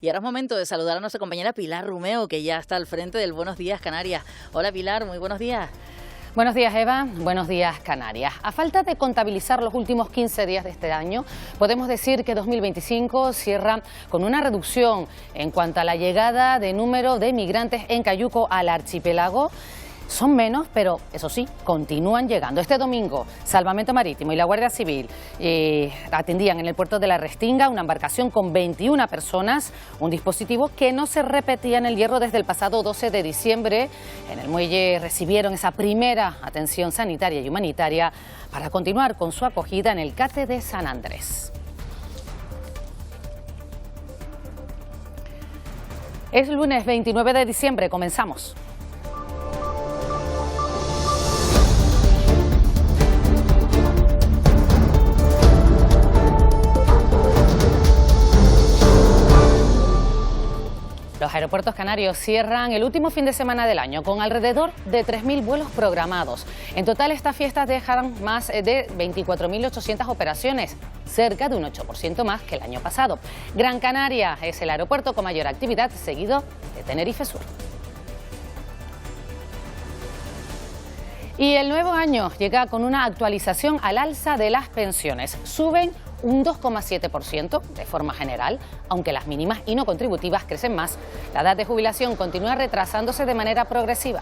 Y ahora es momento de saludar a nuestra compañera Pilar Rumeo, que ya está al frente del Buenos Días Canarias. Hola Pilar, muy buenos días. Buenos días Eva, buenos días Canarias. A falta de contabilizar los últimos 15 días de este año, podemos decir que 2025 cierra con una reducción en cuanto a la llegada de número de migrantes en cayuco al archipiélago. Son menos, pero eso sí, continúan llegando. Este domingo, Salvamento Marítimo y la Guardia Civil atendían en el puerto de La Restinga una embarcación con 21 personas, un dispositivo que no se repetía en el Hierro desde el pasado 12 de diciembre. En el muelle recibieron esa primera atención sanitaria y humanitaria para continuar con su acogida en el cate de San Andrés. Es lunes 29 de diciembre, comenzamos. Los aeropuertos canarios cierran el último fin de semana del año con alrededor de 3.000 vuelos programados. En total, estas fiestas dejarán más de 24.800 operaciones, cerca de un 8% más que el año pasado. Gran Canaria es el aeropuerto con mayor actividad, seguido de Tenerife Sur. Y el nuevo año llega con una actualización al alza de las pensiones. Suben un 2,7% de forma general, aunque las mínimas y no contributivas crecen más. La edad de jubilación continúa retrasándose de manera progresiva.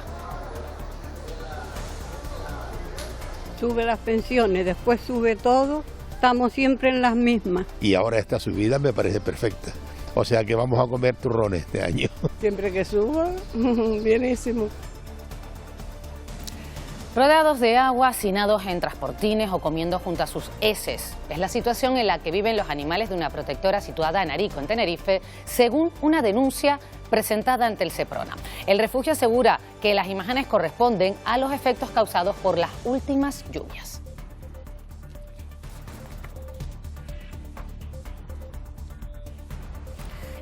Sube las pensiones, después sube todo, estamos siempre en las mismas. Y ahora esta subida me parece perfecta. O sea que vamos a comer turrones este año. Siempre que suba, bienísimo. Rodeados de agua, hacinados en transportines o comiendo junto a sus heces. Es la situación en la que viven los animales de una protectora situada en Arico, en Tenerife, según una denuncia presentada ante el Seprona. El refugio asegura que las imágenes corresponden a los efectos causados por las últimas lluvias.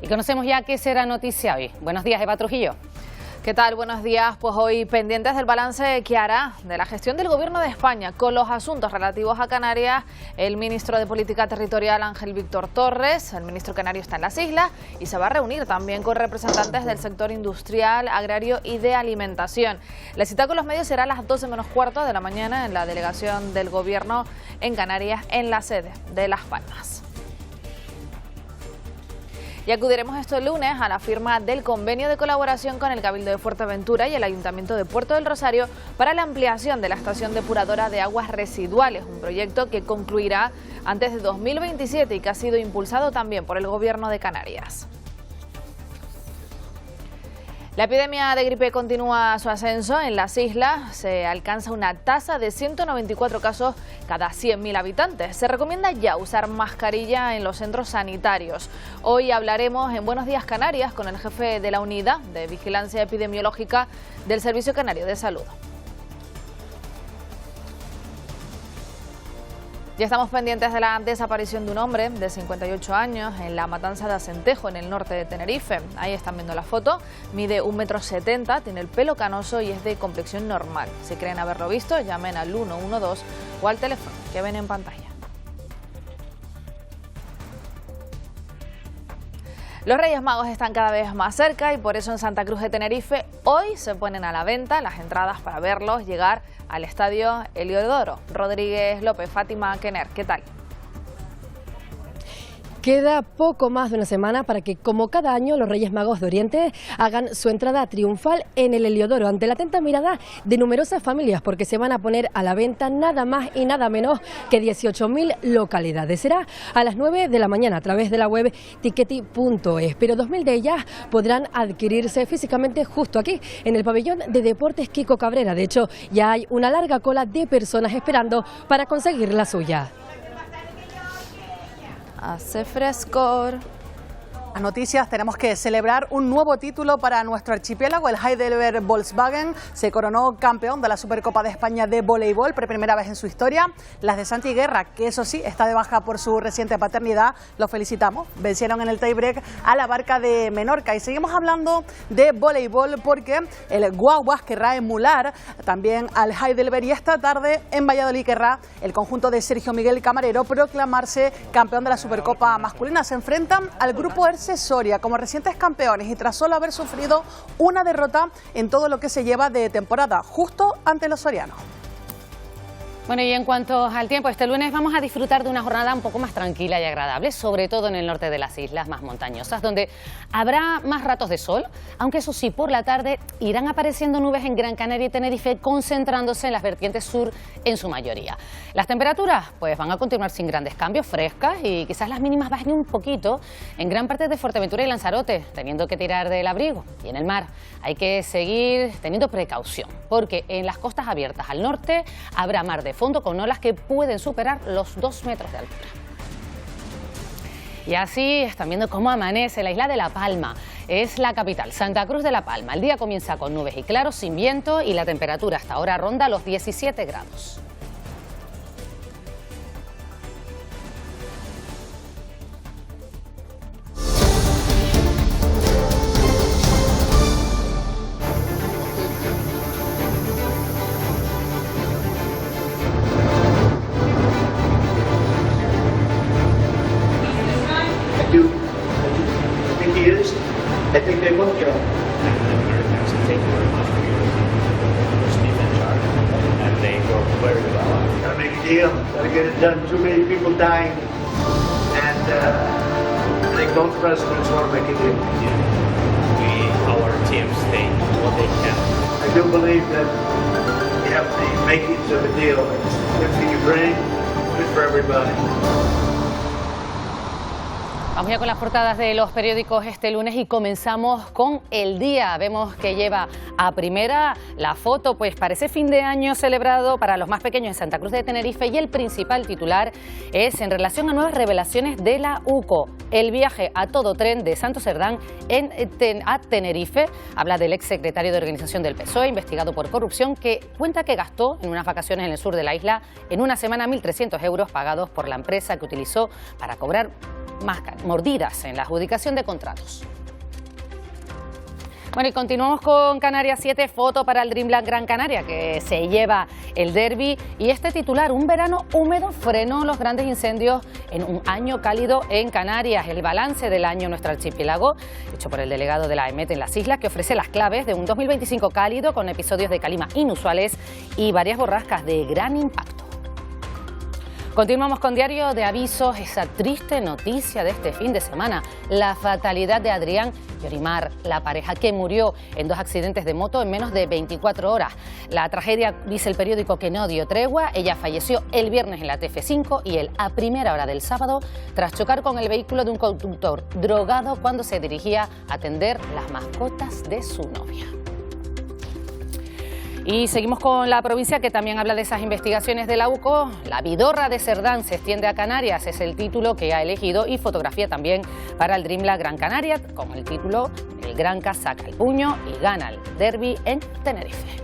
Y conocemos ya qué será noticia hoy. Buenos días, Eva Trujillo. ¿Qué tal? Buenos días. Pues hoy pendientes del balance que hará de la gestión del Gobierno de España con los asuntos relativos a Canarias el ministro de Política Territorial Ángel Víctor Torres. El ministro canario está en las islas y se va a reunir también con representantes del sector industrial, agrario y de alimentación. La cita con los medios será a las 12 menos cuarto de la mañana en la delegación del Gobierno en Canarias, en la sede de Las Palmas. Y acudiremos este lunes a la firma del convenio de colaboración con el Cabildo de Fuerteventura y el Ayuntamiento de Puerto del Rosario para la ampliación de la estación depuradora de aguas residuales, un proyecto que concluirá antes de 2027 y que ha sido impulsado también por el Gobierno de Canarias. La epidemia de gripe continúa su ascenso en las islas, se alcanza una tasa de 194 casos cada 100.000 habitantes. Se recomienda ya usar mascarilla en los centros sanitarios. Hoy hablaremos en Buenos Días Canarias con el jefe de la Unidad de Vigilancia Epidemiológica del Servicio Canario de Salud. Ya estamos pendientes de la desaparición de un hombre de 58 años en la matanza de Acentejo, en el norte de Tenerife. Ahí están viendo la foto. Mide 1,70 m, tiene el pelo canoso y es de complexión normal. Si creen haberlo visto, llamen al 112 o al teléfono que ven en pantalla. Los Reyes Magos están cada vez más cerca y por eso en Santa Cruz de Tenerife hoy se ponen a la venta las entradas para verlos llegar al estadio Heliodoro. Rodríguez López, Fátima Kenner, ¿qué tal? Queda poco más de una semana para que, como cada año, los Reyes Magos de Oriente hagan su entrada triunfal en el Heliodoro, ante la atenta mirada de numerosas familias, porque se van a poner a la venta nada más y nada menos que 18.000 localidades. Será a las 9 de la mañana a través de la web tickety.es, pero 2.000 de ellas podrán adquirirse físicamente justo aquí, en el pabellón de deportes Kiko Cabrera. De hecho, ya hay una larga cola de personas esperando para conseguir la suya. Hace frescor. Las noticias, tenemos que celebrar un nuevo título para nuestro archipiélago. El Heidelberg Volkswagen se coronó campeón de la Supercopa de España de voleibol por primera vez en su historia. Las de Santi Guerra, que eso sí, está de baja por su reciente paternidad, los felicitamos. Vencieron en el tiebreak a la Barca de Menorca. Y seguimos hablando de voleibol porque el Guaguas querrá emular también al Heidelberg y esta tarde en Valladolid querrá el conjunto de Sergio Miguel Camarero proclamarse campeón de la Supercopa masculina. Se enfrentan al grupo ERS encontrarse Soria como recientes campeones y tras solo haber sufrido una derrota en todo lo que se lleva de temporada, justo ante los sorianos. Bueno, y en cuanto al tiempo, este lunes vamos a disfrutar de una jornada un poco más tranquila y agradable, sobre todo en el norte de las islas más montañosas, donde habrá más ratos de sol, aunque eso sí, por la tarde irán apareciendo nubes en Gran Canaria y Tenerife, concentrándose en las vertientes sur en su mayoría. Las temperaturas pues van a continuar sin grandes cambios, frescas, y quizás las mínimas bajen un poquito en gran parte de Fuerteventura y Lanzarote, teniendo que tirar del abrigo. Y en el mar hay que seguir teniendo precaución, porque en las costas abiertas al norte habrá mar de fondo con olas que pueden superar los 2 metros de altura. Y así están viendo cómo amanece la isla de La Palma. Es la capital, Santa Cruz de La Palma. El día comienza con nubes y claros, sin viento, y la temperatura hasta ahora ronda los 17 grados. I think they will go. Thank you very much for your Steve and Charlie, and they work very well. Gotta make a deal. Gotta get it done. Too many people dying, and I think both presidents want to make a deal. Our teams take what they can. I do believe that you have the makings of a deal. It's good for Ukraine, good for everybody. Vamos ya con las portadas de los periódicos este lunes y comenzamos con El Día. Vemos que lleva a primera la foto, pues parece fin de año celebrado para los más pequeños en Santa Cruz de Tenerife, y el principal titular es en relación a nuevas revelaciones de la UCO. El viaje a todo tren de Santo Serdán a Tenerife. Habla del exsecretario de Organización del PSOE, investigado por corrupción, que cuenta que gastó en unas vacaciones en el sur de la isla en una semana 1.300 euros pagados por la empresa que utilizó para cobrar más mordidas en la adjudicación de contratos. Bueno, y continuamos con Canarias 7, foto para el Dreamland Gran Canaria, que se lleva el derbi, y este titular: un verano húmedo frenó los grandes incendios en un año cálido en Canarias. El balance del año en nuestro archipiélago, hecho por el delegado de la EMET en las islas, que ofrece las claves de un 2025 cálido con episodios de calima inusuales y varias borrascas de gran impacto. Continuamos con Diario de Avisos, esa triste noticia de este fin de semana, la fatalidad de Adrián y Orimar, la pareja que murió en 2 accidentes de moto en menos de 24 horas. La tragedia, dice el periódico, que no dio tregua. Ella falleció el viernes en la TF5 y él a primera hora del sábado tras chocar con el vehículo de un conductor drogado cuando se dirigía a atender las mascotas de su novia. Y seguimos con la provincia, que también habla de esas investigaciones de la UCO. La vidorra de Serdán se extiende a Canarias, es el título que ha elegido, y fotografía también para el Dreamland Gran Canaria, con el título El Granca saca el puño y gana el derbi en Tenerife.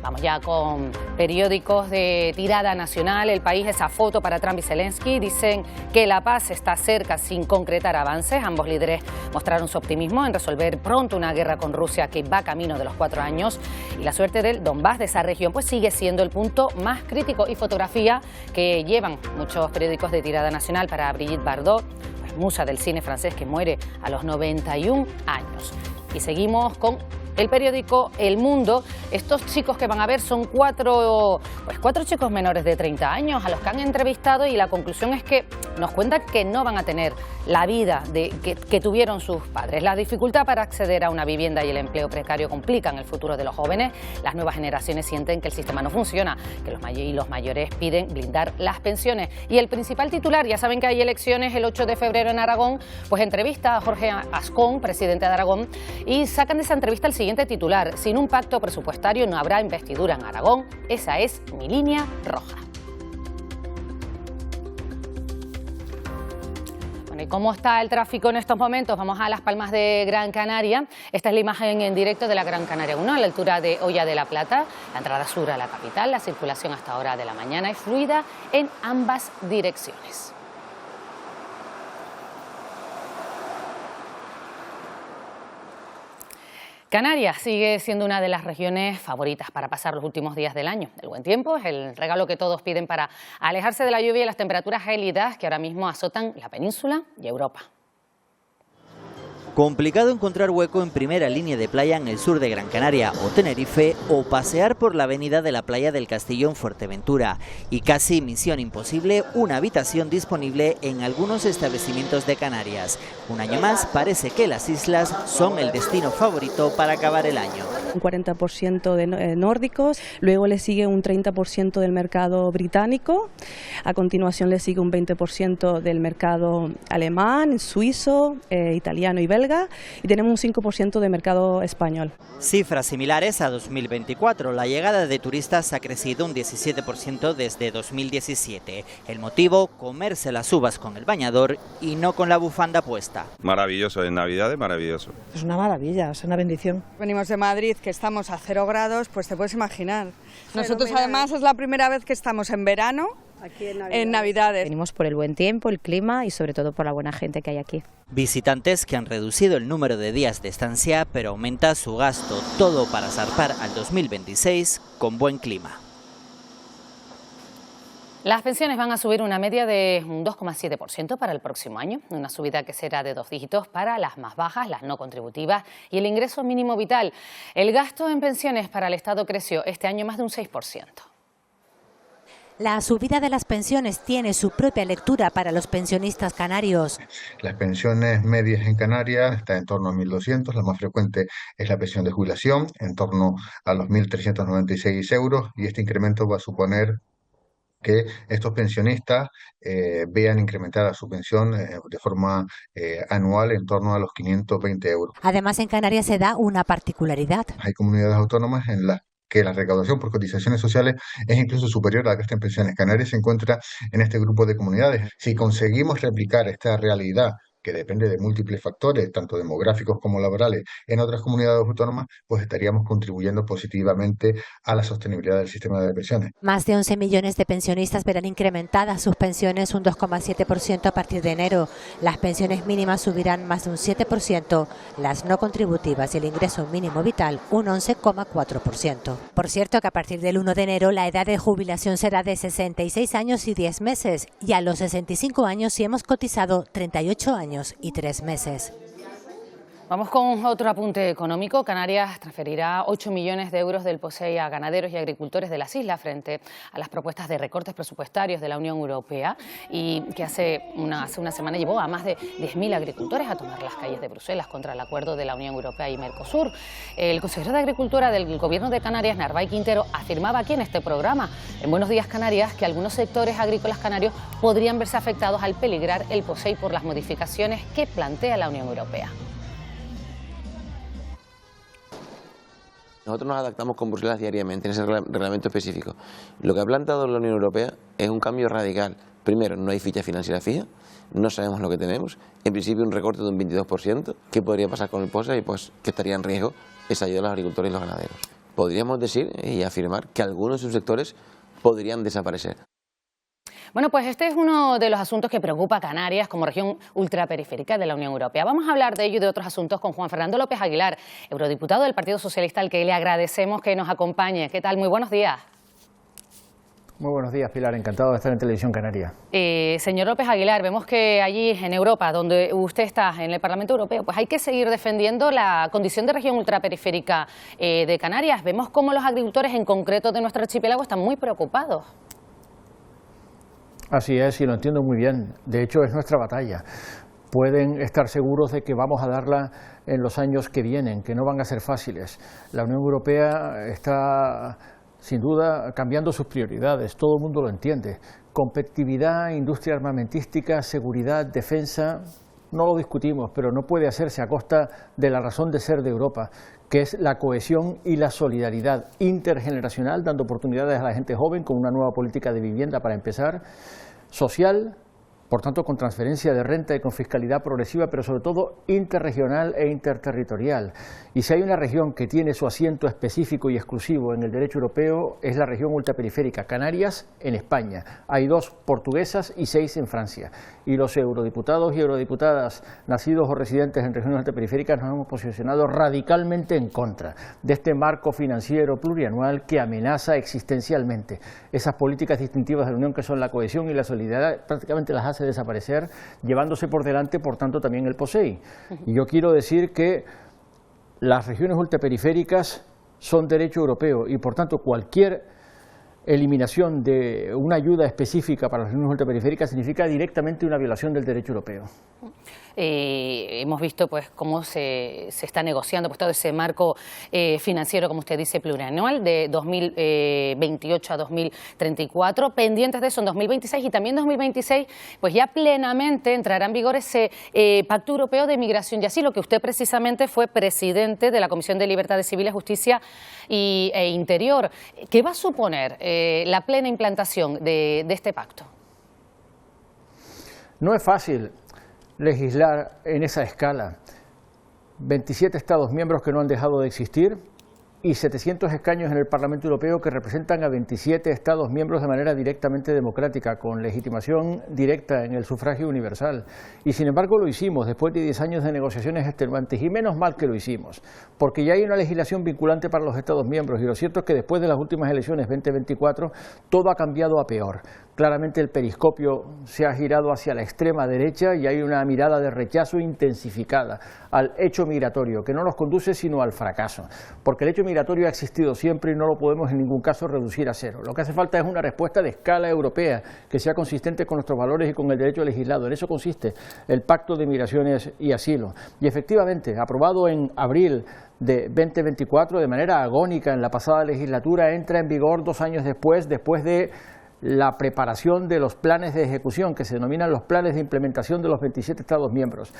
Vamos ya con periódicos de tirada nacional. El País, esa foto para Trump y Zelensky. Dicen que la paz está cerca sin concretar avances. Ambos líderes mostraron su optimismo en resolver pronto una guerra con Rusia que va camino de los 4 años. Y la suerte del Donbass, de esa región, pues sigue siendo el punto más crítico. Y fotografía que llevan muchos periódicos de tirada nacional para Brigitte Bardot, pues musa del cine francés, que muere a los 91 años. Y seguimos con el periódico El Mundo. Estos chicos que van a ver son 4 chicos menores de 30 años a los que han entrevistado, y la conclusión es que nos cuentan que no van a tener la vida que tuvieron sus padres. La dificultad para acceder a una vivienda y el empleo precario complican el futuro de los jóvenes. Las nuevas generaciones sienten que el sistema no funciona, que los mayores piden blindar las pensiones. Y el principal titular, ya saben que hay elecciones el 8 de febrero en Aragón, pues entrevista a Jorge Ascón, presidente de Aragón, y sacan de esa entrevista el siguiente titular: sin un pacto presupuestario no habrá investidura en Aragón, esa es mi línea roja. Bueno, ¿y cómo está el tráfico en estos momentos? Vamos a Las Palmas de Gran Canaria. Esta es la imagen en directo de la Gran Canaria 1, a la altura de Hoya de la Plata, la entrada sur a la capital. La circulación hasta hora de la mañana es fluida en ambas direcciones. Canarias sigue siendo una de las regiones favoritas para pasar los últimos días del año. El buen tiempo es el regalo que todos piden para alejarse de la lluvia y las temperaturas gélidas que ahora mismo azotan la península y Europa. Complicado encontrar hueco en primera línea de playa en el sur de Gran Canaria o Tenerife, o pasear por la avenida de la Playa del Castillo en Fuerteventura. Y casi misión imposible, una habitación disponible en algunos establecimientos de Canarias. Un año más, parece que las islas son el destino favorito para acabar el año. Un 40% de nórdicos, luego le sigue un 30% del mercado británico, a continuación le sigue un 20% del mercado alemán, suizo, italiano y belga, y tenemos un 5% de mercado español. Cifras similares a 2024. La llegada de turistas ha crecido un 17% desde 2017. El motivo, comerse las uvas con el bañador y no con la bufanda puesta. Maravilloso, en Navidades maravilloso. Es una maravilla, es una bendición. Venimos de Madrid, que estamos a 0 grados, pues te puedes imaginar. Nosotros además es la primera vez que estamos en verano. Aquí en Navidades. Venimos por el buen tiempo, el clima y sobre todo por la buena gente que hay aquí. Visitantes que han reducido el número de días de estancia, pero aumenta su gasto, todo para zarpar al 2026 con buen clima. Las pensiones van a subir una media de un 2,7% para el próximo año, una subida que será de 2 dígitos para las más bajas, las no contributivas y el ingreso mínimo vital. El gasto en pensiones para el Estado creció este año más de un 6%. La subida de las pensiones tiene su propia lectura para los pensionistas canarios. Las pensiones medias en Canarias están en torno a 1.200, la más frecuente es la pensión de jubilación, en torno a los 1.396 euros, y este incremento va a suponer que estos pensionistas vean incrementada su pensión de forma anual en torno a los 520 euros. Además, en Canarias se da una particularidad. Hay comunidades autónomas en las que la recaudación por cotizaciones sociales es incluso superior a la que está en pensiones. Canarias se encuentra en este grupo de comunidades. Si conseguimos replicar esta realidad, que depende de múltiples factores, tanto demográficos como laborales, en otras comunidades autónomas, pues estaríamos contribuyendo positivamente a la sostenibilidad del sistema de pensiones. Más de 11 millones de pensionistas verán incrementadas sus pensiones un 2,7% a partir de enero. Las pensiones mínimas subirán más de un 7%, las no contributivas y el ingreso mínimo vital un 11,4%. Por cierto, que a partir del 1 de enero la edad de jubilación será de 66 años y 10 meses y a los 65 años si hemos cotizado 38 años y 3 meses. Vamos con otro apunte económico. Canarias transferirá 8 millones de euros del POSEI a ganaderos y agricultores de las islas frente a las propuestas de recortes presupuestarios de la Unión Europea y que hace una semana llevó a más de 10.000 agricultores a tomar las calles de Bruselas contra el acuerdo de la Unión Europea y Mercosur. El consejero de Agricultura del Gobierno de Canarias, Narváez Quintero, afirmaba aquí en este programa, en Buenos Días Canarias, que algunos sectores agrícolas canarios podrían verse afectados al peligrar el POSEI por las modificaciones que plantea la Unión Europea. Nosotros nos adaptamos con Bruselas diariamente en ese reglamento específico. Lo que ha planteado la Unión Europea es un cambio radical. Primero, no hay ficha financiera fija, no sabemos lo que tenemos. En principio, un recorte de un 22%. ¿Qué podría pasar con el POSEI? Pues que estaría en riesgo esa ayuda a los agricultores y los ganaderos. Podríamos decir y afirmar que algunos de sus sectores podrían desaparecer. Bueno, pues este es uno de los asuntos que preocupa a Canarias como región ultraperiférica de la Unión Europea. Vamos a hablar de ello y de otros asuntos con Juan Fernando López Aguilar, eurodiputado del Partido Socialista, al que le agradecemos que nos acompañe. ¿Qué tal? Muy buenos días. Muy buenos días, Pilar. Encantado de estar en Televisión Canaria. Señor López Aguilar, vemos que allí en Europa, donde usted está, en el Parlamento Europeo, pues hay que seguir defendiendo la condición de región ultraperiférica de Canarias. Vemos cómo los agricultores, en concreto de nuestro archipiélago, están muy preocupados. Así es, y lo entiendo muy bien. De hecho, es nuestra batalla. Pueden estar seguros de que vamos a darla en los años que vienen, que no van a ser fáciles. La Unión Europea está, sin duda, cambiando sus prioridades. Todo el mundo lo entiende. Competitividad, industria armamentística, seguridad, defensa, no lo discutimos, pero no puede hacerse a costa de la razón de ser de Europa, que es la cohesión y la solidaridad intergeneracional, dando oportunidades a la gente joven con una nueva política de vivienda para empezar, social, por tanto con transferencia de renta y con fiscalidad progresiva, pero sobre todo interregional e interterritorial. Y si hay una región que tiene su asiento específico y exclusivo en el derecho europeo, es la región ultraperiférica, Canarias en España. Hay 2 portuguesas y 6 en Francia. Y los eurodiputados y eurodiputadas nacidos o residentes en regiones ultraperiféricas nos hemos posicionado radicalmente en contra de este marco financiero plurianual que amenaza existencialmente esas políticas distintivas de la Unión que son la cohesión y la solidaridad, prácticamente las ha hace desaparecer, llevándose por delante, por tanto, también el POSEI. Y yo quiero decir que las regiones ultraperiféricas son derecho europeo y, por tanto, cualquier eliminación de una ayuda específica para las regiones ultraperiféricas significa directamente una violación del derecho europeo. Hemos visto pues cómo se está negociando pues todo ese marco financiero, como usted dice, plurianual de 2028 a 2034, pendientes de eso en 2026 y también 2026, pues ya plenamente entrará en vigor ese Pacto Europeo de Migración y Asilo, que usted precisamente fue presidente de la Comisión de Libertades Civiles, Justicia e Interior. ¿Qué va a suponer la plena implantación de este pacto? No es fácil legislar en esa escala. 27 Estados miembros que no han dejado de existir y 700 escaños en el Parlamento Europeo que representan a 27 Estados miembros de manera directamente democrática, con legitimación directa en el sufragio universal. Y sin embargo lo hicimos después de 10 años de negociaciones extenuantes, y menos mal que lo hicimos, porque ya hay una legislación vinculante para los Estados miembros, y lo cierto es que después de las últimas elecciones 2024 todo ha cambiado a peor. Claramente el periscopio se ha girado hacia la extrema derecha y hay una mirada de rechazo intensificada al hecho migratorio, que no nos conduce sino al fracaso, porque el hecho migratorio ha existido siempre y no lo podemos en ningún caso reducir a cero. Lo que hace falta es una respuesta de escala europea que sea consistente con nuestros valores y con el derecho legislado. En eso consiste el Pacto de Migraciones y Asilo. Y efectivamente, aprobado en abril de 2024 de manera agónica en la pasada legislatura, entra en vigor 2 años después de la preparación de los planes de ejecución, que se denominan los planes de implementación de los 27 Estados miembros.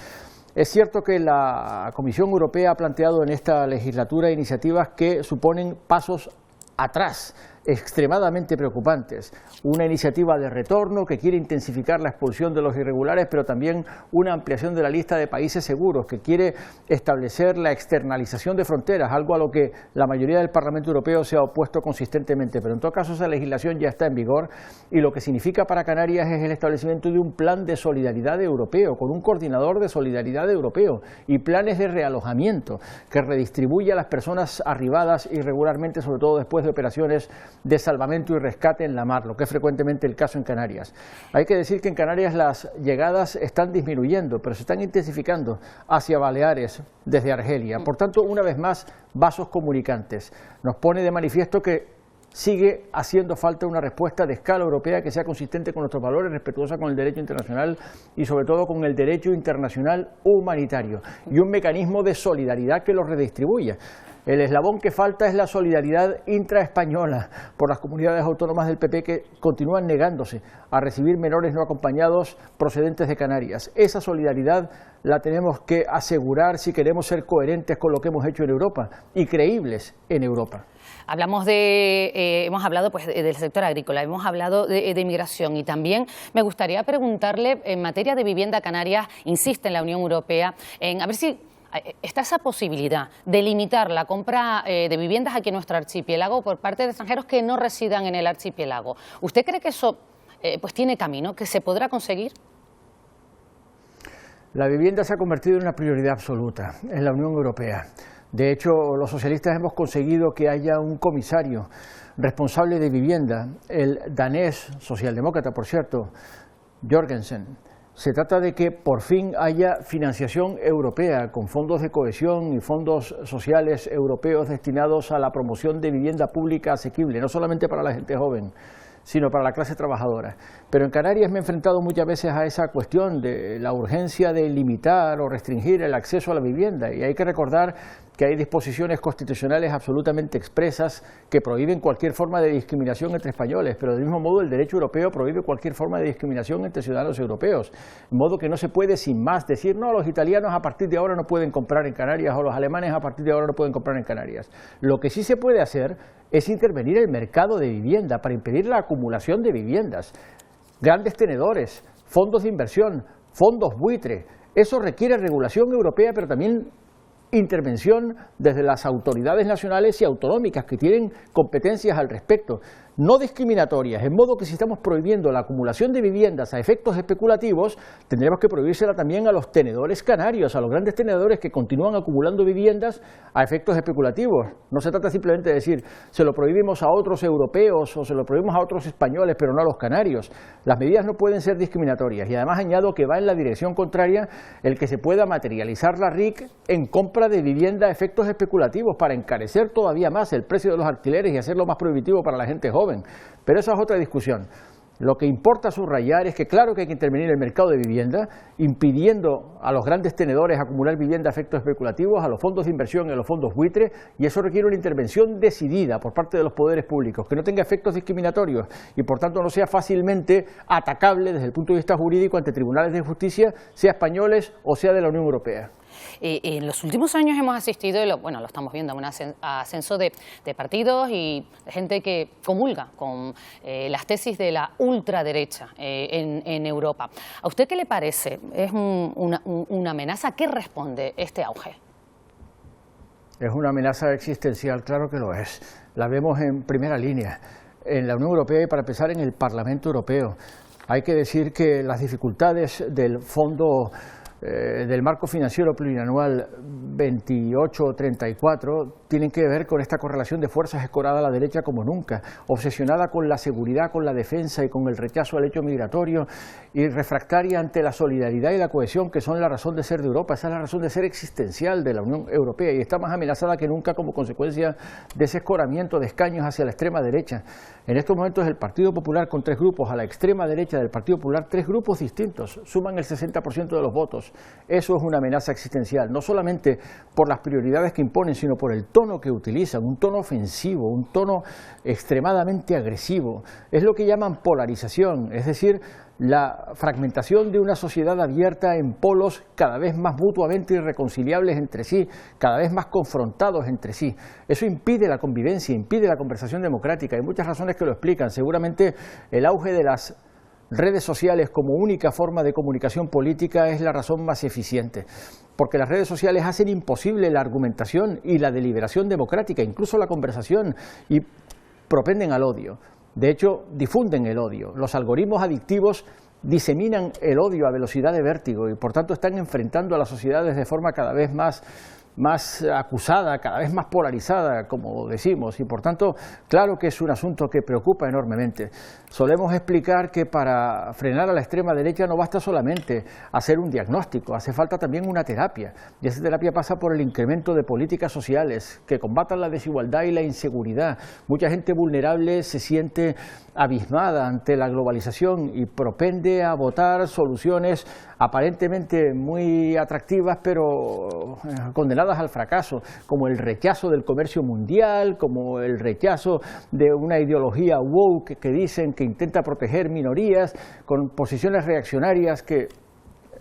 Es cierto que la Comisión Europea ha planteado en esta legislatura iniciativas que suponen pasos atrás, extremadamente preocupantes. Una iniciativa de retorno que quiere intensificar la expulsión de los irregulares, pero también una ampliación de la lista de países seguros, que quiere establecer la externalización de fronteras, algo a lo que la mayoría del Parlamento Europeo se ha opuesto consistentemente. Pero en todo caso esa legislación ya está en vigor, y lo que significa para Canarias es el establecimiento de un plan de solidaridad europeo, con un coordinador de solidaridad europeo y planes de realojamiento que redistribuye a las personas arribadas irregularmente, sobre todo después de operaciones de salvamento y rescate en la mar, lo que es frecuentemente el caso en Canarias. Hay que decir que en Canarias las llegadas están disminuyendo, pero se están intensificando hacia Baleares desde Argelia. Por tanto, una vez más, vasos comunicantes. Nos pone de manifiesto que sigue haciendo falta una respuesta de escala europea que sea consistente con nuestros valores, respetuosa con el derecho internacional y sobre todo con el derecho internacional humanitario, y un mecanismo de solidaridad que lo redistribuya. El eslabón que falta es la solidaridad intraespañola por las comunidades autónomas del PP que continúan negándose a recibir menores no acompañados procedentes de Canarias. Esa solidaridad la tenemos que asegurar si queremos ser coherentes con lo que hemos hecho en Europa y creíbles en Europa. Hemos hablado pues del sector agrícola, hemos hablado de inmigración, y también me gustaría preguntarle en materia de vivienda. Canarias insiste en la Unión Europea en a ver si está esa posibilidad de limitar la compra de viviendas aquí en nuestro archipiélago por parte de extranjeros que no residan en el archipiélago. ¿Usted cree que eso pues tiene camino, que se podrá conseguir? La vivienda se ha convertido en una prioridad absoluta en la Unión Europea. De hecho, los socialistas hemos conseguido que haya un comisario responsable de vivienda, el danés, socialdemócrata por cierto, Jorgensen. Se trata de que por fin haya financiación europea con fondos de cohesión y fondos sociales europeos destinados a la promoción de vivienda pública asequible, no solamente para la gente joven, sino para la clase trabajadora. Pero en Canarias me he enfrentado muchas veces a esa cuestión de la urgencia de limitar o restringir el acceso a la vivienda, y hay que recordar que hay disposiciones constitucionales absolutamente expresas que prohíben cualquier forma de discriminación entre españoles, pero del mismo modo el derecho europeo prohíbe cualquier forma de discriminación entre ciudadanos europeos, de modo que no se puede sin más decir, no, los italianos a partir de ahora no pueden comprar en Canarias, o los alemanes a partir de ahora no pueden comprar en Canarias. Lo que sí se puede hacer es intervenir el mercado de vivienda para impedir la acumulación de viviendas, grandes tenedores, fondos de inversión, fondos buitre. Eso requiere regulación europea, pero también intervención desde las autoridades nacionales y autonómicas que tienen competencias al respecto. no discriminatorias, en modo que si estamos prohibiendo la acumulación de viviendas a efectos especulativos, tendremos que prohibírsela también a los tenedores canarios, a los grandes tenedores que continúan acumulando viviendas a efectos especulativos. No se trata simplemente de decir, se lo prohibimos a otros europeos o se lo prohibimos a otros españoles, pero no a los canarios. Las medidas no pueden ser discriminatorias y además añado que va en la dirección contraria el que se pueda materializar la RIC en compra de vivienda a efectos especulativos para encarecer todavía más el precio de los alquileres y hacerlo más prohibitivo para la gente joven. Pero esa es otra discusión. Lo que importa subrayar es que claro que hay que intervenir en el mercado de vivienda, impidiendo a los grandes tenedores acumular vivienda a efectos especulativos, a los fondos de inversión y a los fondos buitre, y eso requiere una intervención decidida por parte de los poderes públicos, que no tenga efectos discriminatorios y por tanto no sea fácilmente atacable desde el punto de vista jurídico ante tribunales de justicia, sea españoles o sea de la Unión Europea. En los últimos años hemos asistido, y lo estamos viendo, a un ascenso de partidos y de gente que comulga con las tesis de la ultraderecha en Europa. ¿A usted qué le parece? ¿Es una amenaza? ¿Qué responde este auge? Es una amenaza existencial, claro que lo es. La vemos en primera línea, en la Unión Europea y para empezar en el Parlamento Europeo. Hay que decir que las dificultades del fondo del marco financiero plurianual 28-34 tienen que ver con esta correlación de fuerzas escorada a la derecha como nunca, obsesionada con la seguridad, con la defensa y con el rechazo al hecho migratorio y refractaria ante la solidaridad y la cohesión que son la razón de ser de Europa. Esa es la razón de ser existencial de la Unión Europea y está más amenazada que nunca como consecuencia de ese escoramiento de escaños hacia la extrema derecha. En estos momentos el Partido Popular con 3 grupos, a la extrema derecha del Partido Popular 3 grupos distintos, suman el 60% de los votos. Eso es una amenaza existencial, no solamente por las prioridades que imponen, sino por el tono que utilizan, un tono ofensivo, un tono extremadamente agresivo. Es lo que llaman polarización, es decir, la fragmentación de una sociedad abierta en polos cada vez más mutuamente irreconciliables entre sí, cada vez más confrontados entre sí. Eso impide la convivencia, impide la conversación democrática. Hay muchas razones que lo explican. Seguramente el auge de las redes sociales como única forma de comunicación política es la razón más eficiente, porque las redes sociales hacen imposible la argumentación y la deliberación democrática, incluso la conversación, y propenden al odio. De hecho, difunden el odio. Los algoritmos adictivos diseminan el odio a velocidad de vértigo y por tanto están enfrentando a las sociedades de forma cada vez más acusada, cada vez más polarizada, como decimos, y por tanto, claro que es un asunto que preocupa enormemente. Solemos explicar que para frenar a la extrema derecha no basta solamente hacer un diagnóstico, hace falta también una terapia, y esa terapia pasa por el incremento de políticas sociales que combatan la desigualdad y la inseguridad. Mucha gente vulnerable se siente abismada ante la globalización y propende a votar soluciones aparentemente muy atractivas, pero condenadas al fracaso, como el rechazo del comercio mundial, como el rechazo de una ideología woke que dicen que intenta proteger minorías, con posiciones reaccionarias que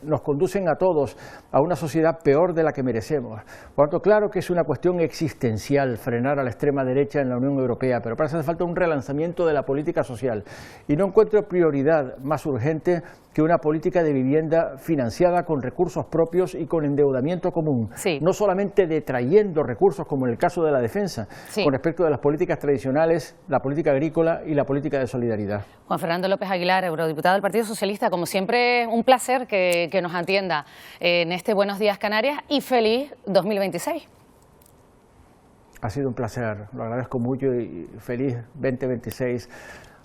nos conducen a todos a una sociedad peor de la que merecemos. Por lo tanto, claro que es una cuestión existencial frenar a la extrema derecha en la Unión Europea, pero para eso hace falta un relanzamiento de la política social. Y no encuentro prioridad más urgente que una política de vivienda financiada con recursos propios y con endeudamiento común. Sí. No solamente detrayendo recursos, como en el caso de la defensa, sí, con respecto de las políticas tradicionales, la política agrícola y la política de solidaridad. Juan Fernando López Aguilar, eurodiputado del Partido Socialista, como siempre, un placer que nos atienda en este Buenos Días Canarias y feliz 2026. Ha sido un placer, lo agradezco mucho y feliz 2026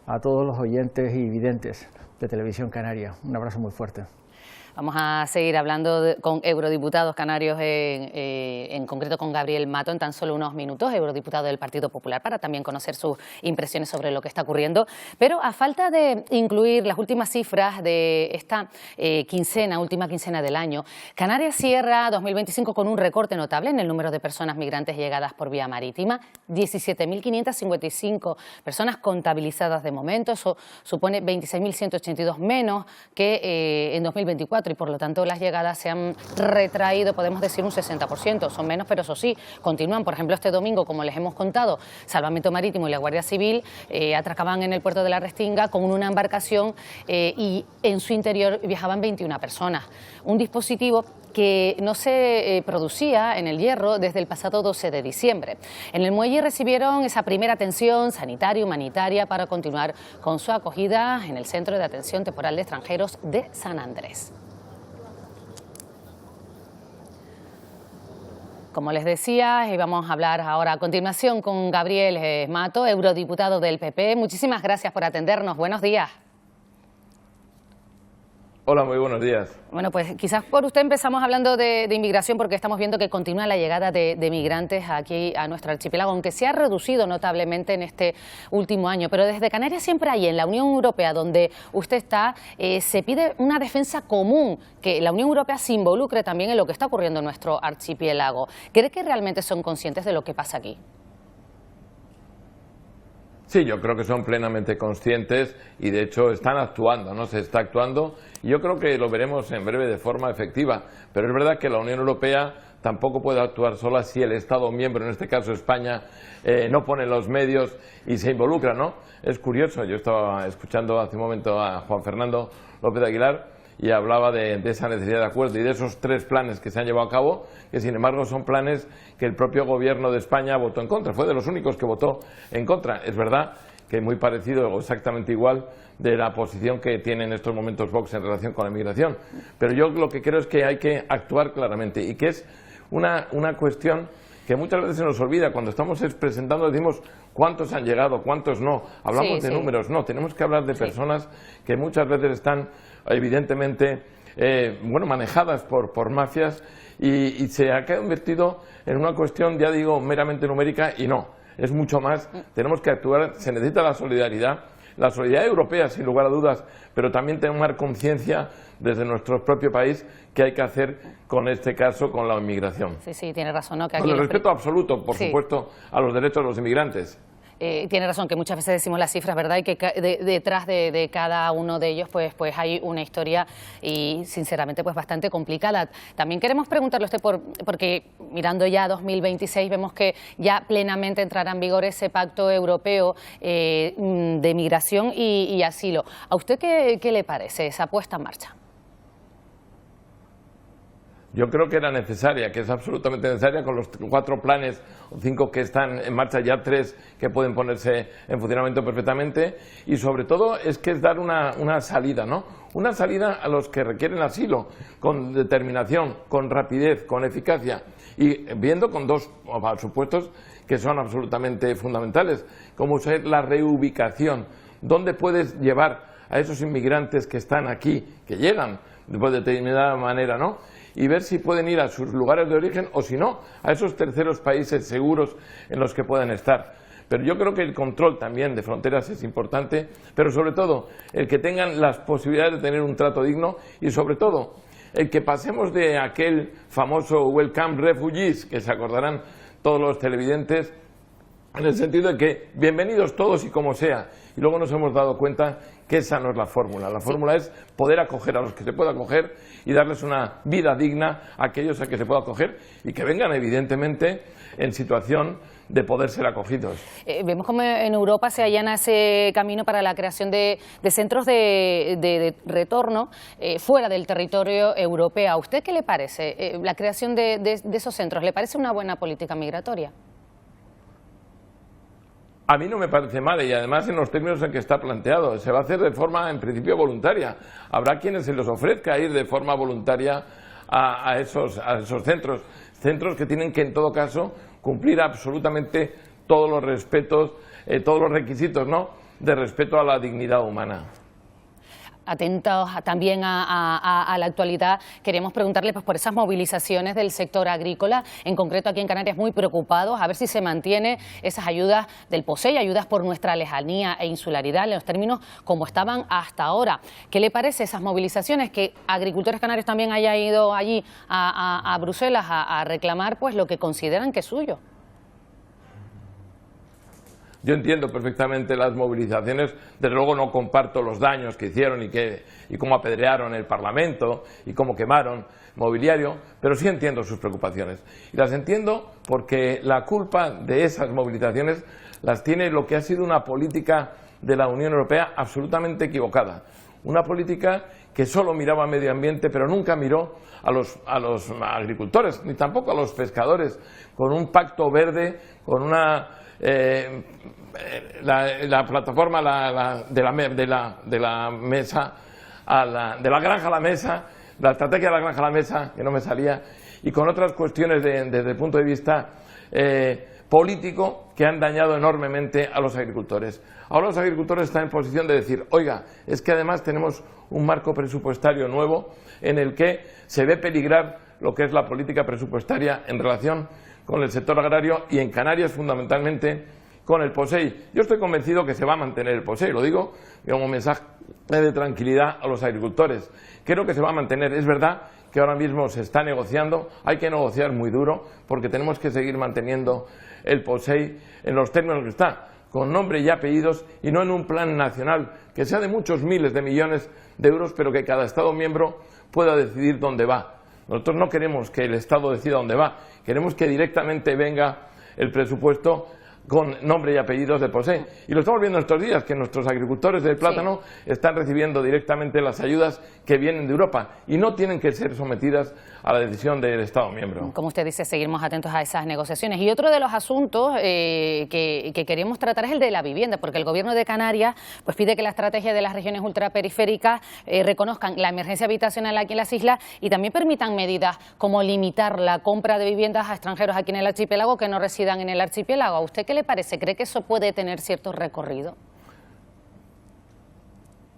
a todos los oyentes y videntes de Televisión Canaria. Un abrazo muy fuerte. Vamos a seguir hablando con eurodiputados canarios, en concreto con Gabriel Mato, en tan solo unos minutos, eurodiputado del Partido Popular, para también conocer sus impresiones sobre lo que está ocurriendo. Pero a falta de incluir las últimas cifras de esta última quincena del año, Canarias cierra 2025 con un recorte notable en el número de personas migrantes llegadas por vía marítima, 17.555 personas contabilizadas de momento. Eso supone 26.182 menos que en 2024. otro y por lo tanto las llegadas se han retraído, podemos decir un 60%, son menos, pero eso sí, continúan. Por ejemplo, este domingo, como les hemos contado, Salvamento Marítimo y la Guardia Civil atracaban en el puerto de la Restinga con una embarcación y en su interior viajaban 21 personas. Un dispositivo que no se producía en el Hierro desde el pasado 12 de diciembre. En el muelle recibieron esa primera atención sanitaria y humanitaria para continuar con su acogida en el Centro de Atención Temporal de Extranjeros de San Andrés. Como les decía, vamos a hablar ahora a continuación con Gabriel Mato, eurodiputado del PP. Muchísimas gracias por atendernos. Buenos días. Hola, muy buenos días. Bueno, pues quizás por usted empezamos hablando de inmigración porque estamos viendo que continúa la llegada de migrantes aquí a nuestro archipiélago, aunque se ha reducido notablemente en este último año. Pero desde Canarias siempre hay en la Unión Europea, donde usted está, se pide una defensa común, que la Unión Europea se involucre también en lo que está ocurriendo en nuestro archipiélago. ¿Cree que realmente son conscientes de lo que pasa aquí? Sí, yo creo que son plenamente conscientes y de hecho están actuando, ¿no? Se está actuando y yo creo que lo veremos en breve de forma efectiva, pero es verdad que la Unión Europea tampoco puede actuar sola si el Estado miembro, en este caso España, no pone los medios y se involucra, ¿no? Es curioso, yo estaba escuchando hace un momento a Juan Fernando López de Aguilar y hablaba de esa necesidad de acuerdo y de esos 3 planes que se han llevado a cabo, que sin embargo son planes que el propio gobierno de España votó en contra, fue de los únicos que votó en contra. Es verdad que muy parecido o exactamente igual de la posición que tiene en estos momentos Vox en relación con la inmigración, pero yo lo que creo es que hay que actuar claramente y que es una cuestión que muchas veces se nos olvida. Cuando estamos presentando decimos cuántos han llegado, cuántos no, hablamos de números, no, tenemos que hablar de personas que muchas veces están evidentemente manejadas por mafias y se ha convertido en una cuestión, ya digo, meramente numérica y no, es mucho más, tenemos que actuar, se necesita la solidaridad europea sin lugar a dudas, pero también tomar conciencia desde nuestro propio país que hay que hacer con este caso, con la inmigración. Sí, tiene razón, ¿no? Que con el respeto absoluto, por supuesto, a los derechos de los inmigrantes. Tiene razón que muchas veces decimos las cifras, ¿verdad? Y que detrás de cada uno de ellos pues hay una historia y sinceramente pues bastante complicada. También queremos preguntarle a usted porque mirando ya 2026 vemos que ya plenamente entrará en vigor ese pacto europeo de migración y asilo. ¿A usted qué le parece esa puesta en marcha? Yo creo que era necesaria, que es absolutamente necesaria, con los 4 planes o 5 que están en marcha, ya 3 que pueden ponerse en funcionamiento perfectamente, y sobre todo es que es dar una salida, ¿no? Una salida a los que requieren asilo, con determinación, con rapidez, con eficacia, y viendo con 2 supuestos que son absolutamente fundamentales, como es la reubicación, dónde puedes llevar a esos inmigrantes que están aquí, que llegan de determinada manera, ¿no? Y ver si pueden ir a sus lugares de origen o si no, a esos terceros países seguros en los que puedan estar. Pero yo creo que el control también de fronteras es importante, pero sobre todo el que tengan las posibilidades de tener un trato digno y sobre todo el que pasemos de aquel famoso Welcome Refugees, que se acordarán todos los televidentes, en el sentido de que bienvenidos todos y como sea. Y luego nos hemos dado cuenta que esa no es la fórmula. La fórmula es poder acoger a los que se pueda acoger y darles una vida digna a aquellos a que se pueda acoger y que vengan evidentemente en situación de poder ser acogidos. Vemos como en Europa se allana ese camino para la creación de centros de retorno fuera del territorio europeo. ¿A usted qué le parece la creación de esos centros? ¿Le parece una buena política migratoria? A mí no me parece mal y además en los términos en que está planteado. Se va a hacer de forma en principio voluntaria. Habrá quienes se les ofrezca ir de forma voluntaria a esos centros. Centros que tienen que en todo caso cumplir absolutamente todos los respetos, todos los requisitos, ¿no?, de respeto a la dignidad humana. Atentos también a la actualidad, queremos preguntarle pues, por esas movilizaciones del sector agrícola, en concreto aquí en Canarias muy preocupados, a ver si se mantiene esas ayudas del POSEI, ayudas por nuestra lejanía e insularidad, en los términos como estaban hasta ahora. ¿Qué le parece esas movilizaciones? Que agricultores canarios también hayan ido allí a Bruselas a reclamar pues lo que consideran que es suyo. Yo entiendo perfectamente las movilizaciones, desde luego no comparto los daños que hicieron y cómo apedrearon el Parlamento y cómo quemaron mobiliario, pero sí entiendo sus preocupaciones. Y las entiendo porque la culpa de esas movilizaciones las tiene lo que ha sido una política de la Unión Europea absolutamente equivocada. Una política que solo miraba al medio ambiente, pero nunca miró a los agricultores, ni tampoco a los pescadores, con un pacto verde, con una la plataforma de la mesa de la granja a la mesa, la estrategia de la granja a la mesa, que no me salía, y con otras cuestiones desde el punto de vista político que han dañado enormemente a los agricultores. Ahora los agricultores están en posición de decir, oiga, es que además tenemos un marco presupuestario nuevo en el que se ve peligrar lo que es la política presupuestaria en relación con el sector agrario y en Canarias fundamentalmente con el POSEI. Yo estoy convencido que se va a mantener el POSEI, lo digo como mensaje de tranquilidad a los agricultores. Creo que se va a mantener. Es verdad que ahora mismo se está negociando, hay que negociar muy duro porque tenemos que seguir manteniendo el POSEI en los términos que está, con nombre y apellidos y no en un plan nacional que sea de muchos miles de millones de euros, pero que cada Estado miembro pueda decidir dónde va. Nosotros no queremos que el Estado decida dónde va, queremos que directamente venga el presupuesto con nombre y apellidos de POSEI. Y lo estamos viendo estos días, que nuestros agricultores del plátano están recibiendo directamente las ayudas que vienen de Europa y no tienen que ser sometidas a la decisión del Estado miembro. Como usted dice, seguiremos atentos a esas negociaciones. Y otro de los asuntos que queremos tratar es el de la vivienda, porque el Gobierno de Canarias pues pide que la estrategia de las regiones ultraperiféricas reconozcan la emergencia habitacional aquí en las islas y también permitan medidas como limitar la compra de viviendas a extranjeros aquí en el archipiélago que no residan en el archipiélago. ¿A usted qué le parece? ¿Cree que eso puede tener cierto recorrido?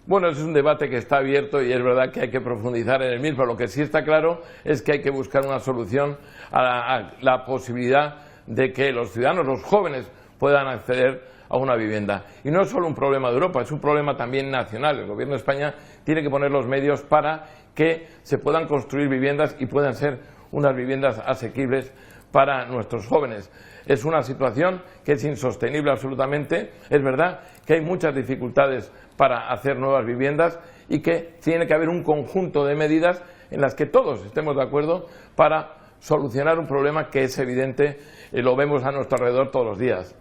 Bueno, es un debate que está abierto y es verdad que hay que profundizar en el mismo. Lo que sí está claro es que hay que buscar una solución a la posibilidad de que los ciudadanos, los jóvenes, puedan acceder a una vivienda. Y no es solo un problema de Europa, es un problema también nacional. El Gobierno de España tiene que poner los medios para que se puedan construir viviendas y puedan ser unas viviendas asequibles para nuestros jóvenes. Es una situación que es insostenible absolutamente. Es verdad que hay muchas dificultades para hacer nuevas viviendas y que tiene que haber un conjunto de medidas en las que todos estemos de acuerdo para solucionar un problema que es evidente, lo vemos a nuestro alrededor todos los días.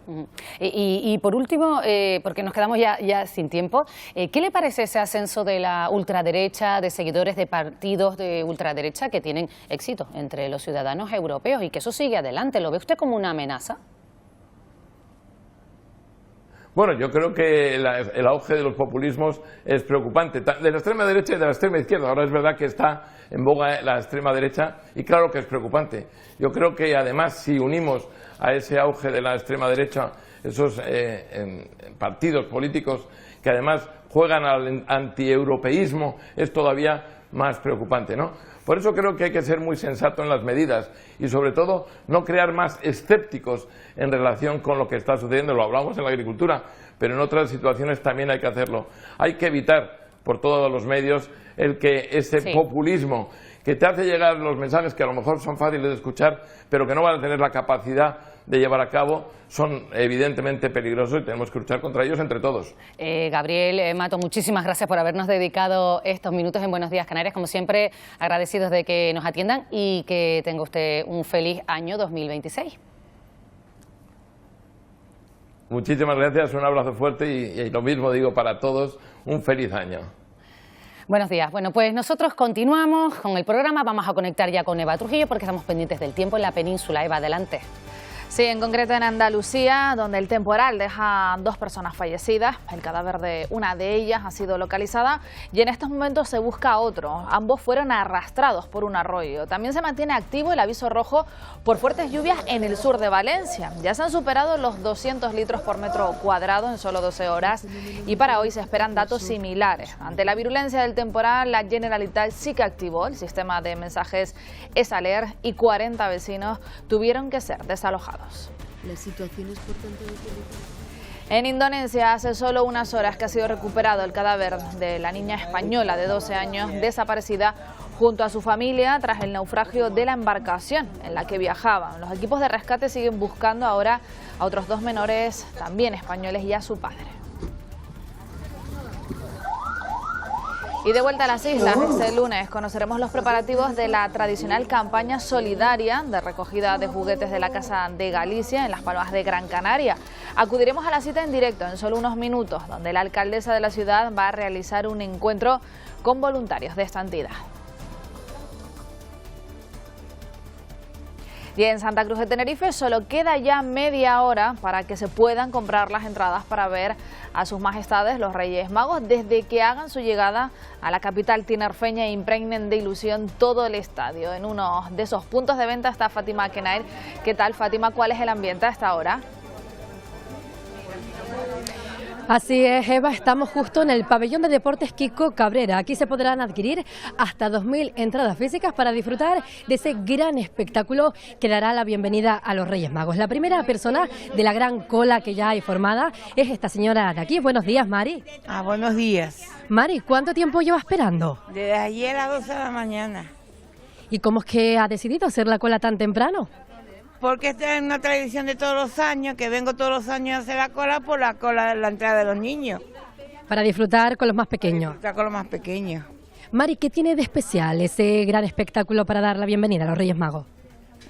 Y por último, porque nos quedamos ya sin tiempo, ¿qué le parece ese ascenso de la ultraderecha, de seguidores de partidos de ultraderecha que tienen éxito entre los ciudadanos europeos y que eso sigue adelante? ¿Lo ve usted como una amenaza? Bueno, yo creo que el auge de los populismos es preocupante, de la extrema derecha y de la extrema izquierda. Ahora es verdad que está en boga la extrema derecha y claro que es preocupante. Yo creo que además si unimos a ese auge de la extrema derecha esos partidos políticos que además juegan al antieuropeísmo, es todavía más preocupante, ¿no? Por eso creo que hay que ser muy sensato en las medidas y sobre todo no crear más escépticos en relación con lo que está sucediendo. Lo hablamos en la agricultura, pero en otras situaciones también hay que hacerlo. Hay que evitar por todos los medios el que ese populismo que te hace llegar los mensajes que a lo mejor son fáciles de escuchar, pero que no van a tener la capacidad de llevar a cabo, son evidentemente peligrosos y tenemos que luchar contra ellos entre todos. Gabriel Mato, muchísimas gracias por habernos dedicado estos minutos en Buenos Días Canarias. Como siempre, agradecidos de que nos atiendan y que tenga usted un feliz año 2026. Muchísimas gracias, un abrazo fuerte y lo mismo digo para todos, un feliz año. Buenos días. Bueno, pues nosotros continuamos con el programa. Vamos a conectar ya con Eva Trujillo porque estamos pendientes del tiempo en la península. Eva, adelante. Sí, en concreto en Andalucía, donde el temporal deja 2 personas fallecidas. El cadáver de una de ellas ha sido localizada y en estos momentos se busca otro. Ambos fueron arrastrados por un arroyo. También se mantiene activo el aviso rojo por fuertes lluvias en el sur de Valencia. Ya se han superado los 200 litros por metro cuadrado en solo 12 horas y para hoy se esperan datos similares. Ante la virulencia del temporal, la Generalitat sí que activó el sistema de mensajes EsAler y 40 vecinos tuvieron que ser desalojados. La situación es por tanto de peligro. En Indonesia, hace solo unas horas que ha sido recuperado el cadáver de la niña española de 12 años desaparecida junto a su familia tras el naufragio de la embarcación en la que viajaban. Los equipos de rescate siguen buscando ahora a otros 2 menores, también españoles, y a su padre. Y de vuelta a las islas, este lunes conoceremos los preparativos de la tradicional campaña solidaria de recogida de juguetes de la Casa de Galicia en Las Palmas de Gran Canaria. Acudiremos a la cita en directo en solo unos minutos, donde la alcaldesa de la ciudad va a realizar un encuentro con voluntarios de esta entidad. Y en Santa Cruz de Tenerife solo queda ya media hora para que se puedan comprar las entradas para ver a sus majestades los Reyes Magos desde que hagan su llegada a la capital tinerfeña e impregnen de ilusión todo el estadio. En uno de esos puntos de venta está Fátima Kenair. ¿Qué tal, Fátima? ¿Cuál es el ambiente a esta hora? Así es, Eva, estamos justo en el pabellón de deportes Kiko Cabrera. Aquí se podrán adquirir hasta 2.000 entradas físicas para disfrutar de ese gran espectáculo que dará la bienvenida a los Reyes Magos. La primera persona de la gran cola que ya hay formada es esta señora de aquí. Buenos días, Mari. Buenos días. Mari, ¿cuánto tiempo lleva esperando? Desde ayer a las 12 de la mañana. ¿Y cómo es que ha decidido hacer la cola tan temprano? Porque esta es una tradición de todos los años, que vengo todos los años a hacer la cola por la cola de la entrada de los niños. Para disfrutar con los más pequeños. Para disfrutar con los más pequeños. Mari, ¿qué tiene de especial ese gran espectáculo para dar la bienvenida a los Reyes Magos?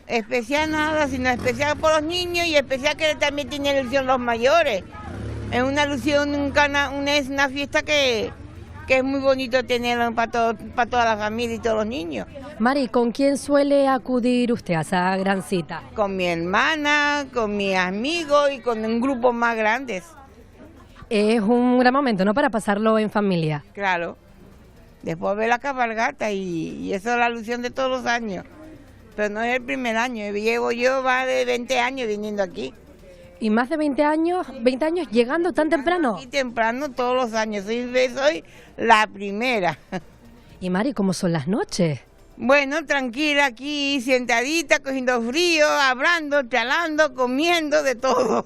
Especial nada, sino especial por los niños y especial que también tiene ilusión los mayores. Es una ilusión, es una fiesta que es muy bonito tenerlo para toda la familia y todos los niños. Mari, ¿con quién suele acudir usted a esa gran cita? Con mi hermana, con mis amigos y con un grupo más grandes. Es un gran momento, ¿no?, para pasarlo en familia. Claro. Después ver la cabalgata y eso es la ilusión de todos los años. Pero no es el primer año, yo va de 20 años viniendo aquí. ¿Y más de 20 años llegando tan temprano? Sí, temprano todos los años, soy la primera. ¿Y Mari, cómo son las noches? Bueno, tranquila aquí, sentadita, cogiendo frío, hablando, charlando, comiendo, de todo.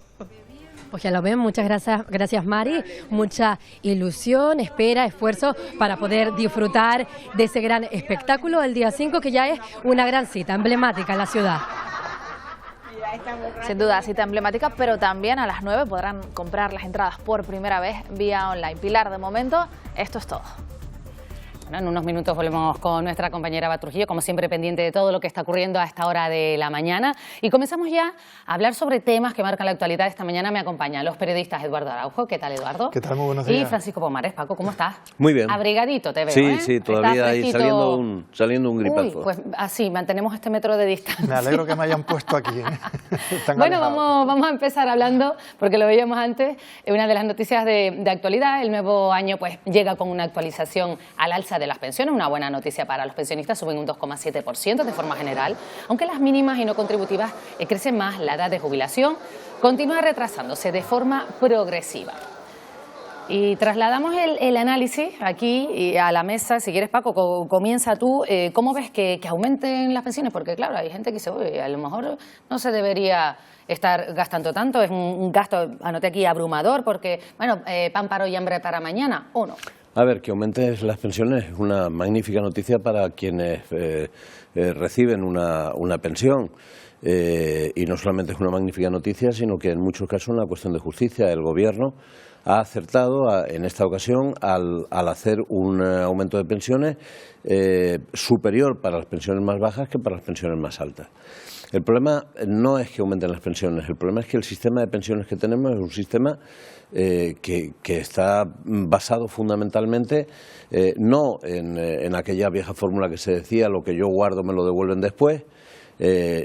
Pues ya lo ven, muchas gracias Mari, mucha ilusión, espera, esfuerzo para poder disfrutar de ese gran espectáculo el día 5, que ya es una gran cita emblemática en la ciudad. Sin duda, cita emblemática, pero también a las 9 podrán comprar las entradas por primera vez vía online. Pilar, de momento, esto es todo. Bueno, en unos minutos volvemos con nuestra compañera Eva Trujillo, como siempre pendiente de todo lo que está ocurriendo a esta hora de la mañana. Y comenzamos ya a hablar sobre temas que marcan la actualidad. Esta mañana me acompañan los periodistas Eduardo Araujo. ¿Qué tal, Eduardo? ¿Qué tal? Muy buenos días. Y Francisco Pomares. Paco, ¿cómo estás? Muy bien. Abrigadito te veo, Sí, ¿eh? sí, todavía ahí saliendo un gripazo. Uy, pues así, mantenemos este metro de distancia. Me alegro que me hayan puesto aquí, ¿eh? Bueno, vamos a empezar hablando, porque lo veíamos antes, una de las noticias de actualidad. El nuevo año pues llega con una actualización al alza de las pensiones, una buena noticia para los pensionistas, suben un 2,7% de forma general, aunque las mínimas y no contributivas crecen más. La edad de jubilación continúa retrasándose de forma progresiva. Y trasladamos el análisis aquí a la mesa. Si quieres, Paco, comienza tú. ¿Cómo ves que aumenten las pensiones? Porque claro, hay gente que dice, oye, a lo mejor no se debería estar gastando tanto, es un gasto, anoté aquí, abrumador, porque, bueno, pan para hoy y hambre para mañana, ¿o no? A ver, que aumenten las pensiones es una magnífica noticia para quienes reciben una pensión. Y no solamente es una magnífica noticia, sino que en muchos casos es una cuestión de justicia. El Gobierno ha acertado en esta ocasión al hacer un aumento de pensiones superior para las pensiones más bajas que para las pensiones más altas. El problema no es que aumenten las pensiones, el problema es que el sistema de pensiones que tenemos es un sistema que está basado fundamentalmente no en aquella vieja fórmula que se decía, lo que yo guardo me lo devuelven después,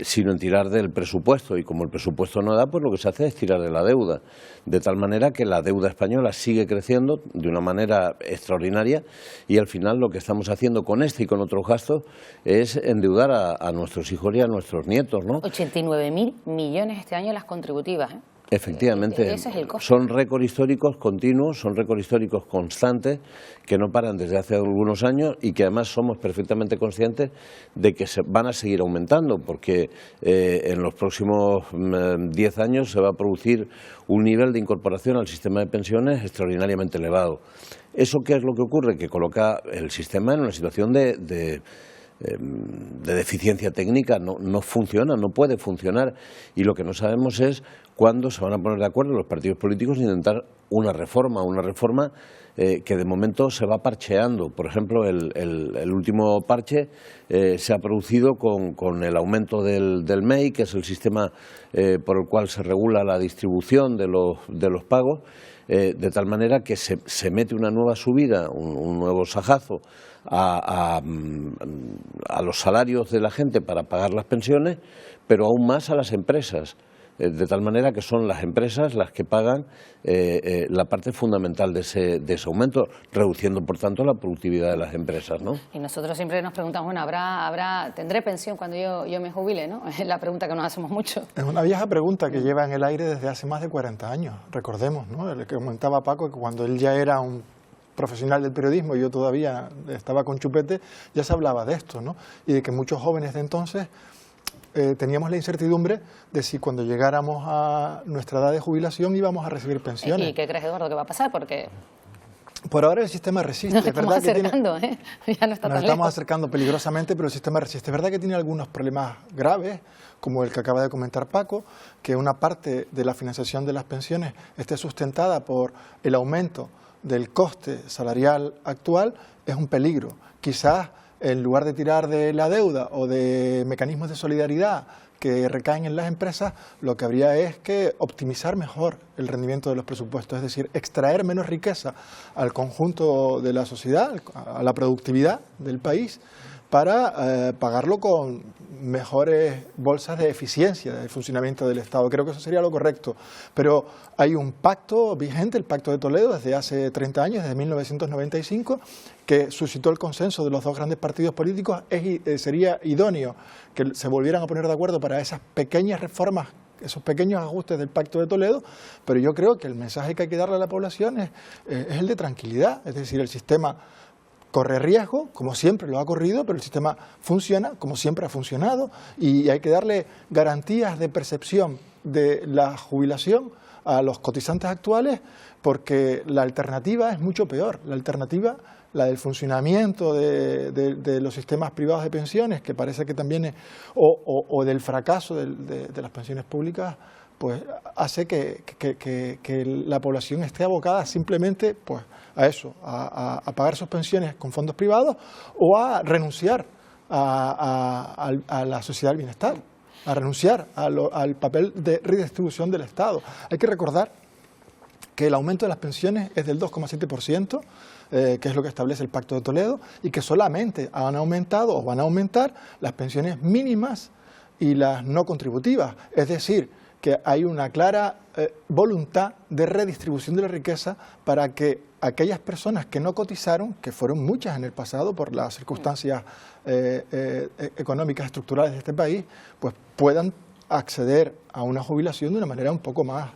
sino en tirar del presupuesto, y como el presupuesto no da, pues lo que se hace es tirar de la deuda, de tal manera que la deuda española sigue creciendo de una manera extraordinaria, y al final lo que estamos haciendo con este y con otros gastos es endeudar a nuestros hijos y a nuestros nietos, ¿no? 89.000 millones este año las contributivas, ¿eh? Efectivamente, Ese es el coste. son récords históricos continuos, son récords históricos constantes que no paran desde hace algunos años y que además somos perfectamente conscientes de que se van a seguir aumentando porque en los próximos 10 años se va a producir un nivel de incorporación al sistema de pensiones extraordinariamente elevado. ¿Eso qué es lo que ocurre? Que coloca el sistema en una situación de deficiencia técnica, no funciona, no puede funcionar y lo que no sabemos es cuándo se van a poner de acuerdo los partidos políticos e intentar una reforma que de momento se va parcheando. Por ejemplo, el último parche se ha producido con el aumento del MEI, que es el sistema por el cual se regula la distribución de los pagos, de tal manera que se mete una nueva subida, un nuevo sajazo a los salarios de la gente para pagar las pensiones, pero aún más a las empresas, de tal manera que son las empresas las que pagan la parte fundamental de ese aumento, reduciendo por tanto la productividad de las empresas, ¿no? Y nosotros siempre nos preguntamos, bueno, ¿tendré pensión cuando yo me jubile, ¿no? Es la pregunta que nos hacemos mucho. Es una vieja pregunta que lleva en el aire desde hace más de 40 años, recordemos, ¿no? El que comentaba Paco, que cuando él ya era un profesional del periodismo y yo todavía estaba con chupete, ya se hablaba de esto, ¿no? Y de que muchos jóvenes de entonces teníamos la incertidumbre de si cuando llegáramos a nuestra edad de jubilación íbamos a recibir pensiones. ¿Y qué crees, Eduardo, que va a pasar? Porque por ahora el sistema resiste. nos es verdad estamos acercando, que tiene, ya no está nos tan estamos lejos. acercando peligrosamente, pero el sistema resiste. Es verdad que tiene algunos problemas graves, como el que acaba de comentar Paco, que una parte de la financiación de las pensiones esté sustentada por el aumento del coste salarial actual, es un peligro. Quizás en lugar de tirar de la deuda o de mecanismos de solidaridad que recaen en las empresas, lo que habría es que optimizar mejor el rendimiento de los presupuestos, es decir, extraer menos riqueza al conjunto de la sociedad, a la productividad del país, para pagarlo con mejores bolsas de eficiencia del funcionamiento del Estado. Creo que eso sería lo correcto. Pero hay un pacto vigente, el Pacto de Toledo, desde hace 30 años, desde 1995, que suscitó el consenso de los dos grandes partidos políticos. Sería idóneo que se volvieran a poner de acuerdo para esas pequeñas reformas, esos pequeños ajustes del Pacto de Toledo, pero yo creo que el mensaje que hay que darle a la población es el de tranquilidad, es decir, el sistema corre riesgo, como siempre lo ha corrido, pero el sistema funciona como siempre ha funcionado y hay que darle garantías de percepción de la jubilación a los cotizantes actuales, porque la alternativa es mucho peor. La alternativa, la del funcionamiento de los sistemas privados de pensiones, que parece que también o del fracaso de las pensiones públicas, pues hace que la población esté abocada simplemente pues a eso, a pagar sus pensiones con fondos privados o a renunciar a la sociedad del bienestar, a renunciar al papel de redistribución del Estado. Hay que recordar que el aumento de las pensiones es del 2,7%, que es lo que establece el Pacto de Toledo, y que solamente han aumentado o van a aumentar las pensiones mínimas y las no contributivas. Es decir, que hay una clara voluntad de redistribución de la riqueza para que aquellas personas que no cotizaron, que fueron muchas en el pasado por las circunstancias económicas estructurales de este país, pues puedan acceder a una jubilación de una manera un poco más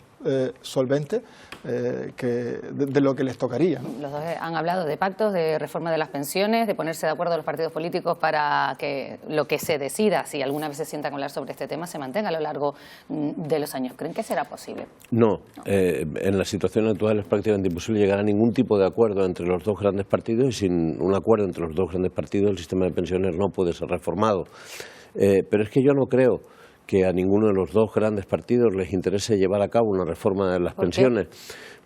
solvente de lo que les tocaría, ¿no? Los dos han hablado de pactos, de reforma de las pensiones, de ponerse de acuerdo los partidos políticos para que lo que se decida, si alguna vez se sientan a hablar sobre este tema, se mantenga a lo largo de los años. ¿Creen que será posible? No. En la situación actual es prácticamente imposible llegar a ningún tipo de acuerdo entre los dos grandes partidos, y sin un acuerdo entre los dos grandes partidos el sistema de pensiones no puede ser reformado. Pero es que yo no creo que a ninguno de los dos grandes partidos les interese llevar a cabo una reforma de las pensiones.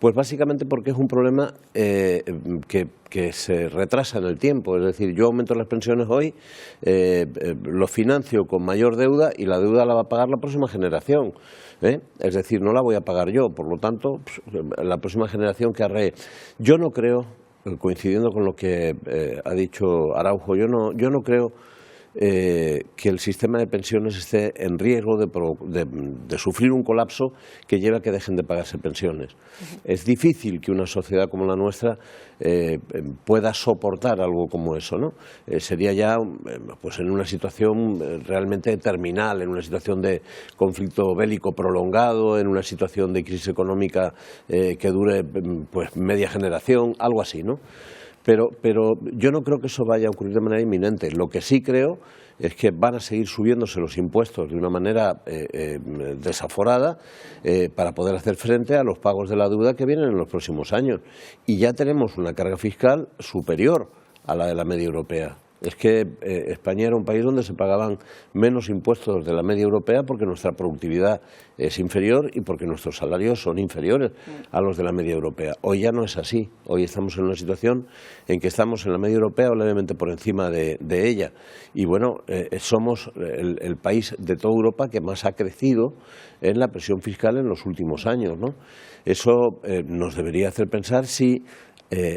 Pues básicamente porque es un problema que se retrasa en el tiempo. Es decir, yo aumento las pensiones hoy, lo financio con mayor deuda y la deuda la va a pagar la próxima generación. Es decir, no la voy a pagar yo, por lo tanto, la próxima generación que arree. Yo no creo, coincidiendo con lo que ha dicho Araujo, yo no creo que el sistema de pensiones esté en riesgo de sufrir un colapso que lleve a que dejen de pagarse pensiones. Es difícil que una sociedad como la nuestra pueda soportar algo como eso, ¿no? Sería ya pues en una situación realmente terminal, en una situación de conflicto bélico prolongado, en una situación de crisis económica que dure pues media generación, algo así, ¿no? Pero yo no creo que eso vaya a ocurrir de manera inminente. Lo que sí creo es que van a seguir subiéndose los impuestos de una manera desaforada para poder hacer frente a los pagos de la deuda que vienen en los próximos años. Y ya tenemos una carga fiscal superior a la de la media europea. Es que España era un país donde se pagaban menos impuestos de la media europea porque nuestra productividad es inferior y porque nuestros salarios son inferiores a los de la media europea. Hoy ya no es así. Hoy estamos en una situación en que estamos en la media europea o levemente por encima de ella. Y bueno, somos el país de toda Europa que más ha crecido en la presión fiscal en los últimos años, ¿no? Eso nos debería hacer pensar si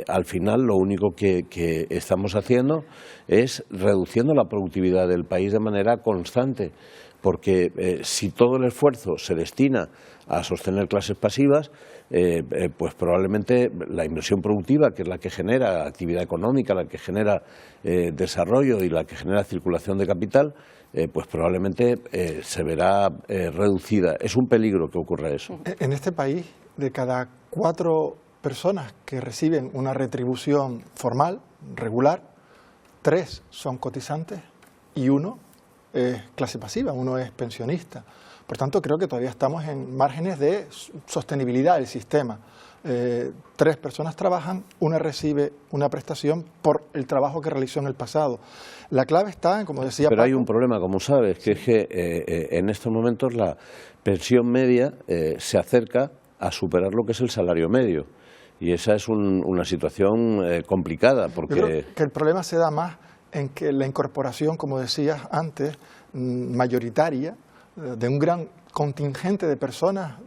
al final lo único que estamos haciendo es reduciendo la productividad del país de manera constante, porque si todo el esfuerzo se destina a sostener clases pasivas, pues probablemente la inversión productiva, que es la que genera actividad económica, la que genera desarrollo y la que genera circulación de capital, pues probablemente se verá reducida. Es un peligro que ocurra eso. En este país, de cada 4 personas que reciben una retribución formal, regular, 3 son cotizantes y 1 es clase pasiva, 1 es pensionista. Por tanto, creo que todavía estamos en márgenes de sostenibilidad del sistema. 3 personas trabajan, 1 recibe una prestación por el trabajo que realizó en el pasado. La clave está, como decía Pero Paco, hay un problema, como sabes, que es que en estos momentos la pensión media se acerca a superar lo que es el salario medio. Y esa es una situación complicada porque... Yo creo que el problema se da más en que la incorporación, como decías antes, mayoritaria, de un gran contingente de personas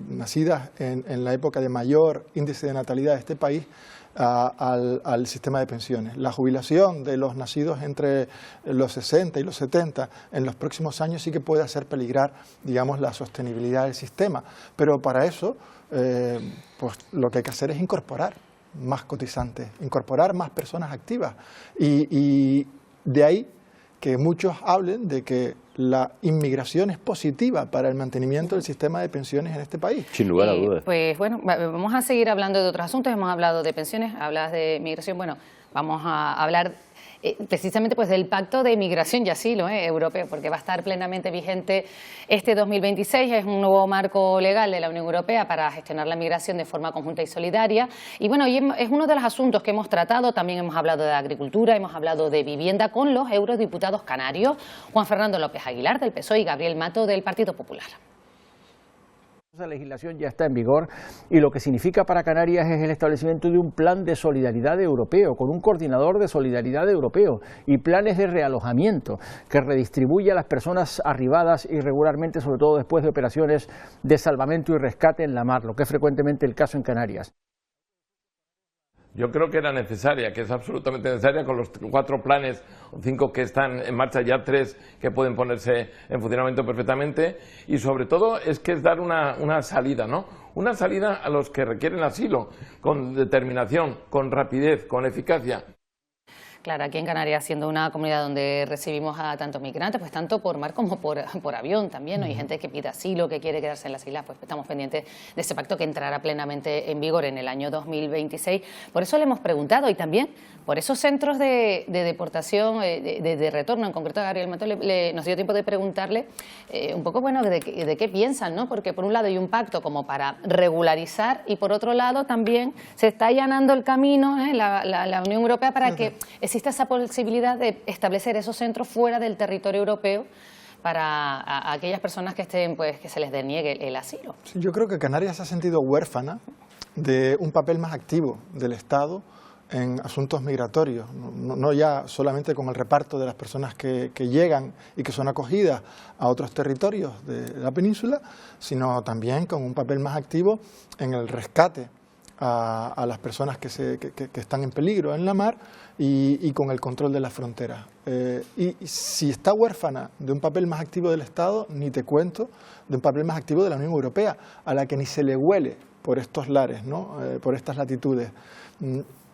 nacidas en la época de mayor índice de natalidad de este país al sistema de pensiones. La jubilación de los nacidos entre los 60 y los 70 en los próximos años sí que puede hacer peligrar, digamos, la sostenibilidad del sistema. Pero para eso, pues lo que hay que hacer es incorporar más cotizantes, incorporar más personas activas. Y de ahí que muchos hablen de que la inmigración es positiva para el mantenimiento del sistema de pensiones en este país. Sin lugar a dudas. Pues bueno, vamos a seguir hablando de otros asuntos. Hemos hablado de pensiones, hablas de migración. Bueno, vamos a hablar precisamente pues del Pacto de Migración y Asilo europeo, porque va a estar plenamente vigente este 2026. Es un nuevo marco legal de la Unión Europea para gestionar la migración de forma conjunta y solidaria. Y bueno, es uno de los asuntos que hemos tratado. También hemos hablado de agricultura, hemos hablado de vivienda con los eurodiputados canarios, Juan Fernando López Aguilar del PSOE y Gabriel Mato del Partido Popular. Esa legislación ya está en vigor y lo que significa para Canarias es el establecimiento de un plan de solidaridad europeo, con un coordinador de solidaridad europeo y planes de realojamiento que redistribuye a las personas arribadas irregularmente, sobre todo después de operaciones de salvamento y rescate en la mar, lo que es frecuentemente el caso en Canarias. Yo creo que era necesaria, que es absolutamente necesaria, con los 4 planes, 5 que están en marcha, ya 3 que pueden ponerse en funcionamiento perfectamente, y sobre todo es que es dar una salida, ¿no? Una salida a los que requieren asilo, con determinación, con rapidez, con eficacia. Claro, aquí en Canarias, siendo una comunidad donde recibimos a tantos migrantes, pues tanto por mar como por avión también, ¿no? Hay gente que pide asilo, que quiere quedarse en las islas, pues estamos pendientes de ese pacto que entrará plenamente en vigor en el año 2026. Por eso le hemos preguntado, y también por esos centros de deportación, de retorno, en concreto a Gabriel Mato, nos dio tiempo de preguntarle un poco, bueno, de qué piensan, ¿no? Porque por un lado hay un pacto como para regularizar y por otro lado también se está allanando el camino, la Unión Europea, para que existe esa posibilidad de establecer esos centros fuera del territorio europeo para aquellas personas que estén, pues, que se les deniegue el asilo. Yo creo que Canarias se ha sentido huérfana de un papel más activo del Estado en asuntos migratorios, no ya solamente con el reparto de las personas que llegan y que son acogidas a otros territorios de la península, sino también con un papel más activo en el rescate a las personas que están en peligro en la mar y con el control de la frontera. Y si está huérfana de un papel más activo del Estado, ni te cuento de un papel más activo de la Unión Europea, a la que ni se le huele por estos lares, ¿no? Por estas latitudes.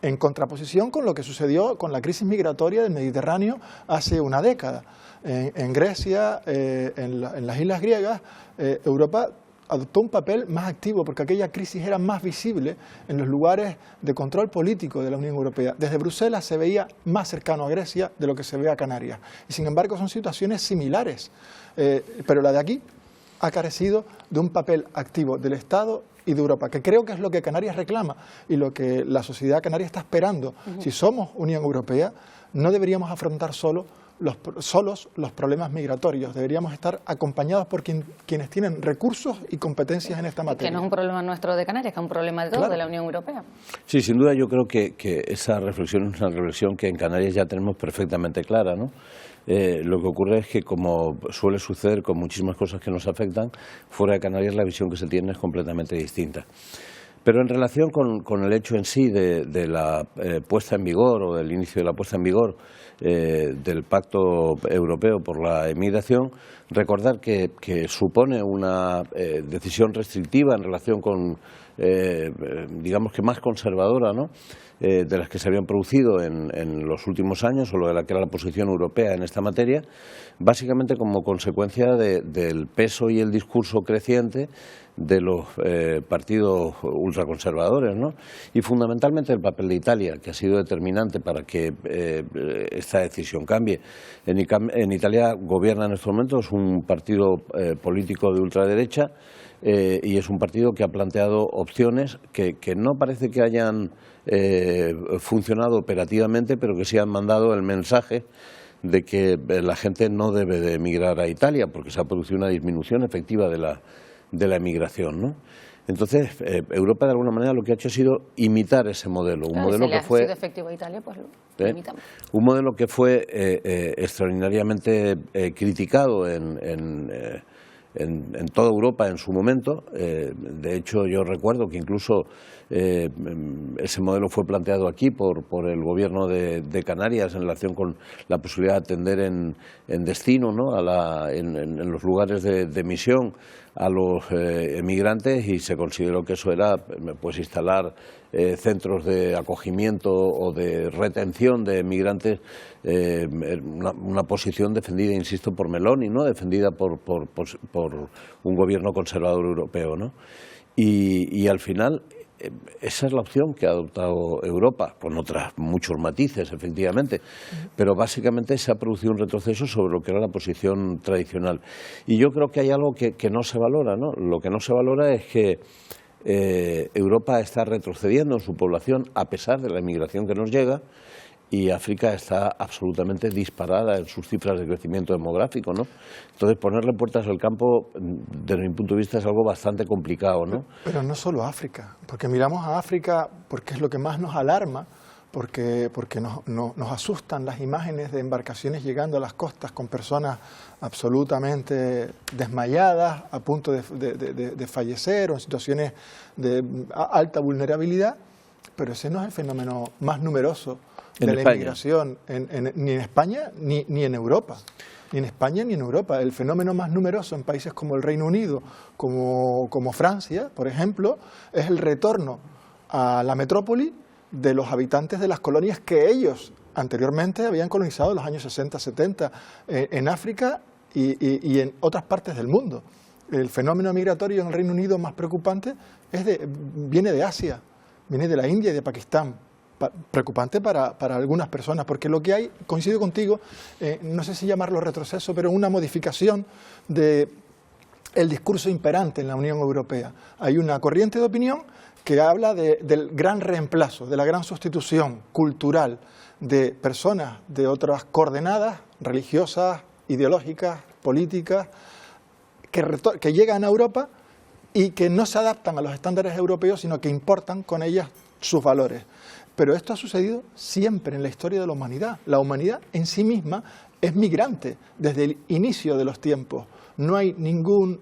En contraposición con lo que sucedió con la crisis migratoria del Mediterráneo hace una década. En Grecia, en las islas griegas, Europa adoptó un papel más activo porque aquella crisis era más visible en los lugares de control político de la Unión Europea. Desde Bruselas se veía más cercano a Grecia de lo que se ve a Canarias. Y sin embargo son situaciones similares, pero la de aquí ha carecido de un papel activo del Estado y de Europa, que creo que es lo que Canarias reclama y lo que la sociedad canaria está esperando. Si somos Unión Europea, no deberíamos afrontar solos los problemas migratorios, deberíamos estar acompañados por quienes tienen recursos y competencias en esta materia. Que no es un problema nuestro de Canarias, que es un problema de todos, de la Unión Europea. Sí, sin duda yo creo que esa reflexión es una reflexión que en Canarias ya tenemos perfectamente clara, ¿no? Lo que ocurre es que, como suele suceder con muchísimas cosas que nos afectan, fuera de Canarias la visión que se tiene es completamente distinta. Pero en relación con el hecho en sí de la puesta en vigor o del inicio de la puesta en vigor del Pacto Europeo por la Emigración, recordar que supone una decisión restrictiva en relación con, digamos que más conservadora, ¿no?, de las que se habían producido en los últimos años, o lo de la que era la posición europea en esta materia, básicamente como consecuencia del peso y el discurso creciente de los partidos ultraconservadores, ¿no? Y fundamentalmente el papel de Italia, que ha sido determinante para que esta decisión cambie. En Italia gobierna en estos momentos un partido político de ultraderecha y es un partido que ha planteado opciones que no parece que hayan funcionado operativamente, pero que sí han mandado el mensaje de que la gente no debe de emigrar a Italia porque se ha producido una disminución efectiva de la emigración, ¿no? Entonces, Europa de alguna manera lo que ha hecho ha sido imitar ese modelo, un modelo que fue efectivo a Italia, pues lo imitamos. Un modelo que fue extraordinariamente criticado en toda Europa en su momento. De hecho, yo recuerdo que incluso ese modelo fue planteado aquí por el gobierno de Canarias en relación con la posibilidad de atender en destino, ¿no?, en los lugares de misión a los emigrantes, y se consideró que eso era pues instalar centros de acogimiento o de retención de emigrantes, una posición defendida, insisto, por Meloni, ¿no?, defendida por un gobierno conservador europeo, ¿no? Y al final esa es la opción que ha adoptado Europa, con muchos matices, efectivamente, pero básicamente se ha producido un retroceso sobre lo que era la posición tradicional. Y yo creo que hay algo que no se valora, ¿no? Lo que no se valora es que Europa está retrocediendo en su población a pesar de la inmigración que nos llega, y África está absolutamente disparada en sus cifras de crecimiento demográfico, ¿no? Entonces, ponerle puertas al campo, desde mi punto de vista, es algo bastante complicado, ¿no? Pero no solo África, porque miramos a África porque es lo que más nos alarma, porque nos asustan las imágenes de embarcaciones llegando a las costas con personas absolutamente desmayadas, a punto de fallecer, o en situaciones de alta vulnerabilidad, pero ese no es el fenómeno más numeroso de la inmigración ni en España ni en Europa. Ni en España ni en Europa. El fenómeno más numeroso en países como el Reino Unido, como Francia, por ejemplo, es el retorno a la metrópoli de los habitantes de las colonias que ellos anteriormente habían colonizado en los años 60, 70 en África y en otras partes del mundo. El fenómeno migratorio en el Reino Unido más preocupante viene de Asia, viene de la India y de Pakistán. Preocupante para algunas personas, porque lo que hay, coincido contigo, no sé si llamarlo retroceso, pero una modificación del discurso imperante en la Unión Europea. Hay una corriente de opinión que habla del gran reemplazo, de la gran sustitución cultural de personas de otras coordenadas religiosas, ideológicas, políticas, que llegan a Europa y que no se adaptan a los estándares europeos, sino que importan con ellas sus valores. Pero esto ha sucedido siempre en la historia de la humanidad. La humanidad en sí misma es migrante desde el inicio de los tiempos. No hay ningún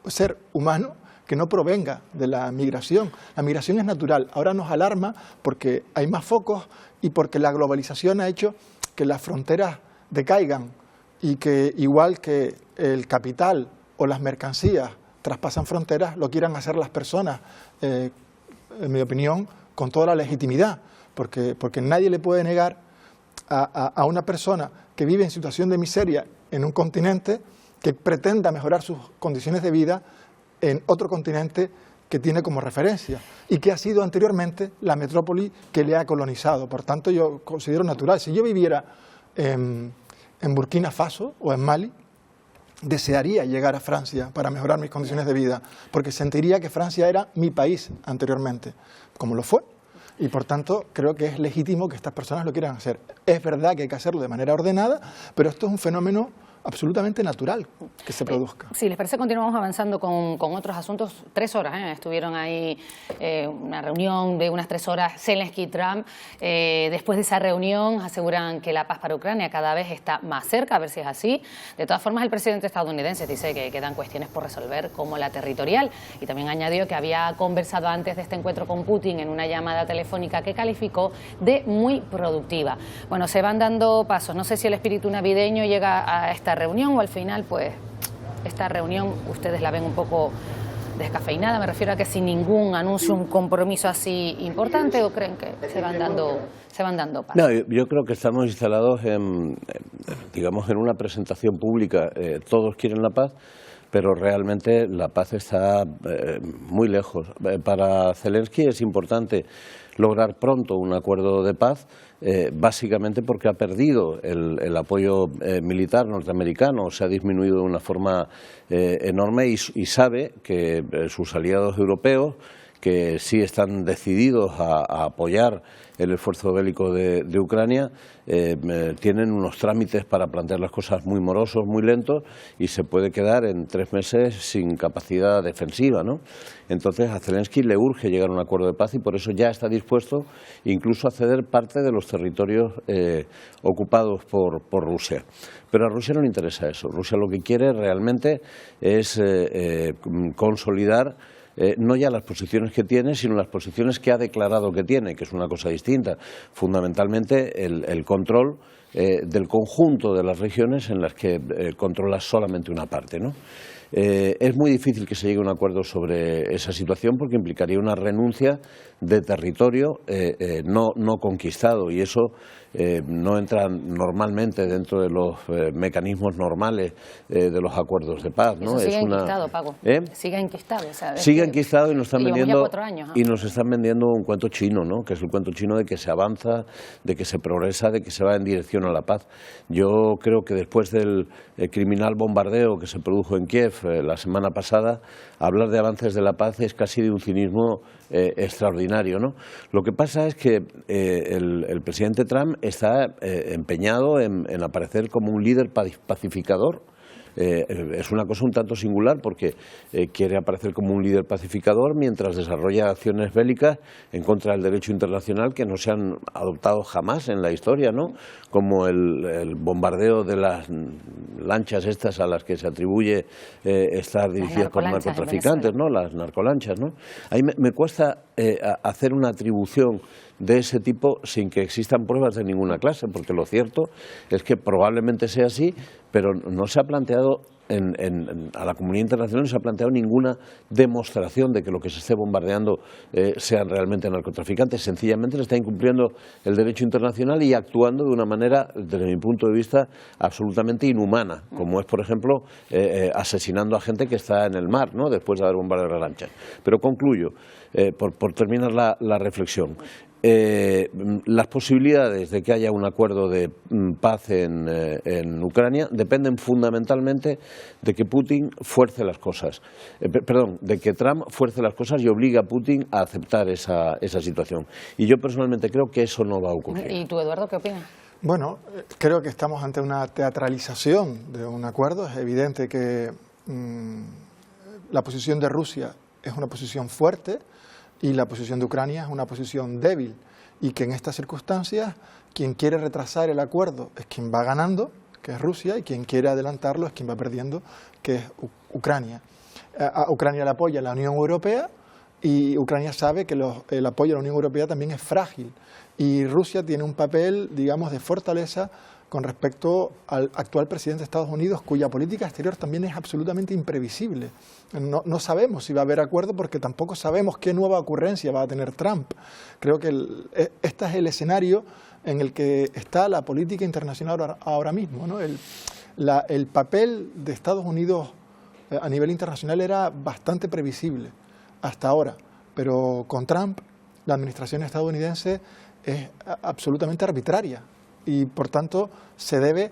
ser humano que no provenga de la migración. La migración es natural. Ahora nos alarma porque hay más focos y porque la globalización ha hecho que las fronteras decaigan y que, igual que el capital o las mercancías traspasan fronteras, lo quieran hacer las personas, en mi opinión, con toda la legitimidad, porque nadie le puede negar a una persona que vive en situación de miseria en un continente que pretenda mejorar sus condiciones de vida en otro continente que tiene como referencia y que ha sido anteriormente la metrópoli que le ha colonizado. Por tanto, yo considero natural. Si yo viviera en Burkina Faso o en Mali, desearía llegar a Francia para mejorar mis condiciones de vida, porque sentiría que Francia era mi país anteriormente, como lo fue. Y por tanto, creo que es legítimo que estas personas lo quieran hacer. Es verdad que hay que hacerlo de manera ordenada, pero esto es un fenómeno absolutamente natural que se produzca. Si les parece, continuamos avanzando con otros asuntos. 3 horas, estuvieron ahí, una reunión de unas 3 horas, Zelensky y Trump. Después de esa reunión aseguran que la paz para Ucrania cada vez está más cerca, a ver si es así. De todas formas, el presidente estadounidense dice que quedan cuestiones por resolver, como la territorial, y también añadió que había conversado antes de este encuentro con Putin en una llamada telefónica que calificó de muy productiva. Bueno, se van dando pasos. No sé si el espíritu navideño llega a esta reunión o al final, pues, esta reunión ustedes la ven un poco descafeinada. Me refiero a que sin ningún anuncio, un compromiso así importante, ¿o creen que se van dando pasos? No, yo creo que estamos instalados digamos, en una presentación pública. Todos quieren la paz, pero realmente la paz está muy lejos. Para Zelensky es importante lograr pronto un acuerdo de paz, básicamente porque ha perdido el apoyo militar norteamericano, se ha disminuido de una forma enorme y sabe que sus aliados europeos, que sí están decididos a apoyar el esfuerzo bélico de Ucrania, tienen unos trámites para plantear las cosas muy morosos, muy lentos, y se puede quedar en 3 meses sin capacidad defensiva, ¿no? Entonces a Zelensky le urge llegar a un acuerdo de paz y por eso ya está dispuesto incluso a ceder parte de los territorios ocupados por Rusia. Pero a Rusia no le interesa eso. Rusia lo que quiere realmente es consolidar no ya las posiciones que tiene, sino las posiciones que ha declarado que tiene, que es una cosa distinta. Fundamentalmente el control del conjunto de las regiones en las que controla solamente una parte, ¿no? Es muy difícil que se llegue a un acuerdo sobre esa situación porque implicaría una renuncia de territorio no conquistado, y eso no entra normalmente dentro de los mecanismos normales de los acuerdos de paz, ¿no? Eso sigue enquistado, Paco. Sigue enquistado. Sigue enquistado y nos están vendiendo, 4 años, ¿no? y nos están vendiendo un cuento chino, ¿no? Que es el cuento chino de que se avanza, de que se progresa, de que se va en dirección a la paz. Yo creo que después del criminal bombardeo que se produjo en Kiev la semana pasada, hablar de avances de la paz es casi de un cinismo extraordinario, ¿no? Lo que pasa es que el presidente Trump está empeñado en aparecer como un líder pacificador. Es una cosa un tanto singular porque quiere aparecer como un líder pacificador mientras desarrolla acciones bélicas en contra del derecho internacional que no se han adoptado jamás en la historia, ¿no? Como el bombardeo de las lanchas estas a las que se atribuye estar dirigidas por narcotraficantes, ¿no? Las narcolanchas, ¿no? A mí me cuesta hacer una atribución de ese tipo sin que existan pruebas de ninguna clase, porque lo cierto es que probablemente sea así, pero no se ha planteado a la comunidad internacional, no se ha planteado ninguna demostración de que lo que se esté bombardeando sean realmente narcotraficantes. Sencillamente se está incumpliendo el derecho internacional y actuando de una manera, desde mi punto de vista, absolutamente inhumana, como es, por ejemplo, asesinando a gente que está en el mar, ¿no? Después de haber bombardeado las lanchas. Pero concluyo, por terminar la reflexión. Las posibilidades de que haya un acuerdo de paz en Ucrania dependen fundamentalmente de que Putin fuerce las cosas, de que Trump fuerce las cosas y obligue a Putin a aceptar esa situación. Y yo personalmente creo que eso no va a ocurrir. ¿Y tú, Eduardo, qué opinas? Bueno, creo que estamos ante una teatralización de un acuerdo. Es evidente que la posición de Rusia es una posición fuerte y la posición de Ucrania es una posición débil, y que en estas circunstancias quien quiere retrasar el acuerdo es quien va ganando, que es Rusia, y quien quiere adelantarlo es quien va perdiendo, que es Ucrania. a Ucrania la apoya la Unión Europea y Ucrania sabe que el apoyo a la Unión Europea también es frágil y Rusia tiene un papel, digamos, de fortaleza con respecto al actual presidente de Estados Unidos, cuya política exterior también es absolutamente imprevisible. No sabemos si va a haber acuerdo porque tampoco sabemos qué nueva ocurrencia va a tener Trump. Creo que este es el escenario en el que está la política internacional ahora mismo, ¿no? El papel de Estados Unidos a nivel internacional era bastante previsible hasta ahora, pero con Trump la administración estadounidense es absolutamente arbitraria y por tanto se debe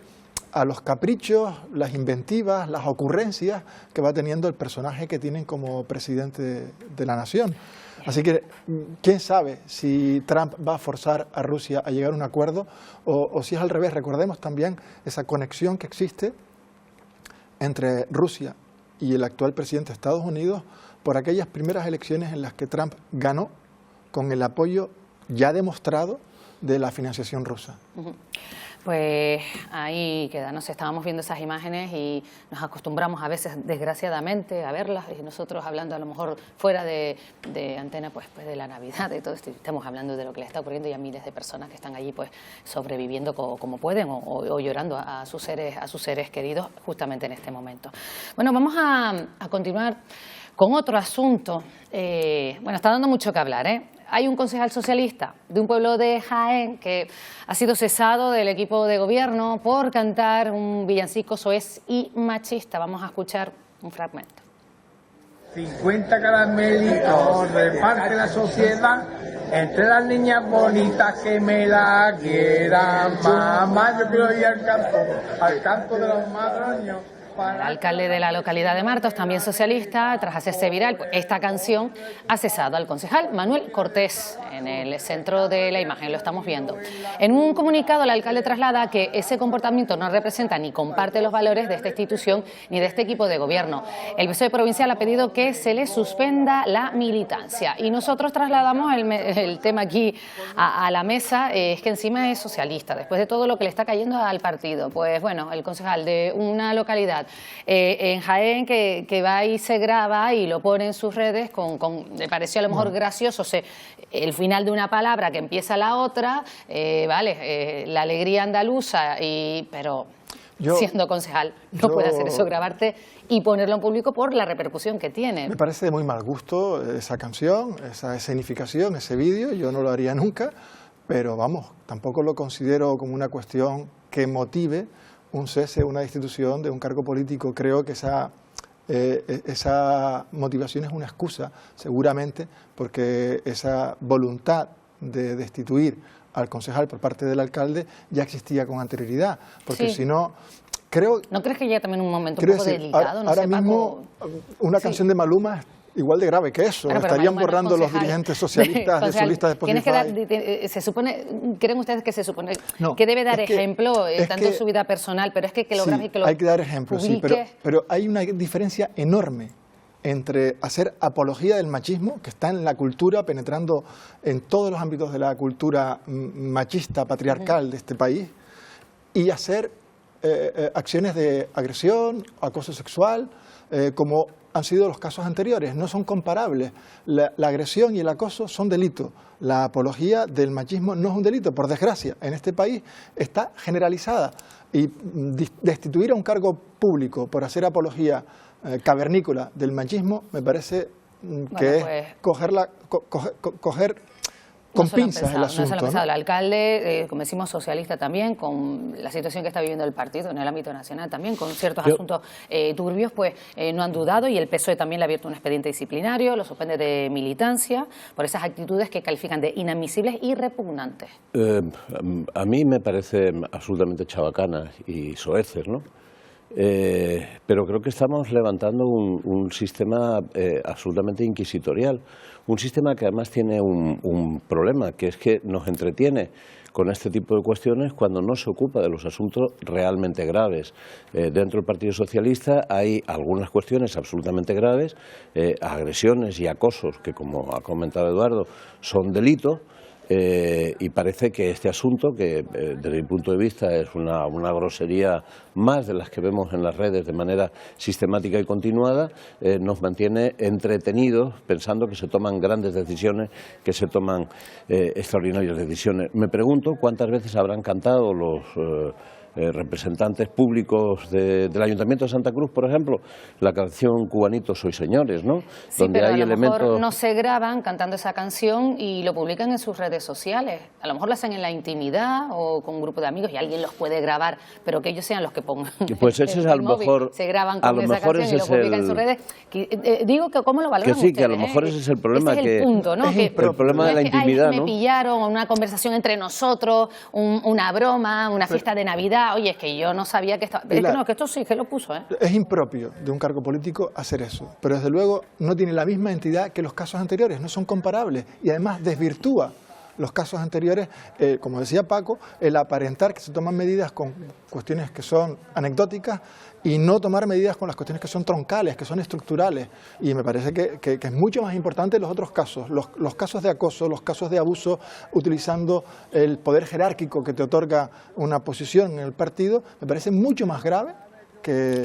a los caprichos, las inventivas, las ocurrencias que va teniendo el personaje que tienen como presidente de la nación. Así que quién sabe si Trump va a forzar a Rusia a llegar a un acuerdo o si es al revés. Recordemos también esa conexión que existe entre Rusia y el actual presidente de Estados Unidos por aquellas primeras elecciones en las que Trump ganó con el apoyo ya demostrado de la financiación rusa. Pues ahí queda, ¿no? Estábamos viendo esas imágenes y nos acostumbramos a veces, desgraciadamente, a verlas, y nosotros hablando a lo mejor fuera de antena, pues de la Navidad, de todo esto, estamos hablando de lo que le está ocurriendo y a miles de personas que están allí pues sobreviviendo como pueden o llorando a sus seres queridos justamente en este momento. Bueno, vamos a continuar con otro asunto. Bueno, está dando mucho que hablar, ¿eh? Hay un concejal socialista de un pueblo de Jaén que ha sido cesado del equipo de gobierno por cantar un villancico soez y machista. Vamos a escuchar un fragmento. 50 caramelitos reparte la sociedad entre las niñas bonitas que me la quieran. Mamá, yo quiero ir al campo de los madroños. El alcalde de la localidad de Martos, también socialista, tras hacerse viral, pues esta canción ha cesado al concejal Manuel Cortés en el centro de la imagen, lo estamos viendo. En un comunicado, el alcalde traslada que ese comportamiento no representa ni comparte los valores de esta institución ni de este equipo de gobierno. El PSOE provincial ha pedido que se le suspenda la militancia y nosotros trasladamos el tema aquí a la mesa, es que encima es socialista, después de todo lo que le está cayendo al partido. Pues bueno, el concejal de una localidad en Jaén que va y se graba y lo pone en sus redes me pareció a lo mejor gracioso el final de una palabra que empieza la otra, la alegría andaluza, pero siendo concejal no puede hacer eso, grabarte y ponerlo en público por la repercusión que tiene. Me parece de muy mal gusto esa canción, esa escenificación, ese vídeo, yo no lo haría nunca, pero vamos, tampoco lo considero como una cuestión que motive un cese, una destitución de un cargo político. Creo que esa motivación es una excusa, seguramente, porque esa voluntad de destituir al concejal por parte del alcalde ya existía con anterioridad, porque si no, creo... ¿No crees que ya también un momento un poco delicado? Ahora mismo, una canción de Maluma igual de grave que eso, estarían borrando los dirigentes socialistas de su lista de Spotify. Se supone, ¿creen ustedes que se supone que debe dar ejemplo, tanto en su vida personal, pero es que lo grabe y que lo hay que dar ejemplo, sí, pero hay una diferencia enorme entre hacer apología del machismo, que está en la cultura, penetrando en todos los ámbitos de la cultura machista, patriarcal de este país, y hacer acciones de agresión, acoso sexual, como han sido los casos anteriores. No son comparables. La agresión y el acoso son delitos. La apología del machismo no es un delito. Por desgracia, en este país está generalizada. Y destituir a un cargo público por hacer apología cavernícola del machismo me parece que es coger con pinzas el asunto. No se lo ha pensado. El alcalde, como decimos, socialista también, con la situación que está viviendo el partido en el ámbito nacional también, con ciertos asuntos turbios, pues no han dudado, y el PSOE también le ha abierto un expediente disciplinario, lo suspende de militancia por esas actitudes que califican de inadmisibles y repugnantes. A mí me parece absolutamente chabacanas y soeces, ¿no? Pero creo que estamos levantando un sistema absolutamente inquisitorial, un sistema que además tiene un problema, que es que nos entretiene con este tipo de cuestiones cuando no se ocupa de los asuntos realmente graves. Dentro del Partido Socialista hay algunas cuestiones absolutamente graves, agresiones y acosos que, como ha comentado Eduardo, son delitos. Y parece que este asunto, que desde mi punto de vista es una grosería más de las que vemos en las redes de manera sistemática y continuada, nos mantiene entretenidos pensando que se toman grandes decisiones, que se toman extraordinarias decisiones. Me pregunto cuántas veces habrán cantado los representantes públicos del Ayuntamiento de Santa Cruz, por ejemplo, la canción Cubanitos sois señores, ¿no? Sí, donde pero hay a lo elementos... mejor no se graban cantando esa canción y lo publican en sus redes sociales. A lo mejor lo hacen en la intimidad o con un grupo de amigos y alguien los puede grabar, pero que ellos sean los que pongan. Pues ese es a lo mejor... Se graban con esa canción y lo publican en sus redes. Digo que cómo lo valoran ustedes. Que sí, que a lo mejor ese es el problema. Ese es el punto, ¿no? El problema de la intimidad, ¿no? Me pillaron, una conversación entre nosotros, una broma, una fiesta de Navidad. Oye, es que yo no sabía que estaba... Es que no, que esto sí, que lo puso, ¿eh? Es impropio de un cargo político hacer eso, pero desde luego no tiene la misma entidad que los casos anteriores, no son comparables y además desvirtúa los casos anteriores, como decía Paco, el aparentar que se toman medidas con cuestiones que son anecdóticas y no tomar medidas con las cuestiones que son troncales, que son estructurales. Y me parece que es mucho más importante los otros casos, los casos de acoso, los casos de abuso, utilizando el poder jerárquico que te otorga una posición en el partido, me parece mucho más grave que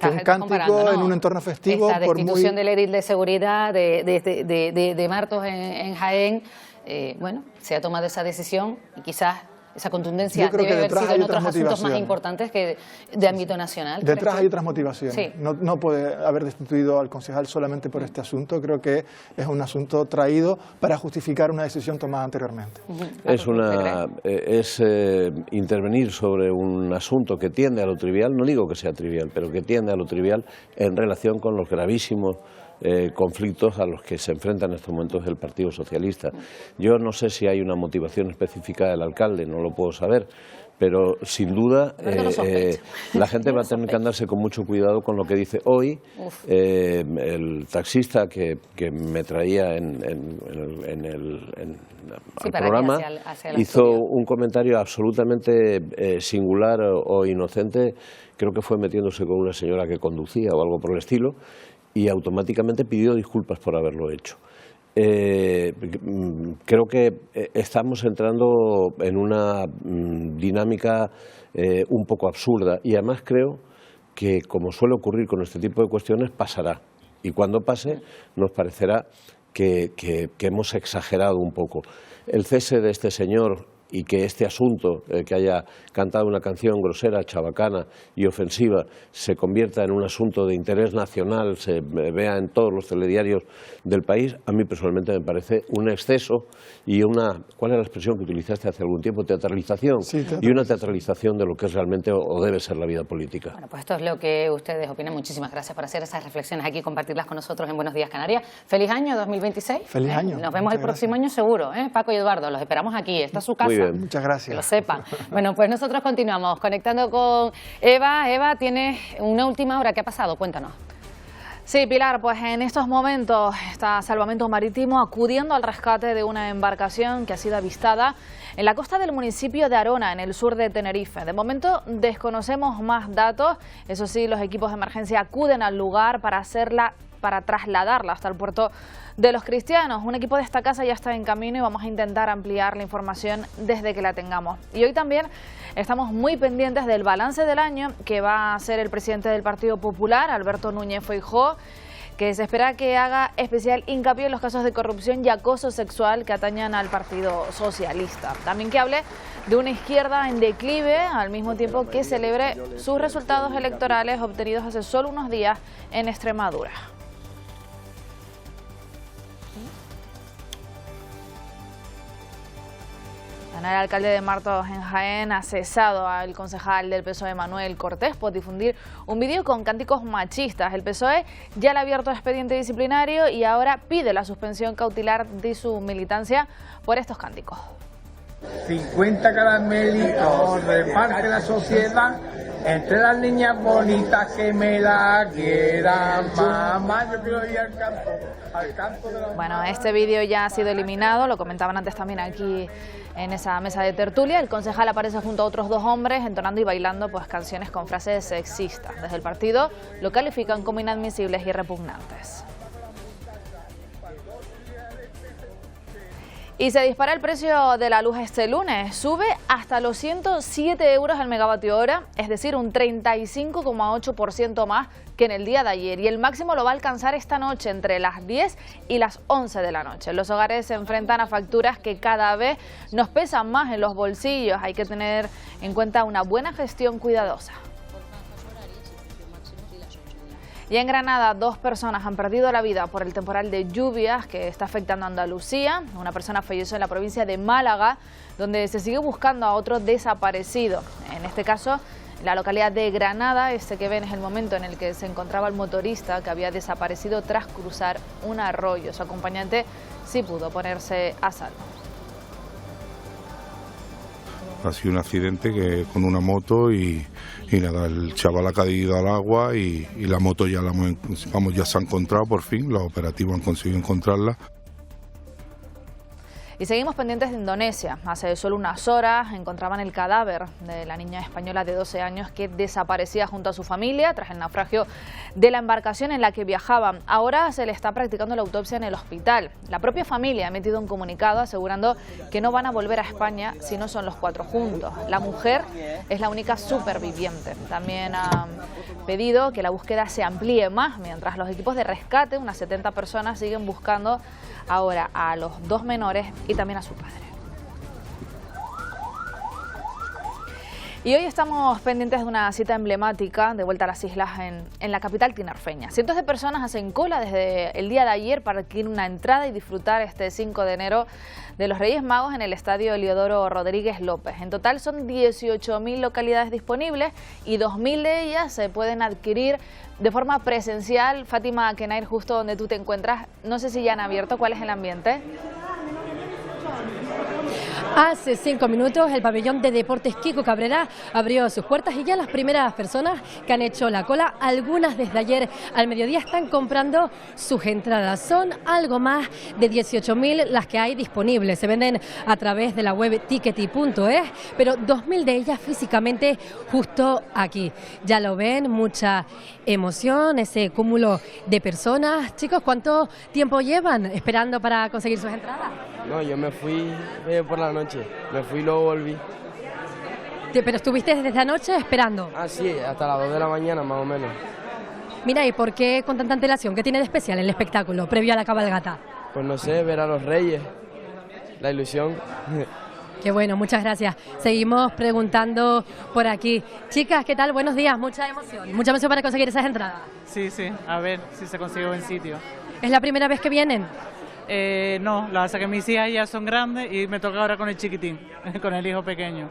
un cántico, ¿no? En un entorno festivo. Esta destitución del edil de seguridad de Martos en Jaén, bueno, se ha tomado esa decisión y quizás esa contundencia debe haber sido en otros asuntos más importantes que de ámbito nacional. Detrás hay otras motivaciones. Sí. No puede haber destituido al concejal solamente por este asunto. Creo que es un asunto traído para justificar una decisión tomada anteriormente. Es intervenir sobre un asunto que tiende a lo trivial, no digo que sea trivial, pero que tiende a lo trivial en relación con los gravísimos conflictos a los que se enfrenta en estos momentos el Partido Socialista. Yo no sé si hay una motivación específica del alcalde, no lo puedo saber, pero sin duda la gente va a tener que andarse con mucho cuidado con lo que dice hoy. El taxista que me traía al programa hizo un comentario absolutamente singular o inocente, creo que fue metiéndose con una señora que conducía o algo por el estilo, y automáticamente pidió disculpas por haberlo hecho. Creo que estamos entrando en una dinámica un poco absurda y además creo que, como suele ocurrir con este tipo de cuestiones, pasará. Y cuando pase nos parecerá que hemos exagerado un poco. El cese de este señor y que este asunto, que haya cantado una canción grosera, chabacana y ofensiva, se convierta en un asunto de interés nacional, se vea en todos los telediarios del país, a mí personalmente me parece un exceso y una, ¿cuál es la expresión que utilizaste hace algún tiempo? Teatralización. Sí, y una teatralización de lo que es realmente o debe ser la vida política. Bueno, pues esto es lo que ustedes opinan. Muchísimas gracias por hacer esas reflexiones aquí y compartirlas con nosotros en Buenos Días Canarias. ¡Feliz año 2026! ¡Feliz año! Nos vemos el próximo año seguro, Paco y Eduardo, los esperamos aquí, esta es su casa. Muy bien, muchas gracias. Que lo sepan. Bueno, pues nosotros continuamos conectando con Eva. Eva, tienes una última hora. ¿Qué ha pasado? Cuéntanos. Sí, Pilar, pues en estos momentos está Salvamento Marítimo acudiendo al rescate de una embarcación que ha sido avistada en la costa del municipio de Arona, en el sur de Tenerife. De momento desconocemos más datos. Eso sí, los equipos de emergencia acuden al lugar para trasladarla hasta el puerto de Los Cristianos. Un equipo de esta casa ya está en camino y vamos a intentar ampliar la información desde que la tengamos. Y hoy también estamos muy pendientes del balance del año que va a hacer el presidente del Partido Popular, Alberto Núñez Feijóo, que se espera que haga especial hincapié en los casos de corrupción y acoso sexual que atañan al Partido Socialista. También que hable de una izquierda en declive, al mismo tiempo que celebre sus resultados electorales obtenidos hace solo unos días en Extremadura. El alcalde de Martos en Jaén ha cesado al concejal del PSOE Manuel Cortés por difundir un vídeo con cánticos machistas. El PSOE ya le ha abierto expediente disciplinario y ahora pide la suspensión cautelar de su militancia por estos cánticos. 50 caramelitos reparte la sociedad entre las niñas bonitas que me la quieran. Mamá, yo quiero ir al campo de la... Bueno, este vídeo ya ha sido eliminado, lo comentaban antes también aquí en esa mesa de tertulia. El concejal aparece junto a otros dos hombres entonando y bailando pues canciones con frases sexistas. Desde el partido lo califican como inadmisibles y repugnantes. Y se dispara el precio de la luz este lunes. Sube hasta los 107 euros el megavatio hora, es decir, un 35,8% más que en el día de ayer. Y el máximo lo va a alcanzar esta noche entre las 10 y las 11 de la noche. Los hogares se enfrentan a facturas que cada vez nos pesan más en los bolsillos. Hay que tener en cuenta una buena gestión cuidadosa. Y en Granada, 2 personas han perdido la vida por el temporal de lluvias que está afectando a Andalucía. Una persona falleció en la provincia de Málaga, donde se sigue buscando a otro desaparecido. En este caso, la localidad de Granada. Este que ven es el momento en el que se encontraba el motorista que había desaparecido tras cruzar un arroyo. Su acompañante sí pudo ponerse a salvo. Ha sido un accidente que con una moto y nada, el chaval ha caído al agua y la moto ya ya se ha encontrado por fin, los operativos han conseguido encontrarla. Y seguimos pendientes de Indonesia. Hace solo unas horas encontraban el cadáver de la niña española de 12 años que desaparecía junto a su familia tras el naufragio de la embarcación en la que viajaban. Ahora se le está practicando la autopsia en el hospital. La propia familia ha emitido un comunicado asegurando que no van a volver a España si no son los 4 juntos. La mujer es la única superviviente. También ha pedido que la búsqueda se amplíe más, mientras los equipos de rescate, unas 70 personas, siguen buscando ahora a los 2 menores y también a su padre. Y hoy estamos pendientes de una cita emblemática de vuelta a las islas en la capital tinerfeña. Cientos de personas hacen cola desde el día de ayer para adquirir una entrada y disfrutar este 5 de enero de los Reyes Magos en el Estadio Eliodoro Rodríguez López. En total son 18.000 localidades disponibles y 2.000 de ellas se pueden adquirir de forma presencial. Fátima Kenair, justo donde tú te encuentras, no sé si ya han abierto. ¿Cuál es el ambiente? Hace 5 minutos el pabellón de deportes Kiko Cabrera abrió sus puertas y ya las primeras personas que han hecho la cola, algunas desde ayer al mediodía, están comprando sus entradas. Son algo más de 18.000 las que hay disponibles. Se venden a través de la web tickety.es, pero 2.000 de ellas físicamente justo aquí. Ya lo ven, mucha emoción, ese cúmulo de personas. Chicos, ¿cuánto tiempo llevan esperando para conseguir sus entradas? No, yo me fui por la noche, me fui y luego volví. ¿Pero estuviste desde anoche esperando? Ah, sí, hasta las 2 de la mañana más o menos. Mira, ¿y por qué con tanta antelación? ¿Qué tiene de especial el espectáculo previo a la cabalgata? Pues no sé, ver a los reyes, la ilusión. Qué bueno, muchas gracias. Seguimos preguntando por aquí. Chicas, ¿qué tal? Buenos días, mucha emoción para conseguir esas entradas. Sí, a ver si se consigue buen sitio. ¿Es la primera vez que vienen? No, la verdad es que mis hijas ya son grandes y me toca ahora con el chiquitín, con el hijo pequeño.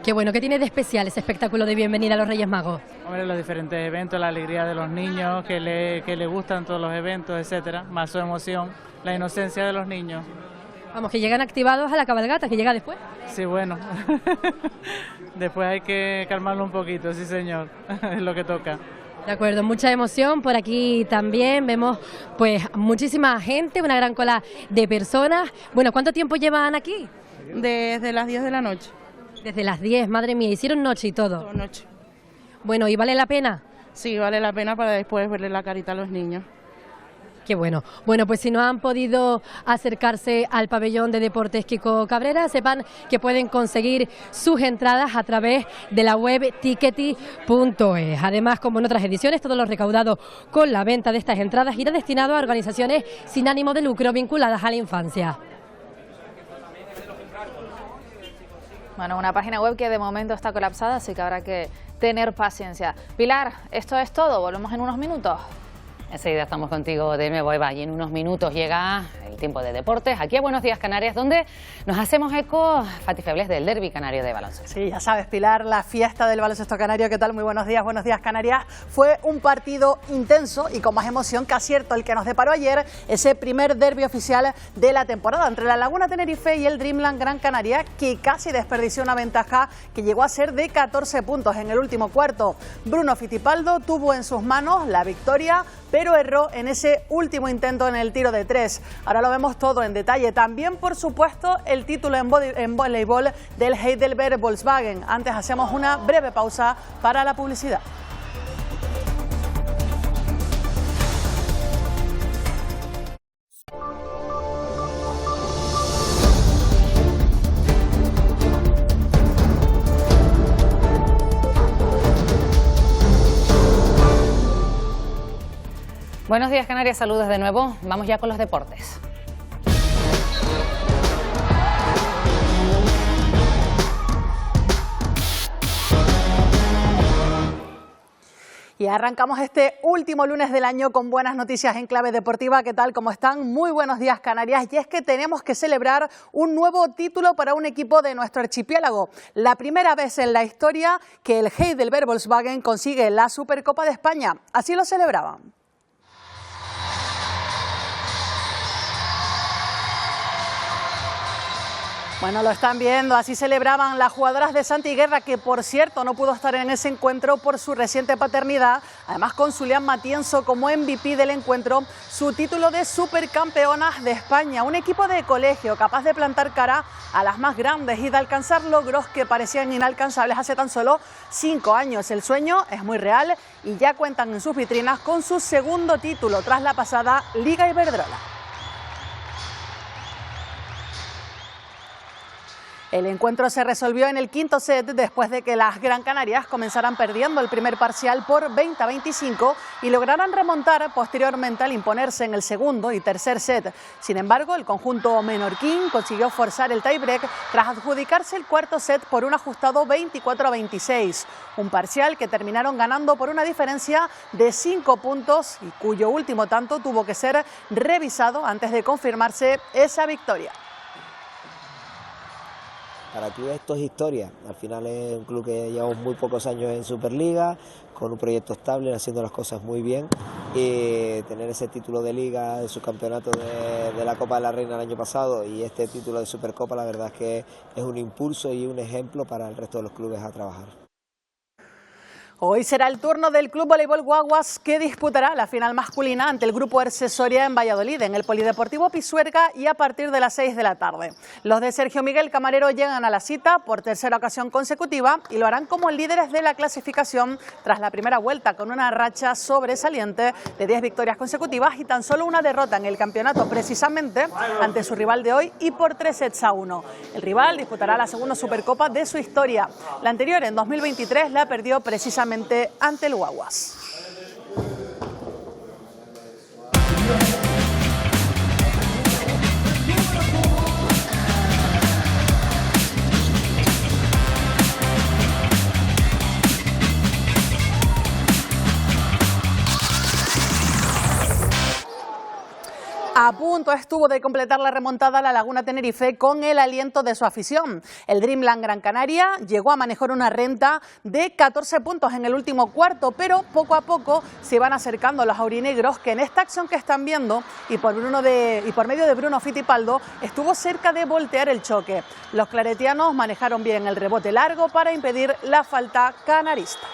Qué bueno, ¿qué tiene de especial ese espectáculo de bienvenida a los Reyes Magos? Hombre, los diferentes eventos, la alegría de los niños, que le gustan todos los eventos, etcétera, más su emoción, la inocencia de los niños. Vamos, que llegan activados a la cabalgata, que llega después. Sí, bueno, después hay que calmarlo un poquito, sí señor, es lo que toca. De acuerdo, mucha emoción. Por aquí también vemos pues muchísima gente, una gran cola de personas. Bueno, ¿cuánto tiempo llevan aquí? Desde las 10 de la noche. Desde las 10, madre mía, hicieron noche y todo. Todo noche. Bueno, ¿y vale la pena? Sí, vale la pena para después verle la carita a los niños. Qué bueno. Bueno, pues si no han podido acercarse al pabellón de deportes Kiko Cabrera, sepan que pueden conseguir sus entradas a través de la web tickety.es. Además, como en otras ediciones, todo lo recaudado con la venta de estas entradas irá destinado a organizaciones sin ánimo de lucro vinculadas a la infancia. Bueno, una página web que de momento está colapsada, así que habrá que tener paciencia. Pilar, esto es todo, volvemos en unos minutos. Enseguida estamos contigo de nuevo, Eva, y en unos minutos llega el tiempo de deportes aquí a Buenos Días Canarias, donde nos hacemos eco, Fati Febles, del derbi canario de baloncesto. Sí, ya sabes, Pilar, la fiesta del baloncesto canario. ¿Qué tal? Muy buenos días Canarias. Fue un partido intenso y con más emoción que acierto el que nos deparó ayer ese primer derbi oficial de la temporada entre la Laguna Tenerife y el Dreamland Gran Canaria, que casi desperdició una ventaja que llegó a ser de 14 puntos en el último cuarto. Bruno Fittipaldo tuvo en sus manos la victoria, pero erró en ese último intento en el tiro de 3. Ahora lo vemos todo en detalle. También, por supuesto, el título en voleibol del Heidelberg Volkswagen. Antes hacemos una breve pausa para la publicidad. Buenos días, Canarias, saludos de nuevo. Vamos ya con los deportes. Y arrancamos este último lunes del año con buenas noticias en clave deportiva. ¿Qué tal? ¿Cómo están? Muy buenos días, Canarias. Y es que tenemos que celebrar un nuevo título para un equipo de nuestro archipiélago. La primera vez en la historia que el Heidelberg Volkswagen consigue la Supercopa de España. Así lo celebraban. Bueno, lo están viendo, así celebraban las jugadoras de Santi Guerra, que por cierto no pudo estar en ese encuentro por su reciente paternidad, además con Zulián Matienzo como MVP del encuentro, su título de supercampeonas de España, un equipo de colegio capaz de plantar cara a las más grandes y de alcanzar logros que parecían inalcanzables hace tan solo 5 años. El sueño es muy real y ya cuentan en sus vitrinas con su segundo título tras la pasada Liga Iberdrola. El encuentro se resolvió en el quinto set después de que las Gran Canarias comenzaran perdiendo el primer parcial por 20-25 y lograran remontar posteriormente al imponerse en el segundo y tercer set. Sin embargo, el conjunto menorquín consiguió forzar el tiebreak tras adjudicarse el cuarto set por un ajustado 24-26. Un parcial que terminaron ganando por una diferencia de 5 puntos y cuyo último tanto tuvo que ser revisado antes de confirmarse esa victoria. Para el club esto es historia, al final es un club que llevamos muy pocos años en Superliga, con un proyecto estable, haciendo las cosas muy bien, y tener ese título de Liga, de subcampeonato de la Copa de la Reina el año pasado y este título de Supercopa, la verdad es que es un impulso y un ejemplo para el resto de los clubes a trabajar. Hoy será el turno del Club Voleibol Guaguas, que disputará la final masculina ante el Grupo Erce Soria en Valladolid, en el Polideportivo Pisuerga, y a partir de las 6 de la tarde. Los de Sergio Miguel Camarero llegan a la cita por tercera ocasión consecutiva y lo harán como líderes de la clasificación tras la primera vuelta, con una racha sobresaliente de 10 victorias consecutivas y tan solo una derrota en el campeonato, precisamente ante su rival de hoy y por 3-1. El rival disputará la segunda Supercopa de su historia. La anterior, en 2023, la perdió precisamente ante el Guaguas. A punto estuvo de completar la remontada a la Laguna Tenerife con el aliento de su afición. El Dreamland Gran Canaria llegó a manejar una renta de 14 puntos en el último cuarto, pero poco a poco se van acercando los aurinegros, que en esta acción que están viendo y por medio de Bruno Fittipaldo estuvo cerca de voltear el choque. Los claretianos manejaron bien el rebote largo para impedir la falta canarista.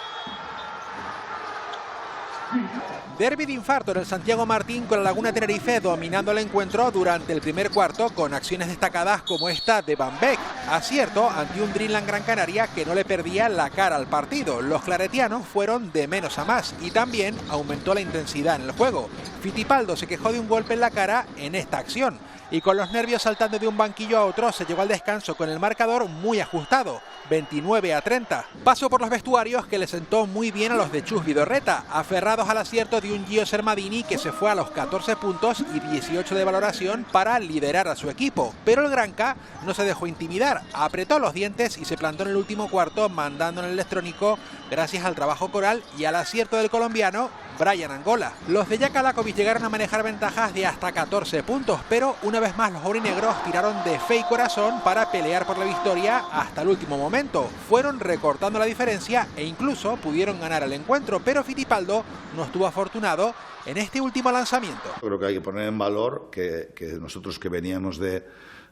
Derbi de infarto en el Santiago Martín, con la Laguna Tenerife dominando el encuentro durante el primer cuarto con acciones destacadas como esta de Van Beek. Acierto ante un Dreamland Gran Canaria que no le perdía la cara al partido. Los claretianos fueron de menos a más y también aumentó la intensidad en el juego. Fittipaldo se quejó de un golpe en la cara en esta acción y con los nervios saltando de un banquillo a otro se llegó al descanso con el marcador muy ajustado, 29-30. Paso por los vestuarios que le sentó muy bien a los de Chus Vidorreta, aferrados al acierto de un Gio Sermadini que se fue a los 14 puntos y 18 de valoración para liderar a su equipo. Pero el Granca no se dejó intimidar, apretó los dientes y se plantó en el último cuarto, mandando en el electrónico gracias al trabajo coral y al acierto del colombiano Brian Angola. Los de Jacalakovic llegaron a manejar ventajas de hasta 14 puntos, pero una vez más los aurinegros tiraron de fe y corazón para pelear por la victoria hasta el último momento. Fueron recortando la diferencia e incluso pudieron ganar el encuentro, pero Fittipaldo no estuvo afortunado en este último lanzamiento. Creo que hay que poner en valor que nosotros, que veníamos de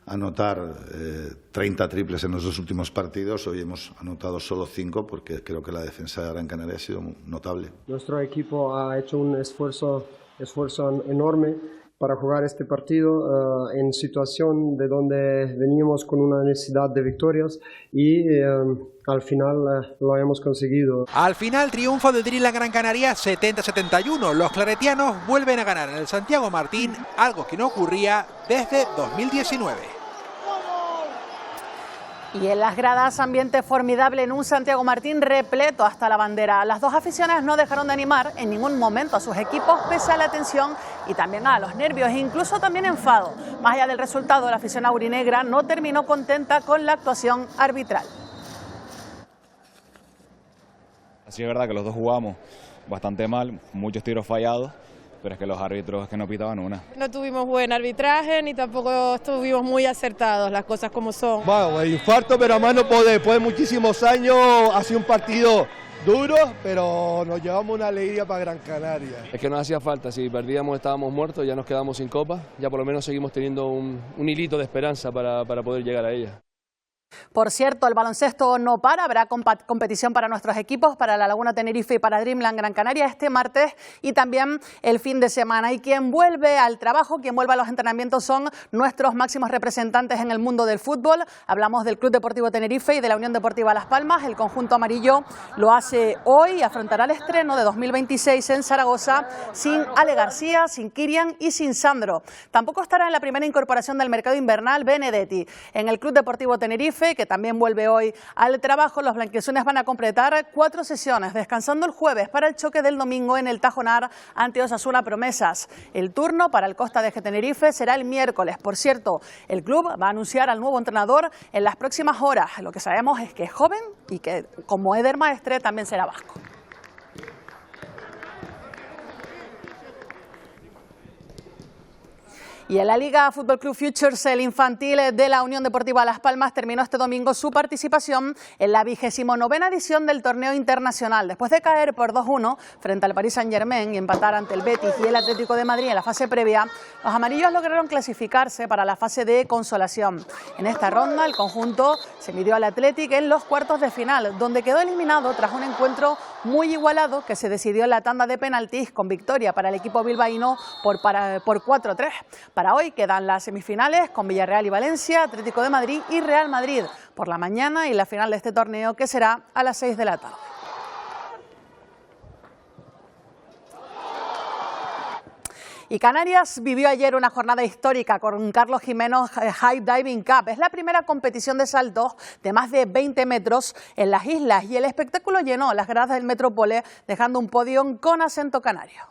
anotar 30 triples en los 2 últimos partidos, hoy hemos anotado solo 5, porque creo que la defensa de Gran Canaria ha sido notable. Nuestro equipo ha hecho un esfuerzo enorme para jugar este partido en situación de donde veníamos con una necesidad de victorias y al final lo hemos conseguido. Al final, triunfo del Dreamland Gran Canaria 70-71. Los claretianos vuelven a ganar en el Santiago Martín, algo que no ocurría desde 2019. Y en las gradas, ambiente formidable en un Santiago Martín repleto hasta la bandera. Las dos aficiones no dejaron de animar en ningún momento a sus equipos, pese a la tensión y también a los nervios, incluso también enfado. Más allá del resultado, la afición aurinegra no terminó contenta con la actuación arbitral. Sí, es verdad que los dos jugamos bastante mal, muchos tiros fallados, pero es que los árbitros es que no pitaban una. No tuvimos buen arbitraje ni tampoco estuvimos muy acertados, las cosas como son. Bueno, el infarto, pero a más no poder. Después de muchísimos años ha sido un partido duro, pero nos llevamos una alegría para Gran Canaria. Es que nos hacía falta, si perdíamos estábamos muertos, ya nos quedamos sin copa, ya por lo menos seguimos teniendo un hilito de esperanza para poder llegar a ella. Por cierto, el baloncesto no para, habrá competición para nuestros equipos, para la Laguna Tenerife y para Dreamland Gran Canaria este martes y también el fin de semana. Y quien vuelve al trabajo, quien vuelve a los entrenamientos son nuestros máximos representantes en el mundo del fútbol. Hablamos del Club Deportivo Tenerife y de la Unión Deportiva Las Palmas. El conjunto amarillo lo hace hoy y afrontará el estreno de 2026 en Zaragoza sin Ale García, sin Kirian y sin Sandro. Tampoco estará en la primera incorporación del mercado invernal Benedetti. En el Club Deportivo Tenerife, que también vuelve hoy al trabajo, los blanquiazules van a completar 4 sesiones, descansando el jueves para el choque del domingo en el Tajonar ante Osasuna Promesas. El turno para el Costa de Tenerife será el miércoles. Por cierto, el club va a anunciar al nuevo entrenador en las próximas horas. Lo que sabemos es que es joven y que, como Eder Maestre, también será vasco. Y en la Liga Fútbol Club Futures, el infantil de la Unión Deportiva Las Palmas terminó este domingo su participación en la 29ª edición del torneo internacional. Después de caer por 2-1 frente al Paris Saint-Germain y empatar ante el Betis y el Atlético de Madrid en la fase previa, los amarillos lograron clasificarse para la fase de consolación. En esta ronda, el conjunto se midió al Athletic en los cuartos de final, donde quedó eliminado tras un encuentro muy igualado que se decidió en la tanda de penaltis con victoria para el equipo bilbaíno por 4-3. Para hoy quedan las semifinales con Villarreal y Valencia, Atlético de Madrid y Real Madrid por la mañana y la final de este torneo que será a las 6 de la tarde. Y Canarias vivió ayer una jornada histórica con Carlos Jiménez High Diving Cup. Es la primera competición de saltos de más de 20 metros en las islas y el espectáculo llenó las gradas del Metrópole dejando un podio con acento canario.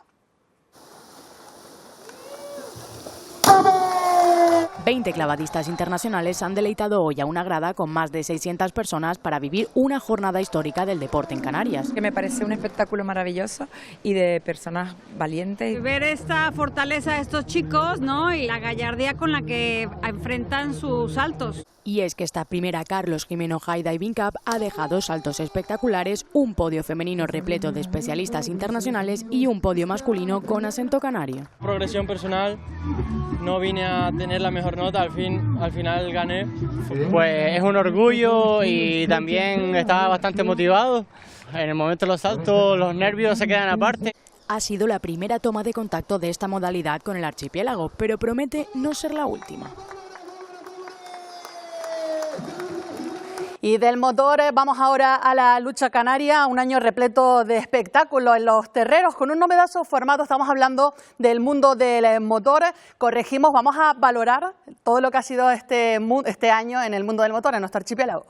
20 clavadistas internacionales han deleitado hoy a una grada con más de 600 personas para vivir una jornada histórica del deporte en Canarias. Que me parece un espectáculo maravilloso y de personas valientes. Ver esta fortaleza de estos chicos, ¿no? Y la gallardía con la que enfrentan sus saltos. Y es que esta primera Carlos Jiménez High Diving Cup ha dejado saltos espectaculares, un podio femenino repleto de especialistas internacionales y un podio masculino con acento canario. Progresión personal, no vine a tener la mejor nota, al final gané. Pues es un orgullo y también estaba bastante motivado. En el momento de los saltos los nervios se quedan aparte. Ha sido la primera toma de contacto de esta modalidad con el archipiélago, pero promete no ser la última. Y del motor vamos ahora a la lucha canaria, un año repleto de espectáculos en los terrenos con un novedoso formato. Estamos hablando del mundo del motor. Corregimos, vamos a valorar todo lo que ha sido este año en el mundo del motor, en nuestro archipiélago.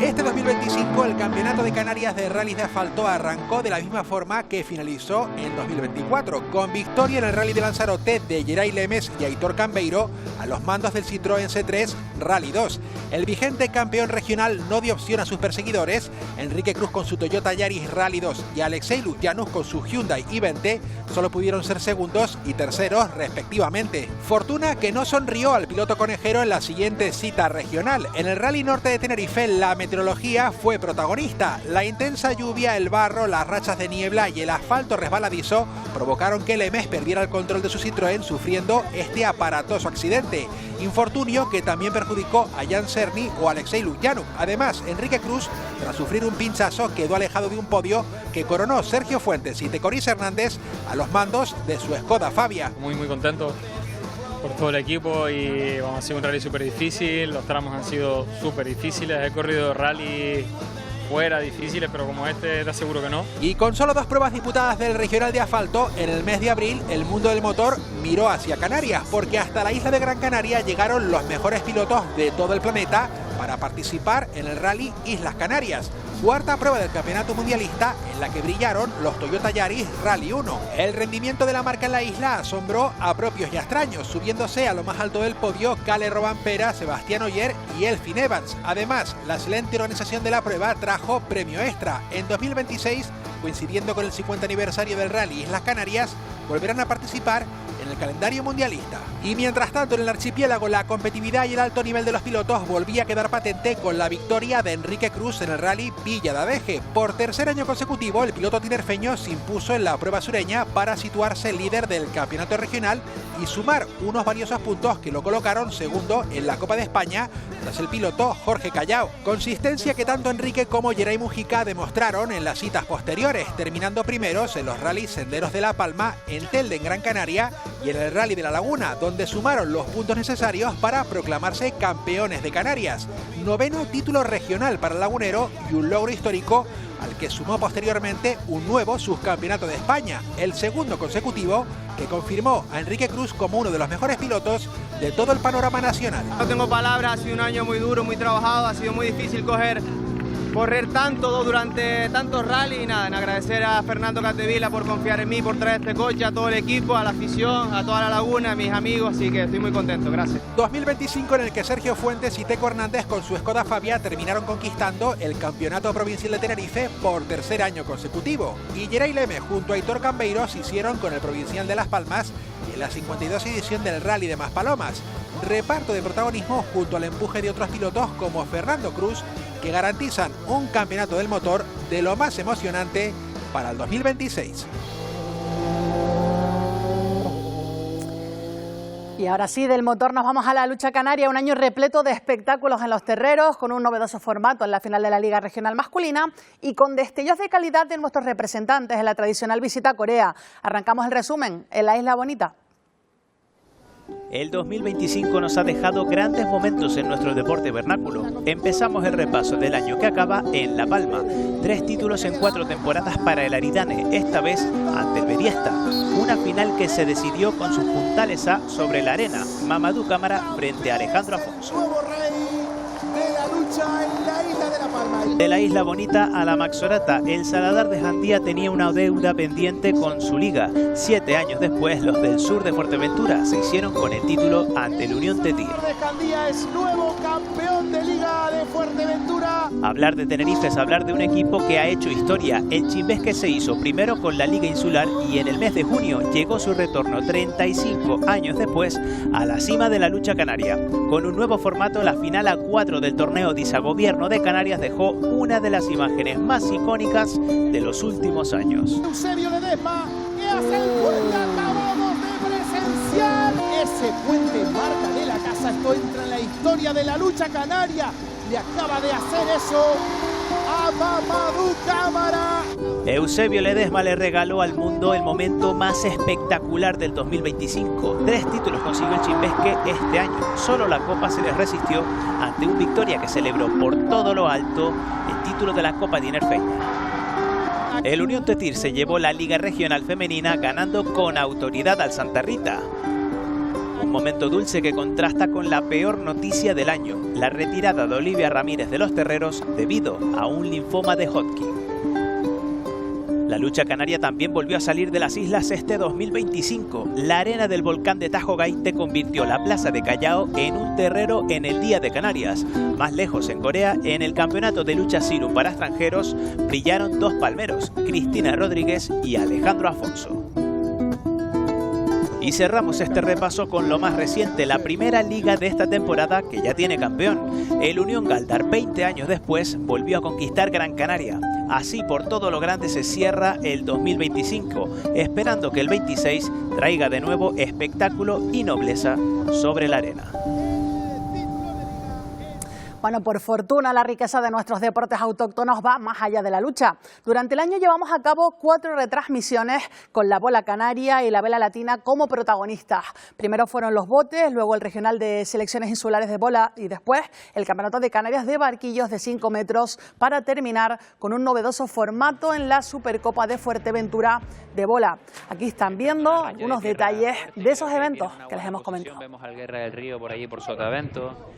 Este 2025 el Campeonato de Canarias de Rallys de Asfalto arrancó de la misma forma que finalizó en 2024, con victoria en el Rally de Lanzarote de Geray Lemes y Aitor Cambeiro a los mandos del Citroën C3 Rally 2. El vigente campeón regional no dio opción a sus perseguidores, Enrique Cruz con su Toyota Yaris Rally 2 y Alexei Lucianus con su Hyundai i20 solo pudieron ser segundos y terceros respectivamente. Fortuna que no sonrió al piloto conejero en la siguiente cita regional. En el Rally Norte de Tenerife la meteorología fue protagonista. La intensa lluvia, el barro, las rachas de niebla y el asfalto resbaladizo provocaron que Lemes perdiera el control de su Citroën sufriendo este aparatoso accidente. Infortunio que también perjudicó a Jan Cerny o Alexei Lucianuk. Además, Enrique Cruz, tras sufrir un pinchazo, quedó alejado de un podio que coronó Sergio Fuentes y Tecoris Hernández a los mandos de su Skoda Fabia. Muy contento por todo el equipo y ha sido un rally súper difícil, los tramos han sido súper difíciles, he corrido rally fuera, difíciles, pero como este te aseguro que no. Y con solo 2 pruebas disputadas del regional de asfalto, en el mes de abril el mundo del motor miró hacia Canarias, porque hasta la isla de Gran Canaria llegaron los mejores pilotos de todo el planeta para participar en el Rally Islas Canarias. 4ª prueba del campeonato mundialista en la que brillaron los Toyota Yaris Rally 1. El rendimiento de la marca en la isla asombró a propios y a extraños, subiéndose a lo más alto del podio Kalle Rovanpera, Sebastián Ogier y Elfyn Evans. Además, la excelente organización de la prueba trajo premio extra. En 2026, coincidiendo con el 50 aniversario del Rally Islas Canarias, volverán a participar en el calendario mundialista. Y mientras tanto, en el archipiélago, la competitividad y el alto nivel de los pilotos volvía a quedar patente con la victoria de Enrique Cruz en el Rally Villa de Adeje. Por 3er año consecutivo, el piloto tinerfeño se impuso en la prueba sureña para situarse líder del campeonato regional y sumar unos valiosos puntos que lo colocaron segundo en la Copa de España tras el piloto Jorge Callao. Consistencia que tanto Enrique como Geray Mujica demostraron en las citas posteriores, terminando primeros en los rallies Senderos de La Palma, en Telde en Gran Canaria y en el Rally de la Laguna, donde sumaron los puntos necesarios para proclamarse campeones de Canarias. 9º título regional para el lagunero y un logro histórico al que sumó posteriormente un nuevo subcampeonato de España, el 2º consecutivo, que confirmó a Enrique Cruz como uno de los mejores pilotos de todo el panorama nacional. No tengo palabras, ha sido un año muy duro, muy trabajado, ha sido muy difícil correr tanto durante tantos rallies y nada, en agradecer a Fernando Capdevila por confiar en mí, por traer este coche, a todo el equipo, a la afición, a toda la laguna, a mis amigos, así que estoy muy contento, gracias. 2025 en el que Sergio Fuentes y Teco Hernández con su Skoda Fabia terminaron conquistando el campeonato provincial de Tenerife por 3er año consecutivo. Y Geray Leme junto a Aitor Cambeiros hicieron con el provincial de Las Palmas en la 52 edición del Rally de Maspalomas. Reparto de protagonismo junto al empuje de otros pilotos como Fernando Cruz, que garantizan un campeonato del motor de lo más emocionante para el 2026. Y ahora sí, del motor nos vamos a la lucha canaria, un año repleto de espectáculos en los terreros, con un novedoso formato en la final de la Liga Regional Masculina y con destellos de calidad de nuestros representantes en la tradicional visita a Corea. Arrancamos el resumen en la Isla Bonita. El 2025 nos ha dejado grandes momentos en nuestro deporte vernáculo. Empezamos el repaso del año que acaba en La Palma. 3 títulos en 4 temporadas para el Aridane, esta vez ante el Beriesta. Una final que se decidió con sus puntales A sobre la arena. Mamadou Cámara frente a Alejandro Afonso. Nuevo rey de la lucha en la isla de La Palma. De la Isla Bonita a la Maxorata, el Saladar de Jandía tenía una deuda pendiente con su liga. 7 años después, los del sur de Fuerteventura se hicieron con el título ante el Unión Tetir. El de Jandía es nuevo campeón de Liga de Fuerteventura. Hablar de Tenerife es hablar de un equipo que ha hecho historia. El Chimbesque se hizo primero con la Liga Insular y en el mes de junio llegó su retorno 35 años después a la cima de la lucha canaria. Con un nuevo formato, la final a 4 del torneo Disagobierno de Canarias dejó una de las imágenes más icónicas de los últimos años. Eusebio Ledesma, que hace el puente, acabamos de presenciar ese puente marca de la casa. Esto entra en la historia de la lucha canaria. Le acaba de hacer eso a Mamadou Cámara. Eusebio Ledesma le regaló al mundo el momento más espectacular del 2025. 3 títulos consiguió el Chimbesque este año. Solo la Copa se les resistió ante un Victoria que celebró por todo lo alto el título de la Copa Tinerfeña. El Unión Tetir se llevó la Liga Regional Femenina ganando con autoridad al Santa Rita. Un momento dulce que contrasta con la peor noticia del año, la retirada de Olivia Ramírez de los terreros debido a un linfoma de Hodgkin. La lucha canaria también volvió a salir de las islas este 2025. La arena del volcán de Tajo Gaite convirtió la plaza de Callao en un terrero en el Día de Canarias. Más lejos, en Corea, en el campeonato de lucha Sirum para extranjeros, brillaron 2 palmeros, Cristina Rodríguez y Alejandro Afonso. Y cerramos este repaso con lo más reciente, la primera liga de esta temporada que ya tiene campeón. El Unión Galdar, 20 años después, volvió a conquistar Gran Canaria. Así, por todo lo grande se cierra el 2025, esperando que el 26 traiga de nuevo espectáculo y nobleza sobre la arena. Bueno, por fortuna la riqueza de nuestros deportes autóctonos va más allá de la lucha. Durante el año llevamos a cabo 4 retransmisiones con la bola canaria y la vela latina como protagonistas. Primero fueron los botes, luego el regional de selecciones insulares de bola y después el campeonato de Canarias de barquillos de 5 metros para terminar con un novedoso formato en la Supercopa de Fuerteventura de bola. Aquí están viendo algunos detalles de esos eventos que les hemos comentado. Vemos al Guerra del Río por allí por Sotavento.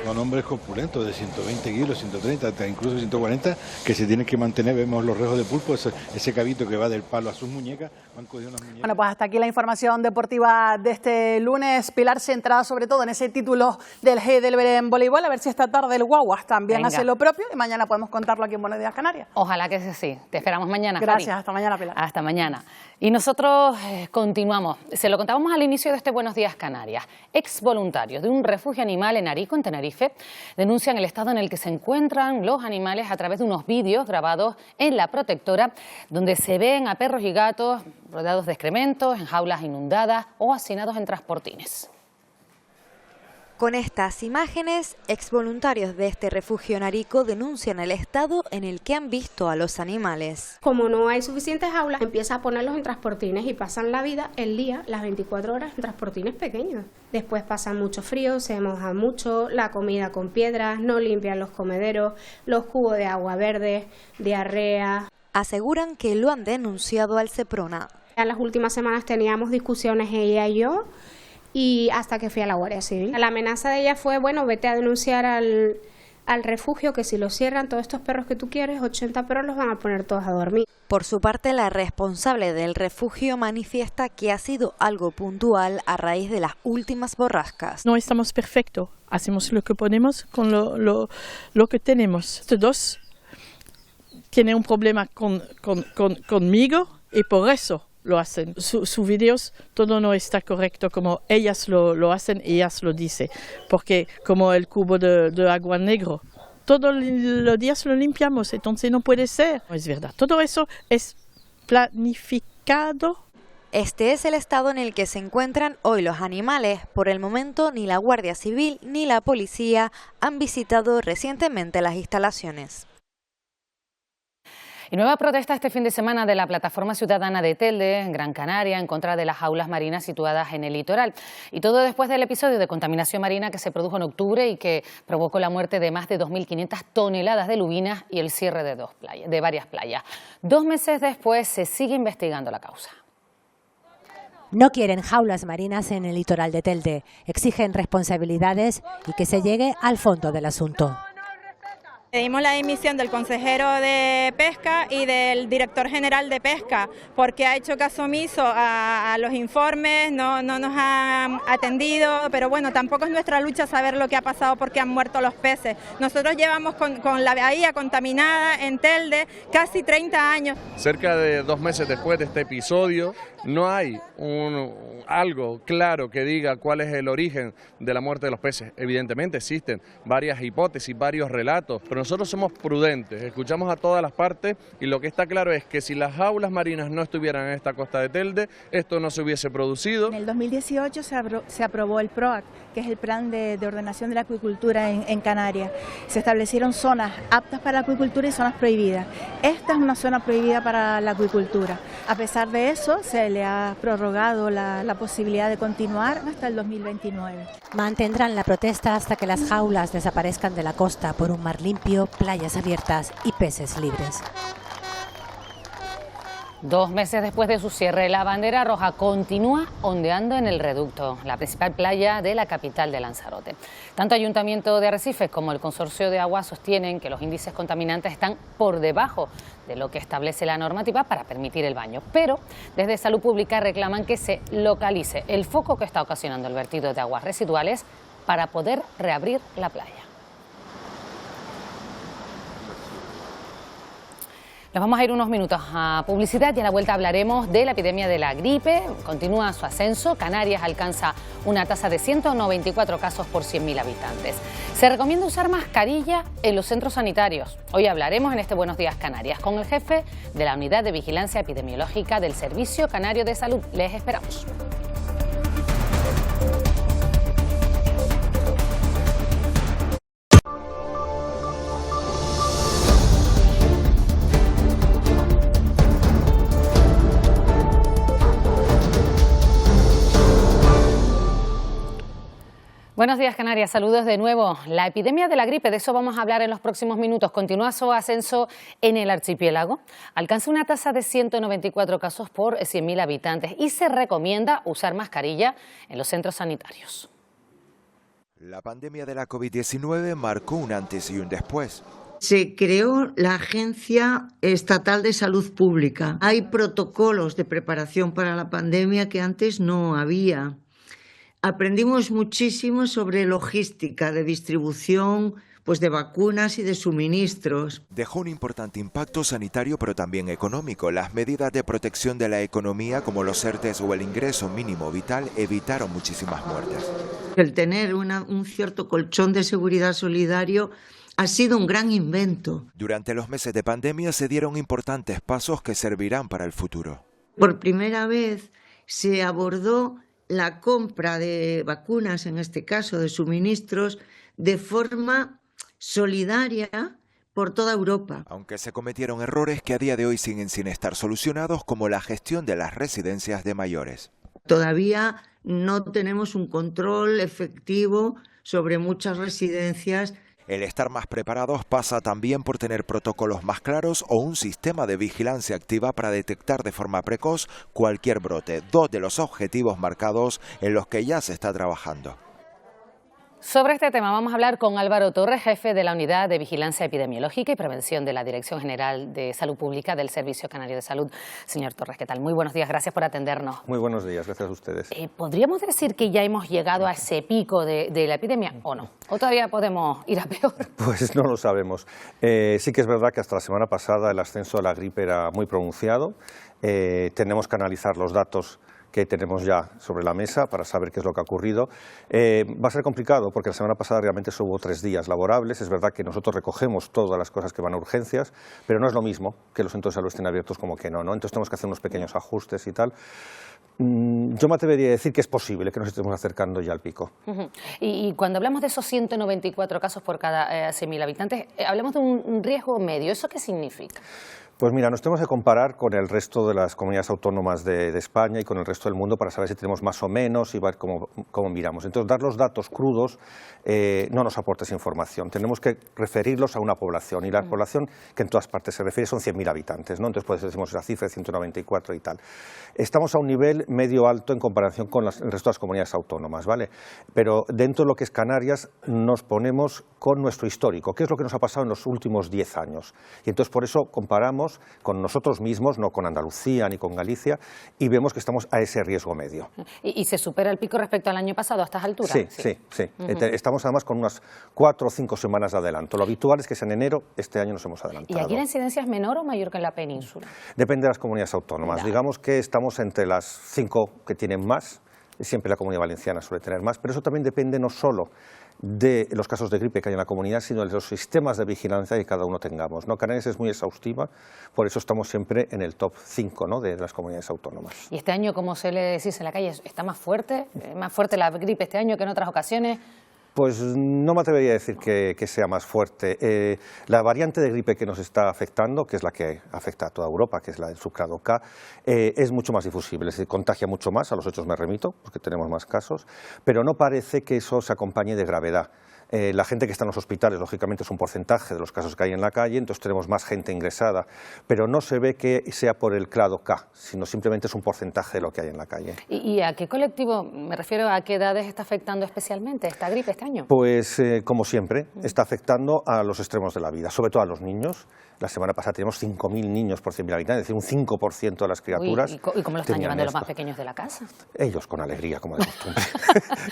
Son hombres corpulentos de 120 kilos, 130, incluso 140, que se tienen que mantener. Vemos los rejos de pulpo, ese cabito que va del palo a sus muñecas. Han cogido unas muñecas. Bueno, pues hasta aquí la información deportiva de este lunes. Pilar, centrada sobre todo en ese título del Heidelberg en voleibol. A ver si esta tarde el Guaguas también hace lo propio y mañana podemos contarlo aquí en Buenos Días Canarias. Ojalá que sea así. Te esperamos mañana, Gracias, Jari. hasta mañana, Pilar. Hasta mañana. Y nosotros continuamos. Se lo contábamos al inicio de este Buenos Días Canarias. Ex voluntarios de un refugio animal en Arico, en Tenerife, denuncian el estado en el que se encuentran los animales a través de unos vídeos grabados en La Protectora, donde se ven a perros y gatos rodeados de excrementos, en jaulas inundadas o hacinados en transportines. Con estas imágenes, exvoluntarios de este refugio en Arico denuncian el estado en el que han visto a los animales. Como no hay suficientes jaulas, empieza a ponerlos en transportines y pasan la vida, el día, las 24 horas en transportines pequeños. Después pasan mucho frío, se mojan mucho, la comida con piedras, no limpian los comederos, los cubos de agua verde, diarrea. Aseguran que lo han denunciado al Seprona. En las últimas semanas teníamos discusiones ella y yo, y hasta que fui a la Guardia Civil. La amenaza de ella fue, bueno, vete a denunciar al refugio, que si lo cierran, todos estos perros que tú quieres, 80 perros los van a poner todos a dormir. Por su parte, la responsable del refugio manifiesta que ha sido algo puntual a raíz de las últimas borrascas. No estamos perfectos, hacemos lo que podemos con lo que tenemos. Estos dos tienen un problema conmigo y por eso lo hacen. Sus vídeos, todo no está correcto como ellas lo hacen, ellas lo dicen. Porque como el cubo de agua negro, todos los días lo limpiamos, entonces no puede ser. No es verdad, todo eso es planificado. Este es el estado en el que se encuentran hoy los animales. Por el momento, ni la Guardia Civil ni la policía han visitado recientemente las instalaciones. Y nueva protesta este fin de semana de la Plataforma Ciudadana de Telde, en Gran Canaria, en contra de las jaulas marinas situadas en el litoral. Y todo después del episodio de contaminación marina que se produjo en octubre y que provocó la muerte de más de 2.500 toneladas de lubinas y el cierre de varias playas. 2 meses después se sigue investigando la causa. No quieren jaulas marinas en el litoral de Telde. Exigen responsabilidades y que se llegue al fondo del asunto. Pedimos la dimisión del consejero de Pesca y del director general de Pesca porque ha hecho caso omiso a los informes, no nos han atendido, pero bueno, tampoco es nuestra lucha saber lo que ha pasado porque han muerto los peces. Nosotros llevamos con la bahía contaminada en Telde casi 30 años. Cerca de 2 meses después de este episodio, no hay algo claro que diga cuál es el origen de la muerte de los peces. Evidentemente existen varias hipótesis, varios relatos, pero nosotros somos prudentes, escuchamos a todas las partes y lo que está claro es que si las jaulas marinas no estuvieran en esta costa de Telde, esto no se hubiese producido. En el 2018 se aprobó el PROAC, que es el Plan de Ordenación de la Acuicultura en Canarias. Se establecieron zonas aptas para la acuicultura y zonas prohibidas. Esta es una zona prohibida para la acuicultura. A pesar de eso, se le ha prorrogado la posibilidad de continuar hasta el 2029. Mantendrán la protesta hasta que las jaulas desaparezcan de la costa por un mar limpio, playas abiertas y peces libres. 2 meses después de su cierre, la bandera roja continúa ondeando en el Reducto, la principal playa de la capital de Lanzarote. Tanto Ayuntamiento de Arrecifes como el Consorcio de Agua sostienen que los índices contaminantes están por debajo de lo que establece la normativa para permitir el baño. Pero desde Salud Pública reclaman que se localice el foco que está ocasionando el vertido de aguas residuales para poder reabrir la playa. Nos vamos a ir unos minutos a publicidad y a la vuelta hablaremos de la epidemia de la gripe. Continúa su ascenso. Canarias alcanza una tasa de 194 casos por 100.000 habitantes. Se recomienda usar mascarilla en los centros sanitarios. Hoy hablaremos en este Buenos Días Canarias con el jefe de la Unidad de Vigilancia Epidemiológica del Servicio Canario de Salud. Les esperamos. Buenos días, Canarias. Saludos de nuevo. La epidemia de la gripe, de eso vamos a hablar en los próximos minutos, continúa su ascenso en el archipiélago. Alcanza una tasa de 194 casos por 100.000 habitantes y se recomienda usar mascarilla en los centros sanitarios. La pandemia de la COVID-19 marcó un antes y un después. Se creó la Agencia Estatal de Salud Pública. Hay protocolos de preparación para la pandemia que antes no había. Aprendimos muchísimo sobre logística de distribución, pues de vacunas y de suministros. Dejó un importante impacto sanitario pero también económico. Las medidas de protección de la economía como los ERTEs o el ingreso mínimo vital evitaron muchísimas muertes. El tener un cierto colchón de seguridad solidario ha sido un gran invento. Durante los meses de pandemia se dieron importantes pasos que servirán para el futuro. Por primera vez se abordó la compra de vacunas, en este caso de suministros, de forma solidaria por toda Europa. Aunque se cometieron errores que a día de hoy siguen sin estar solucionados, como la gestión de las residencias de mayores. Todavía no tenemos un control efectivo sobre muchas residencias. El estar más preparados pasa también por tener protocolos más claros o un sistema de vigilancia activa para detectar de forma precoz cualquier brote. Dos de los objetivos marcados en los que ya se está trabajando. Sobre este tema vamos a hablar con Álvaro Torres, jefe de la Unidad de Vigilancia Epidemiológica y Prevención de la Dirección General de Salud Pública del Servicio Canario de Salud. Señor Torres, ¿qué tal? Muy buenos días, gracias por atendernos. Muy buenos días, gracias a ustedes. ¿Podríamos decir que ya hemos llegado a ese pico de la epidemia o no? ¿O todavía podemos ir a peor? Pues no lo sabemos. Sí que es verdad que hasta la semana pasada el ascenso de la gripe era muy pronunciado. Tenemos que analizar los datos que tenemos ya sobre la mesa para saber qué es lo que ha ocurrido. Va a ser complicado porque la semana pasada realmente solo hubo 3 días laborables. Es verdad que nosotros recogemos todas las cosas que van a urgencias, pero no es lo mismo que los centros de salud estén abiertos como que no. Entonces tenemos que hacer unos pequeños ajustes y tal. Yo me atrevería a decir que es posible que nos estemos acercando ya al pico. Y cuando hablamos de esos 194 casos por cada 100.000 habitantes, hablamos de un riesgo medio. ¿Eso qué significa? Pues mira, nos tenemos que comparar con el resto de las comunidades autónomas de España y con el resto del mundo para saber si tenemos más o menos y ver cómo miramos. Entonces, dar los datos crudos no nos aporta esa información. Tenemos que referirlos a una población y la población que en todas partes se refiere son 100.000 habitantes, ¿no? Entonces, pues decimos esa cifra de 194 y tal. Estamos a un nivel medio alto en comparación con el resto de las comunidades autónomas, ¿vale? Pero dentro de lo que es Canarias nos ponemos con nuestro histórico, qué es lo que nos ha pasado en los últimos 10 años. Y entonces por eso comparamos con nosotros mismos, no con Andalucía ni con Galicia, y vemos que estamos a ese riesgo medio. ¿Y se supera el pico respecto al año pasado a estas alturas? Sí. Estamos además con unas 4 o 5 semanas de adelanto. Lo habitual es que sea en enero, este año nos hemos adelantado. ¿Y aquí la incidencia es menor o mayor que en la península? Depende de las comunidades autónomas. Ya. Digamos que estamos entre las 5 que tienen más, siempre la Comunidad Valenciana suele tener más, pero eso también depende no solo de los casos de gripe que hay en la comunidad, sino de los sistemas de vigilancia que cada uno tengamos, ¿no? Canarias es muy exhaustiva, por eso estamos siempre en el top 5, ¿no?, de las comunidades autónomas. ¿Y este año, como suele decirse en la calle, está más fuerte la gripe este año que en otras ocasiones? Pues no me atrevería a decir que sea más fuerte. La variante de gripe que nos está afectando, que es la que afecta a toda Europa, que es la del subgrado K, es mucho más difusible, se contagia mucho más, a los hechos me remito, porque tenemos más casos, pero no parece que eso se acompañe de gravedad. La gente que está en los hospitales, lógicamente, es un porcentaje de los casos que hay en la calle, entonces tenemos más gente ingresada, pero no se ve que sea por el clado K, sino simplemente es un porcentaje de lo que hay en la calle. ¿Y a qué colectivo, me refiero, a qué edades está afectando especialmente esta gripe este año? Pues, como siempre, está afectando a los extremos de la vida, sobre todo a los niños. La semana pasada teníamos 5.000 niños por 100.000 habitantes, es decir, un 5% de las criaturas. ¿Y cómo lo están llevando los más pequeños de la casa? Ellos con alegría, como de costumbre.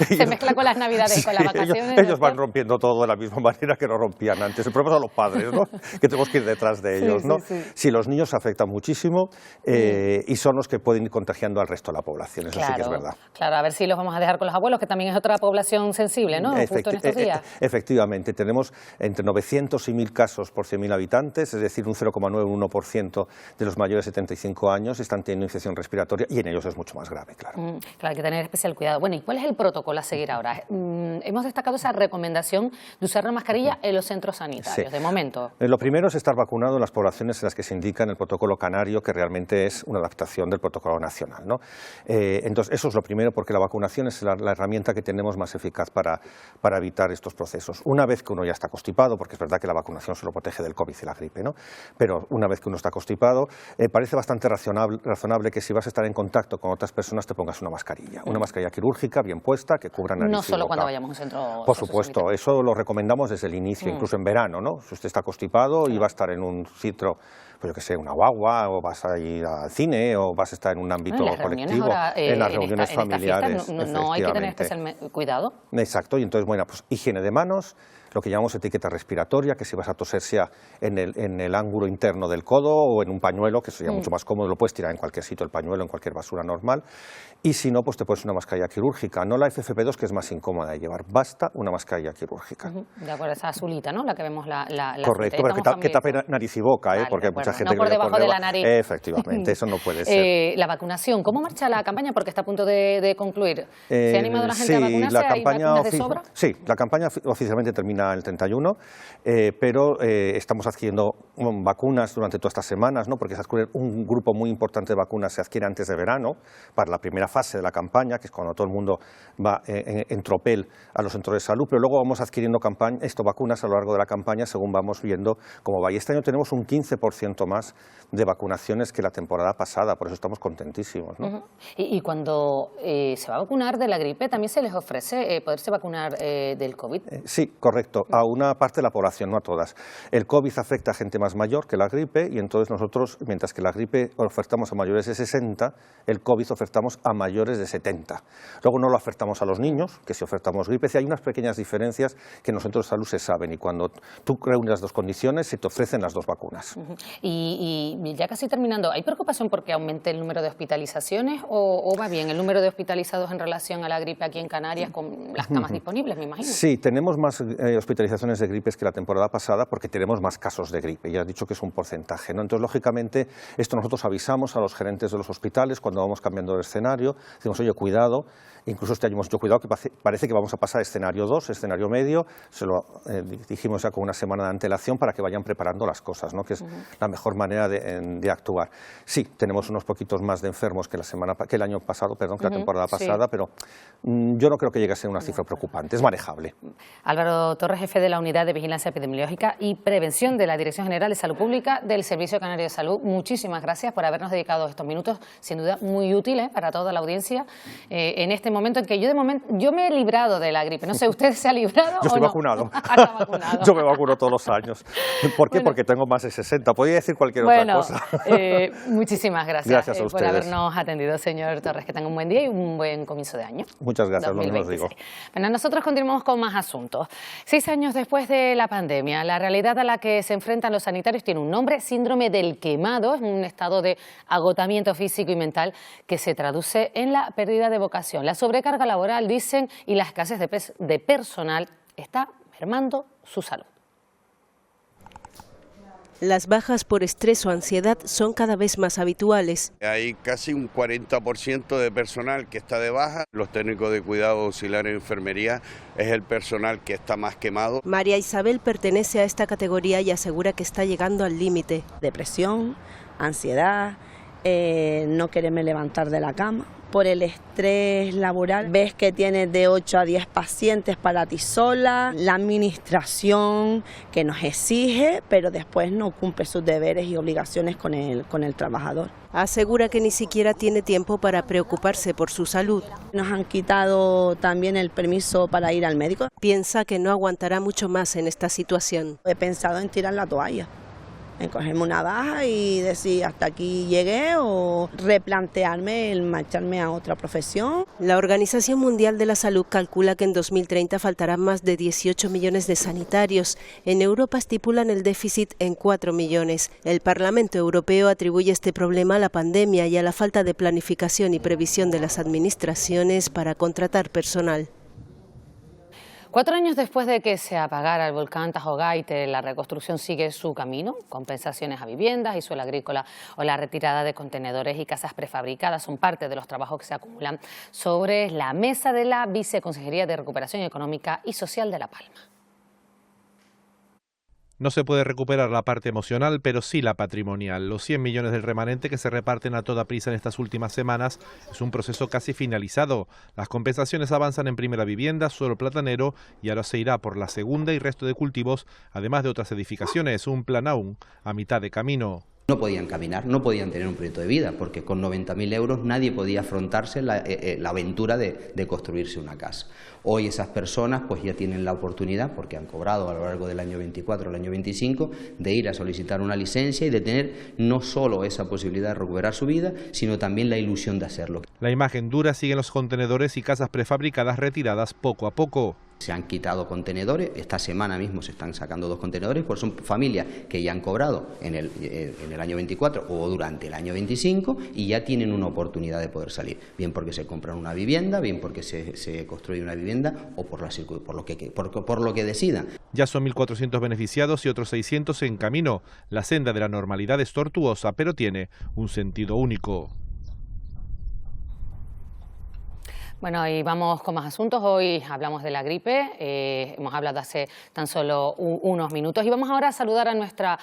Se mezcla con las navidades, con las vacaciones. Ellos van rompiendo todo de la misma manera que lo rompían antes. El problema son los padres, ¿no? Que tenemos que ir detrás de ellos, ¿no? Sí, los niños se afectan muchísimo y son los que pueden ir contagiando al resto de la población, eso sí que es verdad. Claro, a ver si los vamos a dejar con los abuelos, que también es otra población sensible, ¿no? Justo en estos días. Efectivamente, tenemos entre 900 y 1.000 casos por 100.000 habitantes, es decir, un 0,91% de los mayores de 75 años están teniendo infección respiratoria y en ellos es mucho más grave, claro. Claro, hay que tener especial cuidado. Bueno, ¿y cuál es el protocolo a seguir ahora? Hemos destacado esa recomendación obligación de usar la mascarilla en los centros sanitarios, Sí. de momento. Lo primero es estar vacunado en las poblaciones en las que se indica en el protocolo canario, que realmente es una adaptación del protocolo nacional, ¿no? Entonces, eso es lo primero, porque la vacunación es la herramienta que tenemos más eficaz para evitar estos procesos. Una vez que uno ya está constipado, porque es verdad que la vacunación solo protege del COVID y la gripe, ¿no? Pero una vez que uno está constipado, parece bastante razonable que si vas a estar en contacto con otras personas te pongas una mascarilla quirúrgica bien puesta que cubra nariz No y solo boca. cuando vayamos a un centro. Por supuesto, eso lo recomendamos desde el inicio, incluso en verano, ¿no? Si usted está constipado y va a estar en un sitio, pues yo que sé, una guagua, o vas a ir al cine, o vas a estar en un ámbito colectivo, en las reuniones familiares. No hay que tener especial cuidado. Exacto, y entonces, bueno, pues higiene de manos, lo que llamamos etiqueta respiratoria, que si vas a toser sea en el ángulo interno del codo o en un pañuelo, que sería mucho más cómodo, lo puedes tirar en cualquier sitio, el pañuelo, en cualquier basura normal. Y si no, pues te pones una mascarilla quirúrgica, no la FFP2, que es más incómoda de llevar, basta una mascarilla quirúrgica. De acuerdo, esa azulita, ¿no? La que vemos la Correcto, pero que tape nariz y boca, Vale, porque hay mucha gente no por que debajo de la nariz. Efectivamente, eso no puede ser. La vacunación, ¿cómo marcha la campaña? Porque está a punto de concluir. ¿Se ha animado la gente a vacunarse? ¿Hay vacunas de sobra? Sí, la campaña oficialmente termina el 31, pero estamos adquiriendo vacunas durante todas estas semanas, ¿no? Porque se adquiere un grupo muy importante de vacunas, se adquiere antes de verano, para la primera fase de la campaña, que es cuando todo el mundo va en tropel a los centros de salud, pero luego vamos adquiriendo vacunas a lo largo de la campaña según vamos viendo cómo va. Y este año tenemos un 15% más de vacunaciones que la temporada pasada, por eso estamos contentísimos, ¿no? Y cuando se va a vacunar de la gripe, ¿también se les ofrece poderse vacunar del COVID? Sí, correcto, a una parte de la población, no a todas. El COVID afecta a gente más mayor que la gripe y entonces nosotros, mientras que la gripe ofertamos a mayores de 60, el COVID ofertamos a mayores de 70. Luego no lo ofertamos a los niños, que si ofertamos gripe, hay unas pequeñas diferencias que en los centros de salud se saben y cuando tú reúnes las dos condiciones se te ofrecen las dos vacunas. Y ya casi terminando, ¿hay preocupación porque aumente el número de hospitalizaciones o va bien el número de hospitalizados en relación a la gripe aquí en Canarias con las camas disponibles, me imagino? Sí, tenemos más hospitalizaciones de gripes que la temporada pasada porque tenemos más casos de gripe, ya has dicho que es un porcentaje, ¿no? Entonces, lógicamente, esto nosotros avisamos a los gerentes de los hospitales cuando vamos cambiando de escenario, decimos, oye, cuidado, incluso este año hemos dicho, cuidado, que parece que vamos a pasar a escenario 2, escenario medio, se lo dijimos ya con una semana de antelación para que vayan preparando las cosas, ¿no? Que es la mejor manera de actuar. Sí, tenemos unos poquitos más de enfermos que el año pasado, que la temporada pasada, pero yo no creo que llegue a ser una cifra preocupante, es manejable. Álvaro Torres, jefe de la Unidad de Vigilancia Epidemiológica y Prevención de la Dirección General de Salud Pública del Servicio Canario de Salud, muchísimas gracias por habernos dedicado estos minutos, sin duda muy útiles para toda la audiencia, en este momento en que yo me he librado de la gripe, no sé, ¿usted se ha librado Yo estoy o no? vacunado. Está vacunado. Yo me vacuno todos los años. ¿Por qué? Porque tengo más de 60, podría decir cualquier otra cosa. Muchísimas gracias, Gracias a por ustedes. habernos atendido, señor Torres, que tenga un buen día y un buen comienzo de año. Muchas gracias, 2026. lo mismo os digo. Bueno, nosotros continuamos con más asuntos. 6 años después de la pandemia, la realidad a la que se enfrentan los sanitarios tiene un nombre, síndrome del quemado, es un estado de agotamiento físico y mental que se traduce en la pérdida de vocación. La sobrecarga laboral, dicen, y la escasez de personal está mermando su salud. Las bajas por estrés o ansiedad son cada vez más habituales. Hay casi un 40% de personal que está de baja. Los técnicos de cuidado auxiliar en enfermería es el personal que está más quemado. María Isabel pertenece a esta categoría y asegura que está llegando al límite. Depresión, ansiedad, no quererme levantar de la cama. Por el estrés laboral, ves que tienes de 8 a 10 pacientes para ti sola, la administración que nos exige, pero después no cumple sus deberes y obligaciones con el trabajador. Asegura que ni siquiera tiene tiempo para preocuparse por su salud. Nos han quitado también el permiso para ir al médico. Piensa que no aguantará mucho más en esta situación. He pensado en tirar la toalla, en cogerme una baja y decir hasta aquí llegué o replantearme el marcharme a otra profesión. La Organización Mundial de la Salud calcula que en 2030 faltarán más de 18 millones de sanitarios. En Europa estipulan el déficit en 4 millones. El Parlamento Europeo atribuye este problema a la pandemia y a la falta de planificación y previsión de las administraciones para contratar personal. 4 años después de que se apagara el volcán Tajo Gayte, la reconstrucción sigue su camino. Compensaciones a viviendas y suelo agrícola o la retirada de contenedores y casas prefabricadas son parte de los trabajos que se acumulan sobre la mesa de la Viceconsejería de Recuperación Económica y Social de La Palma. No se puede recuperar la parte emocional, pero sí la patrimonial. Los 100 millones del remanente que se reparten a toda prisa en estas últimas semanas es un proceso casi finalizado. Las compensaciones avanzan en primera vivienda, suelo platanero, y ahora se irá por la segunda y resto de cultivos, además de otras edificaciones. Un plan aún a mitad de camino. No podían caminar, no podían tener un proyecto de vida, porque con 90.000 euros nadie podía afrontarse la aventura de construirse una casa. Hoy esas personas pues ya tienen la oportunidad, porque han cobrado a lo largo del año 24 al año 25, de ir a solicitar una licencia y de tener no solo esa posibilidad de recuperar su vida, sino también la ilusión de hacerlo. La imagen dura sigue en los contenedores y casas prefabricadas retiradas poco a poco. Se han quitado contenedores, esta semana mismo se están sacando 2 contenedores, pues son familias que ya han cobrado en el año 24 o durante el año 25 y ya tienen una oportunidad de poder salir, bien porque se compran una vivienda, bien porque se construye una vivienda o por lo que decidan. Ya son 1.400 beneficiados y otros 600 en camino. La senda de la normalidad es tortuosa, pero tiene un sentido único. Bueno, y vamos con más asuntos. Hoy hablamos de la gripe, hemos hablado hace tan solo unos minutos y vamos ahora a saludar a nuestra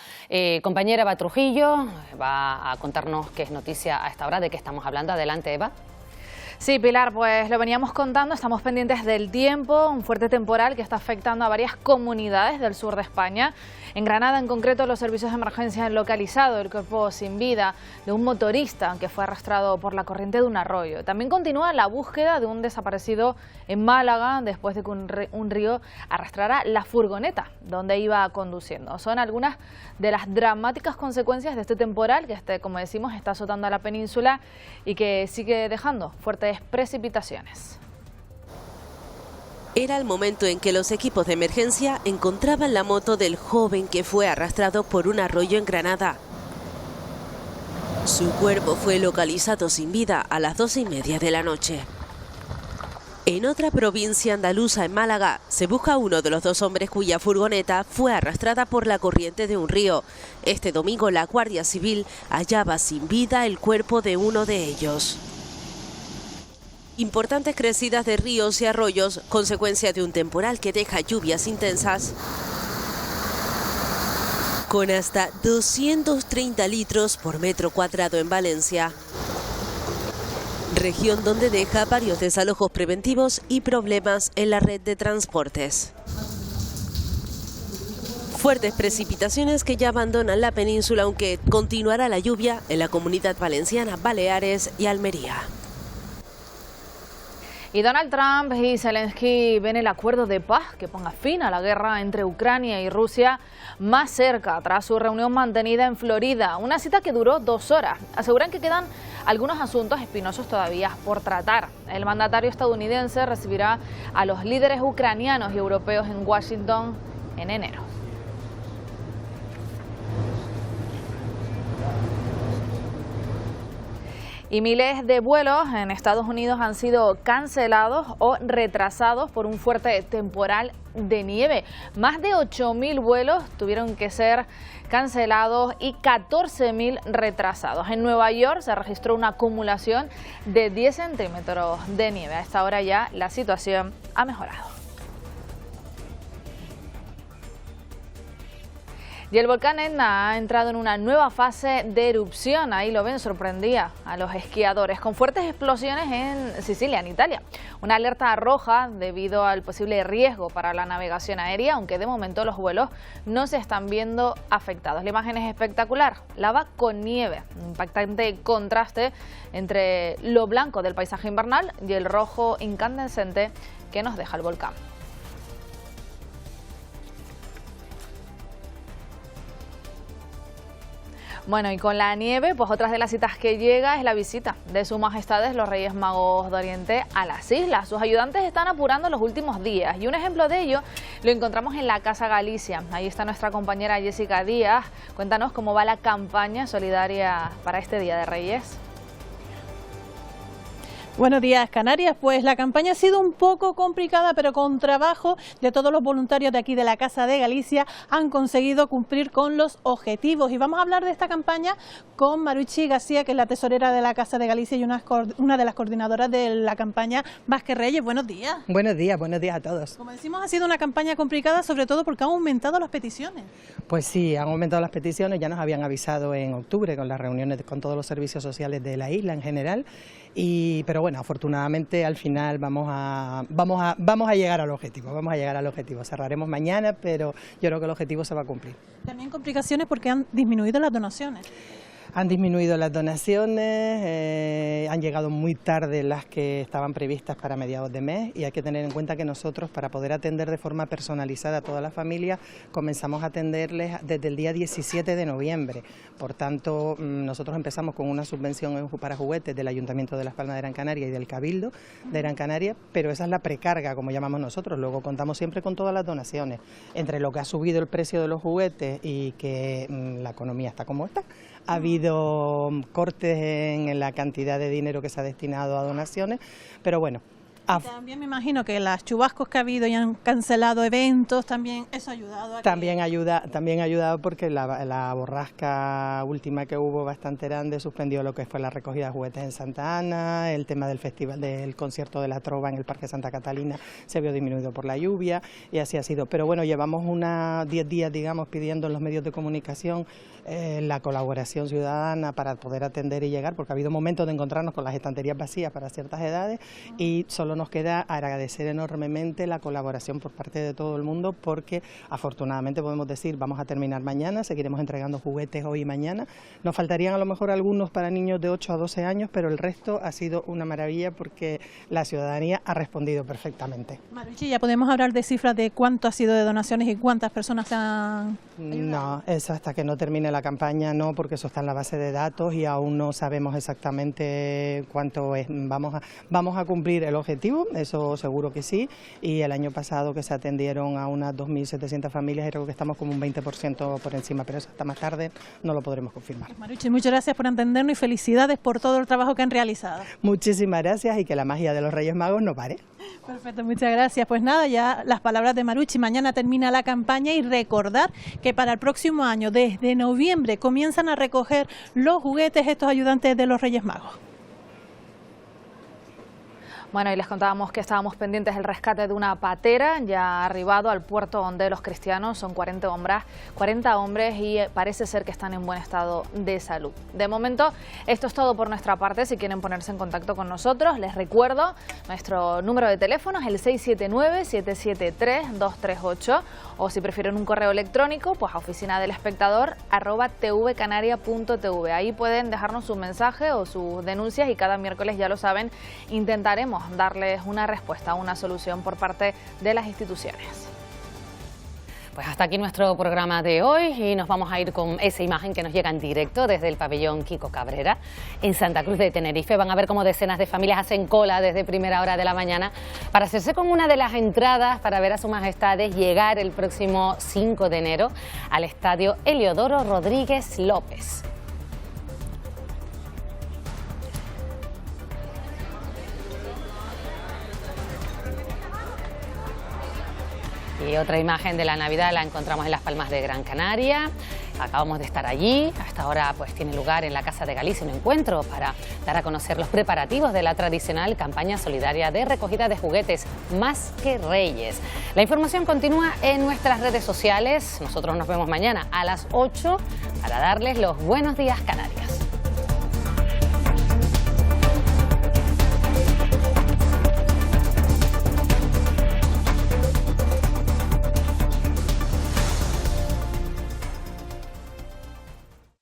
compañera Eva Trujillo. Va a contarnos qué es noticia a esta hora, de qué estamos hablando. Adelante, Eva. Sí, Pilar, pues lo veníamos contando, estamos pendientes del tiempo, un fuerte temporal que está afectando a varias comunidades del sur de España. En Granada, en concreto, los servicios de emergencia han localizado el cuerpo sin vida de un motorista que fue arrastrado por la corriente de un arroyo. También continúa la búsqueda de un desaparecido en Málaga después de que un río arrastrara la furgoneta donde iba conduciendo. Son algunas de las dramáticas consecuencias de este temporal que, como decimos, está azotando a la península y que sigue dejando fuertes precipitaciones. Era el momento en que los equipos de emergencia encontraban la moto del joven que fue arrastrado por un arroyo en Granada. Su cuerpo fue localizado sin vida a las 12:30 de la noche. En otra provincia andaluza, en Málaga, se busca a uno de los 2 hombres cuya furgoneta fue arrastrada por la corriente de un río. Este domingo la Guardia Civil hallaba sin vida el cuerpo de uno de ellos. Importantes crecidas de ríos y arroyos, consecuencia de un temporal que deja lluvias intensas, con hasta 230 litros por metro cuadrado en Valencia. Región donde deja varios desalojos preventivos y problemas en la red de transportes. Fuertes precipitaciones que ya abandonan la península, aunque continuará la lluvia en la Comunidad Valenciana, Baleares y Almería. Y Donald Trump y Zelensky ven el acuerdo de paz que ponga fin a la guerra entre Ucrania y Rusia más cerca tras su reunión mantenida en Florida. Una cita que duró 2 horas. Aseguran que quedan algunos asuntos espinosos todavía por tratar. El mandatario estadounidense recibirá a los líderes ucranianos y europeos en Washington en enero. Y miles de vuelos en Estados Unidos han sido cancelados o retrasados por un fuerte temporal de nieve. Más de 8.000 vuelos tuvieron que ser cancelados y 14.000 retrasados. En Nueva York se registró una acumulación de 10 centímetros de nieve. A esta hora ya la situación ha mejorado. Y el volcán Etna ha entrado en una nueva fase de erupción. Ahí lo ven, sorprendía a los esquiadores con fuertes explosiones en Sicilia, en Italia. Una alerta roja debido al posible riesgo para la navegación aérea, aunque de momento los vuelos no se están viendo afectados. La imagen es espectacular, lava con nieve, un impactante contraste entre lo blanco del paisaje invernal y el rojo incandescente que nos deja el volcán. Bueno, y con la nieve, pues otras de las citas que llega es la visita de Sus Majestades los Reyes Magos de Oriente a las islas. Sus ayudantes están apurando los últimos días y un ejemplo de ello lo encontramos en la Casa Galicia. Ahí está nuestra compañera Jessica Díaz. Cuéntanos cómo va la campaña solidaria para este Día de Reyes. Buenos días, Canarias. Pues la campaña ha sido un poco complicada, pero con trabajo de todos los voluntarios de aquí de la Casa de Galicia han conseguido cumplir con los objetivos. Y vamos a hablar de esta campaña con Maruchi García, que es la tesorera de la Casa de Galicia y una de las coordinadoras de la campaña Vázquez Reyes. Buenos días. Buenos días a todos. Como decimos, ha sido una campaña complicada, sobre todo porque han aumentado las peticiones. Pues sí, han aumentado las peticiones, ya nos habían avisado en octubre con las reuniones con todos los servicios sociales de la isla en general. Pero bueno, afortunadamente al final vamos a llegar al objetivo, cerraremos mañana, pero yo creo que el objetivo se va a cumplir. También complicaciones porque han disminuido las donaciones. Han disminuido las donaciones, han llegado muy tarde las que estaban previstas para mediados de mes y hay que tener en cuenta que nosotros, para poder atender de forma personalizada a toda la familia, comenzamos a atenderles desde el día 17 de noviembre. Por tanto, nosotros empezamos con una subvención para juguetes del Ayuntamiento de Las Palmas de Gran Canaria y del Cabildo de Gran Canaria, pero esa es la precarga, como llamamos nosotros. Luego contamos siempre con todas las donaciones. Entre lo que ha subido el precio de los juguetes y que la economía está como está, ha habido cortes en la cantidad de dinero que se ha destinado a donaciones, pero bueno. También me imagino que las chubascos que ha habido y han cancelado eventos, también eso ha ayudado. También ha ayudado porque la borrasca última que hubo bastante grande suspendió lo que fue la recogida de juguetes en Santa Ana, el tema del festival del concierto de la Trova en el Parque Santa Catalina se vio disminuido por la lluvia y así ha sido. Pero bueno, llevamos 10 días, digamos, pidiendo en los medios de comunicación la colaboración ciudadana para poder atender y llegar, porque ha habido momentos de encontrarnos con las estanterías vacías para ciertas edades y solo nos queda agradecer enormemente la colaboración por parte de todo el mundo, porque afortunadamente podemos decir vamos a terminar mañana, seguiremos entregando juguetes hoy y mañana. Nos faltarían a lo mejor algunos para niños de 8 a 12 años, pero el resto ha sido una maravilla porque la ciudadanía ha respondido perfectamente. Maruchi, ¿ya podemos hablar de cifras de cuánto ha sido de donaciones y cuántas personas se han ayudado? No, eso hasta que no termine la campaña no, porque eso está en la base de datos y aún no sabemos exactamente cuánto es. Vamos a cumplir el objetivo, eso seguro que sí, y el año pasado que se atendieron a unas 2.700 familias, creo que estamos como un 20% por encima, pero eso hasta más tarde no lo podremos confirmar. Maruchi, muchas gracias por atendernos y felicidades por todo el trabajo que han realizado. Muchísimas gracias y que la magia de los Reyes Magos no pare. Perfecto, muchas gracias. Pues nada, ya las palabras de Maruchi, mañana termina la campaña y recordar que para el próximo año, desde noviembre, comienzan a recoger los juguetes estos ayudantes de los Reyes Magos. Bueno, y les contábamos que estábamos pendientes del rescate de una patera, ya ha arribado al puerto de Los Cristianos. Son 40 hombres y parece ser que están en buen estado de salud. De momento, esto es todo por nuestra parte. Si quieren ponerse en contacto con nosotros, les recuerdo nuestro número de teléfono es el 679-773-238, o si prefieren un correo electrónico, pues a oficinadelespectador@tvcanaria.tv. Ahí pueden dejarnos su mensaje o sus denuncias y cada miércoles, ya lo saben, intentaremos darles una respuesta, una solución por parte de las instituciones. Pues hasta aquí nuestro programa de hoy y nos vamos a ir con esa imagen que nos llega en directo desde el pabellón Quico Cabrera en Santa Cruz de Tenerife. Van a ver cómo decenas de familias hacen cola desde primera hora de la mañana para hacerse con una de las entradas para ver a sus majestades llegar el próximo 5 de enero al estadio Heliodoro Rodríguez López. Y otra imagen de la Navidad la encontramos en Las Palmas de Gran Canaria. Acabamos de estar allí. Hasta ahora pues tiene lugar en la Casa de Galicia un encuentro para dar a conocer los preparativos de la tradicional campaña solidaria de recogida de juguetes Más que Reyes. La información continúa en nuestras redes sociales. Nosotros nos vemos mañana a las 8 para darles los buenos días, Canarias.